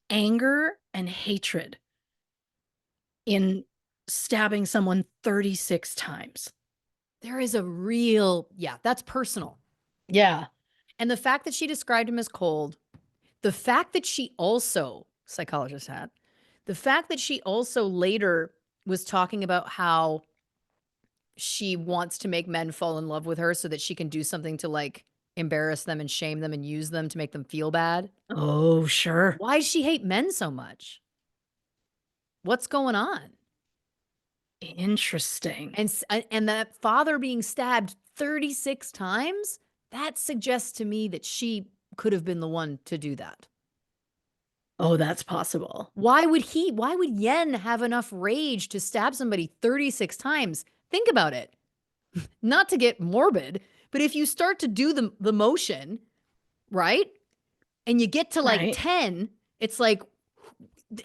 anger and hatred in stabbing someone 36 times. There is a real, yeah, that's personal. Yeah. And the fact that she described him as cold, the fact that she also, psychologist had, the fact that she also later was talking about how she wants to make men fall in love with her so that she can do something to like embarrass them and shame them and use them to make them feel bad. Oh, sure. Why does she hate men so much? What's going on? Interesting. And that father being stabbed 36 times, that suggests to me that she could have been the one to do that. Oh, that's possible. Why would Yen have enough rage to stab somebody 36 times? Think about it. Not to get morbid, but if you start to do the motion, right? And you get to like Right. 10, it's like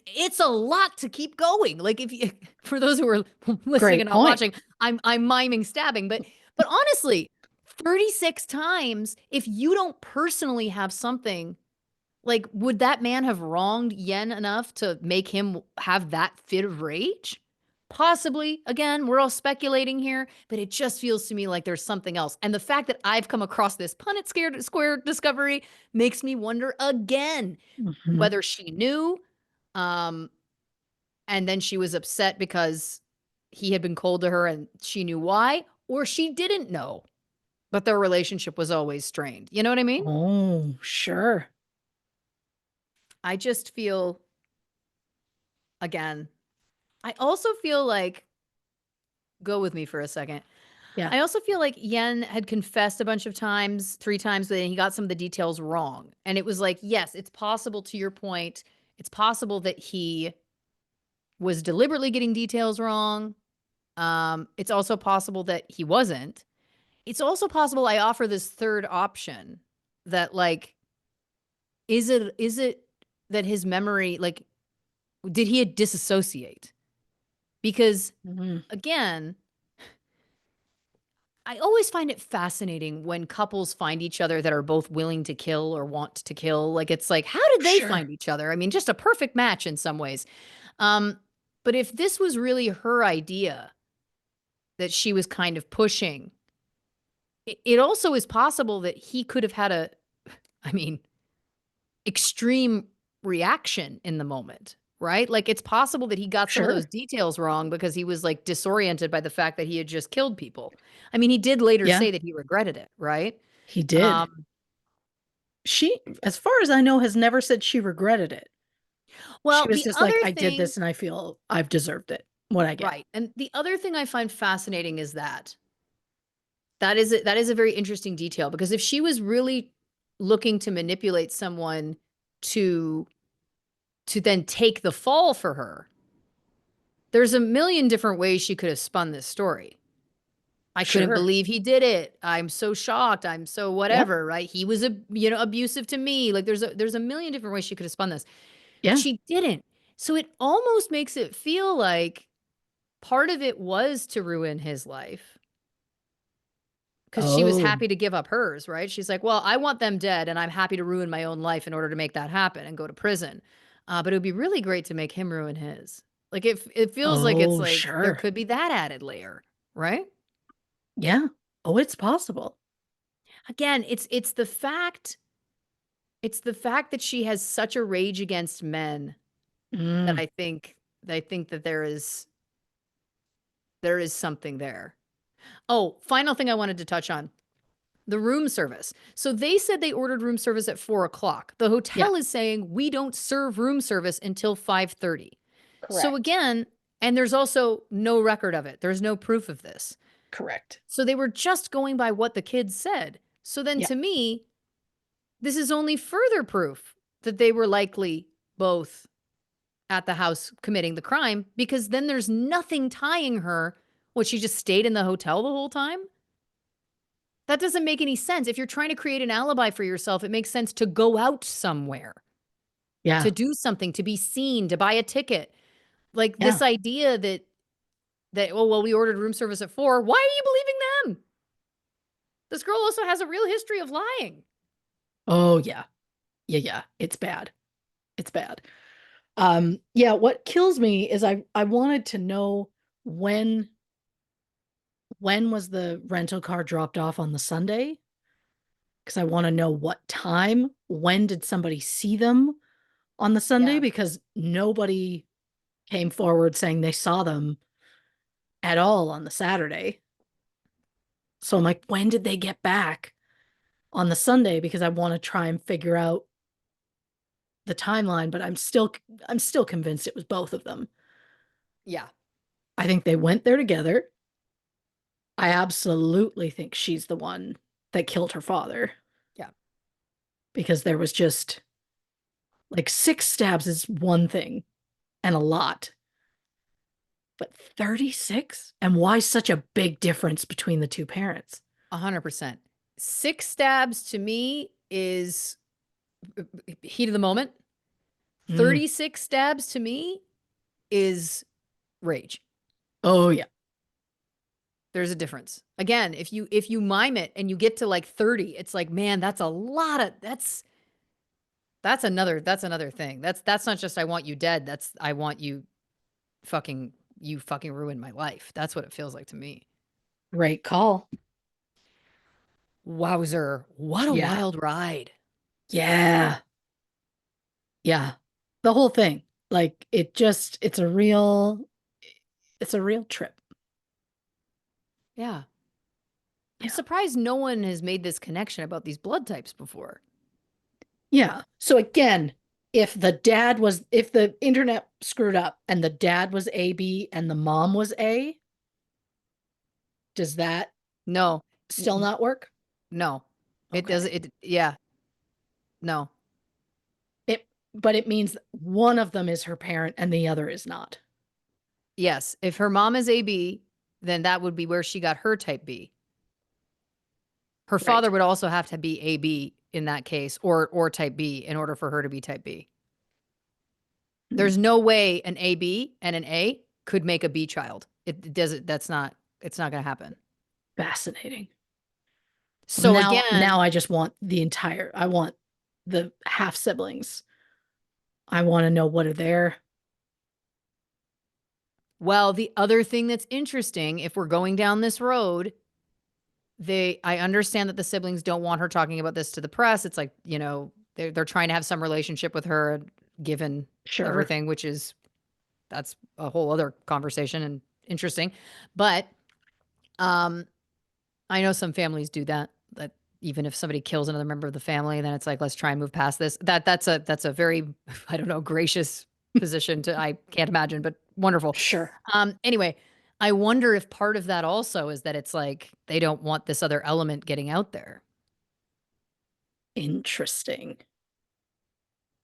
it's a lot to keep going. Like if you, for those who are listening Great and not point. watching, I'm miming stabbing, but honestly, 36 times, if you don't personally have something, like, would that man have wronged Yen enough to make him have that fit of rage? Possibly. Again, we're all speculating here, but it just feels to me like there's something else. And the fact that I've come across this Punnett Square discovery makes me wonder again Mhm. whether she knew, um, and then she was upset because he had been cold to her and she knew why, or she didn't know, but their relationship was always strained. You know what I mean? Oh, sure. I just feel, again, I also feel like, go with me for a second. Yeah. I also feel like Yen had confessed a bunch of times, 3 times, but then he got some of the details wrong. And it was like, yes, it's possible, to your point, it's possible that he was deliberately getting details wrong. It's also possible that he wasn't. It's also possible I offer this third option that, like, is it that his memory, like, did he disassociate? Because Mhm. again, I always find it fascinating when couples find each other that are both willing to kill or want to kill. Like, it's like, how did they Sure. find each other? I mean, just a perfect match in some ways. Um, but if this was really her idea that she was kind of pushing, it also is possible that he could have had a, I mean, extreme reaction in the moment, right? Like, it's possible that he got some of those Sure. details wrong because he was, like, disoriented by the fact that he had just killed people. I mean, he did later Yeah, say that he regretted it, right? he did. Um, She, as far as I know, has never said she regretted it. She well, was the just like, other I did thing this and I feel I've deserved it, what I get. right, and the other thing I find fascinating is that is a very interesting detail because if she was really looking to manipulate someone to then take the fall for her, there's a million different ways she could have spun this story. I couldn't Sure. believe he did it. I'm so shocked. I'm so Yeah. whatever, right? He was abusive to me. Like there's a million different ways she could have spun this. But Yeah. she didn't. So it almost makes it feel like part of it was to ruin his life because she was Oh. happy to give up hers, right? She's like, "Well, I want them dead and I'm happy to ruin my own life in order to make that happen and go to prison. But it would be really great to make him ruin his." Like it feels like it's Oh, like there sure. could be that added layer, right? Yeah. Oh, it's possible. Again, it's the fact that she has such a rage against men that Mm, I think that there is something there. Oh, final thing I wanted to touch on. The room service. So they said they ordered room service at 4 o'clock. The yeah. hotel is saying we don't serve room service until 5:30. So Correct. again, and there's also no record of it. There's no proof of this. Correct. So they were just going by what the kids said. So then Yeah. to me, this is only further proof that they were likely both at the house committing the crime because then there's nothing tying her. What, she just stayed in the hotel the whole time? That doesn't make any sense. If you're trying to create an alibi for yourself, it makes sense to go out somewhere, Yeah. to do something, to be seen, to buy a ticket. Like Yeah. this idea that oh well, we ordered room service at 4. Why are you believing them? This girl also has a real history of lying. Oh, yeah. Yeah. Yeah. It's bad. It's bad. Yeah. What kills me is I wanted to know when when was the rental car dropped off on the Sunday? Because I want to know what time. When did somebody see them on the Sunday? Yeah. Because nobody came forward saying they saw them at all on the Saturday. So I'm like, when did they get back on the Sunday? Because I want to try and figure out the timeline, but I'm still convinced it was both of them. Yeah. I think they went there together. I absolutely think she's the one that killed her father Yeah. because there was just like 6 stabs is one thing and a lot, but 36? And why such a big difference between the two parents? 100%. 6 stabs to me is heat of the moment. Mm. 36 stabs to me is rage. Oh, yeah. There's a difference. Again, if you mime it and you get to like 30, it's like, man, that's a lot of that's another thing. That's not just I want you dead. That's I want you fucking ruin my life. That's what it feels like to me. Great call. Wowzer. What a Yeah. wild ride. Yeah. Yeah. The whole thing. Like it's a real trip. Yeah. I'm Yeah. surprised no one has made this connection about these blood types before. Yeah. So again, if the internet screwed up and the dad was AB and the mom was A, does that No. still not work? No. It Okay. doesn't yeah. No. But it means one of them is her parent and the other is not. Yes, if her mom is AB, then that would be where she got her type B. Her Right. father would also have to be AB in that case or type B in order for her to be type B. Hmm. There's no way an AB and an A could make a B child. It doesn't it's not gonna happen. Fascinating. So now again, I just want I want the half siblings. I want to know what are there. well, the other thing that's interesting, if we're going down this road, I understand that the siblings don't want her talking about this to the press. It's like, they're trying to have some relationship with her given Sure. everything, that's a whole other conversation and interesting. But um I know some families do that. That even if somebody kills another member of the family, then it's like, let's try and move past this. That's a very, I don't know, gracious position I can't imagine, but wonderful. Sure. Anyway, I wonder if part of that also is that it's like they don't want this other element getting out there. Interesting.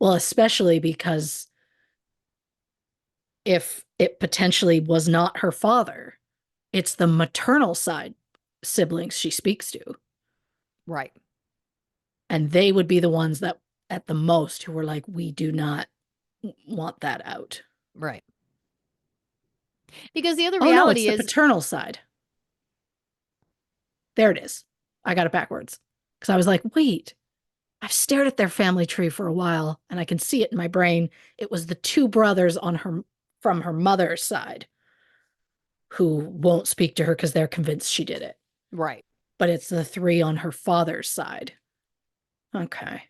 Well, especially because if it potentially was not her father, it's the maternal side siblings she speaks to. Right. And they would be the ones that, at the most, who were like, we do not want that out. Right. Because the other Oh, no, it's reality the is paternal side. There it is. I got it backwards. Because I was like, wait, I've stared at their family tree for a while and I can see it in my brain. It was the two brothers from her mother's side who won't speak to her because they're convinced she did it. right. But it's the three on her father's side. Okay.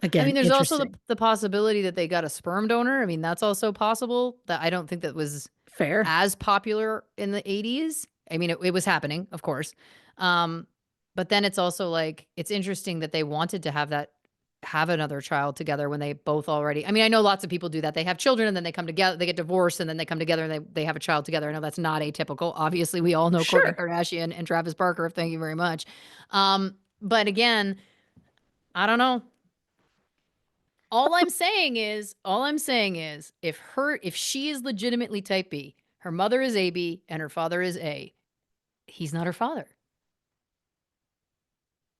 I Again, mean, there's also interesting. the possibility that they got a sperm donor. I mean, that's also possible. That I don't think that was Fair. as popular in the 80s. I mean, it was happening, of course. Um, but then it's also like, it's interesting that they wanted to have another child together when they both already, I mean, I know lots of people do that. They have children and then they come together, they get divorced and then they come together and they have a child together. I know that's not atypical. Obviously, we all know Kourtney Sure. Kardashian and Travis Barker. Thank you very much. But again, I don't know. All I'm saying is if she is legitimately type B, her mother is AB and her father is A, he's not her father.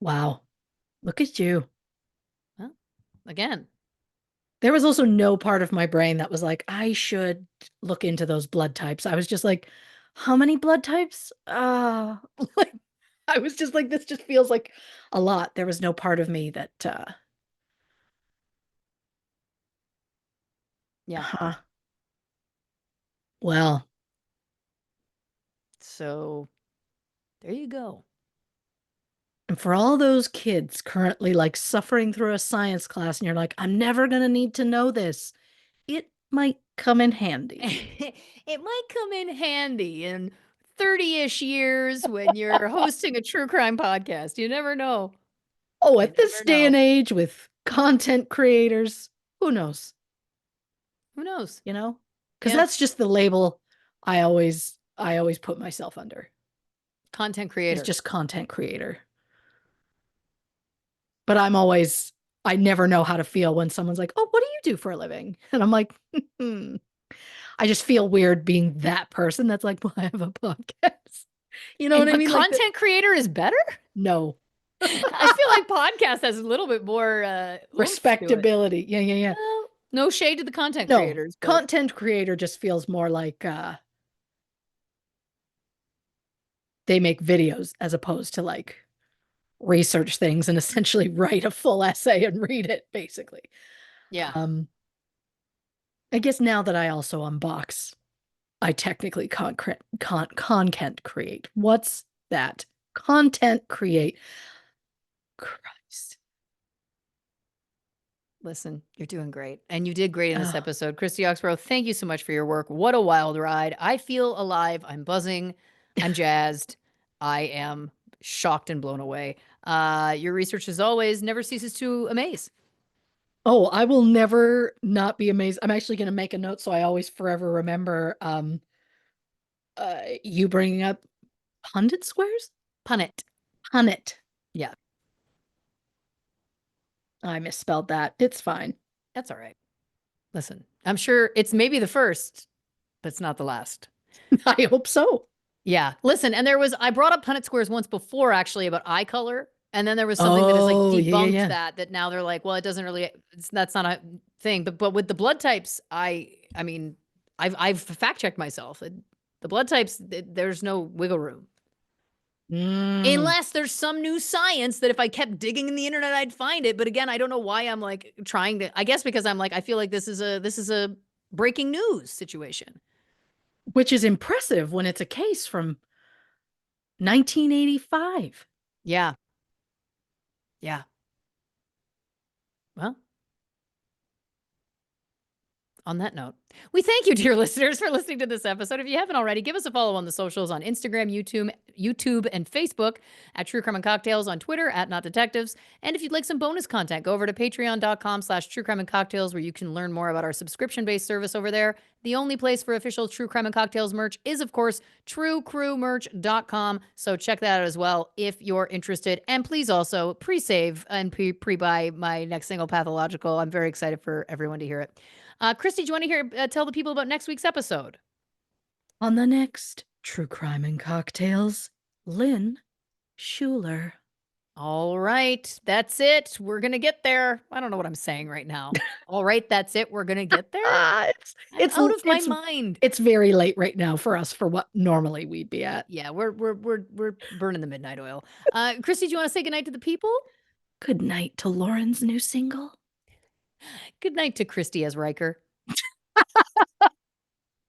Wow. Look at you. Well, again, There was also no part of my brain that was like, I should look into those blood types. I was just like, how many blood types? Like I was just like, this just feels like a lot. There was no part of me that yeah. huh. Well, So there you go. and for all those kids currently like suffering through a science class, and you're like, I'm never gonna need to know this. It might come in handy. It might come in handy in 30-ish years when you're hosting a true crime podcast. You never know. Oh, You at this never day know. and age with content creators, who knows? Who knows? You know? Because Yeah. that's just the label I always put myself under. Content Is creator. just content creator. But I never know how to feel when someone's like, "Oh, what do you do for a living?" And I'm like, I just feel weird being that person that's like, "Well, I have a podcast." You know what I But mean? Like that. content creator is better? No. I feel like podcast has a little bit more oomph to it. Respectability. Yeah, yeah, yeah. Well, no shade to the content No. creators, but Content creator just feels more like they make videos as opposed to like research things and essentially write a full essay and read it, basically. yeah. Um, I guess now that I also unbox, I technically content create. What's that? Content create. Christ. Listen, you're doing great. And you did great in this Oh, episode. Christy Oxborrow, thank you so much for your work. What a wild ride. I feel alive. I'm buzzing. I'm jazzed. I am shocked and blown away. Your research, as always, never ceases to amaze. oh, I will never not be amazed. I'm actually going to make a note so I always forever remember you bringing up Pundit squares? Punnet. Punnet. Yeah, I misspelled that. It's fine. that's all right. Listen, I'm sure it's maybe the first, but it's not the last. I hope so. Yeah. Listen, and I brought up Punnett squares once before actually about eye color. And then there was something that has like Oh, yeah, debunked yeah, yeah. that now they're like, well, it doesn't really, that's not a thing. But with the blood types, I mean, I've fact checked myself. The blood types, there's no wiggle room. Mm. Unless there's some new science that if I kept digging in the internet, I'd find it. But again, I don't know why I'm like trying to, I guess because I'm like, I feel like this is a breaking news situation. Which is impressive when it's a case from 1985. Yeah. Yeah. Well, on that note, we thank you, dear listeners, for listening to this episode. If you haven't already, give us a follow on the socials on Instagram, YouTube, and Facebook at True Crime and Cocktails, on Twitter at Not Detectives. And if you'd like some bonus content, go over to patreon.com/True Crime and Cocktails, where you can learn more about our subscription-based service over there. The only place for official True Crime and Cocktails merch is, of course, truecrewmerch.com. So check that out as well if you're interested. And please also pre-save and pre-buy my next single, Pathological. I'm very excited for everyone to hear it. Christy, do you want to tell the people about next week's episode? On the next True Crime and Cocktails, Lynn Schuler. All right, that's it. We're going to get there. I don't know what I'm saying right now. All right, that's it. We're going to get there. It's out of my mind. It's very late right now for us for what normally we'd be at. Yeah, we're burning the midnight oil. Christy, do you want to say goodnight to the people? Good night to Lauren's new single. Good night to Christy as Riker.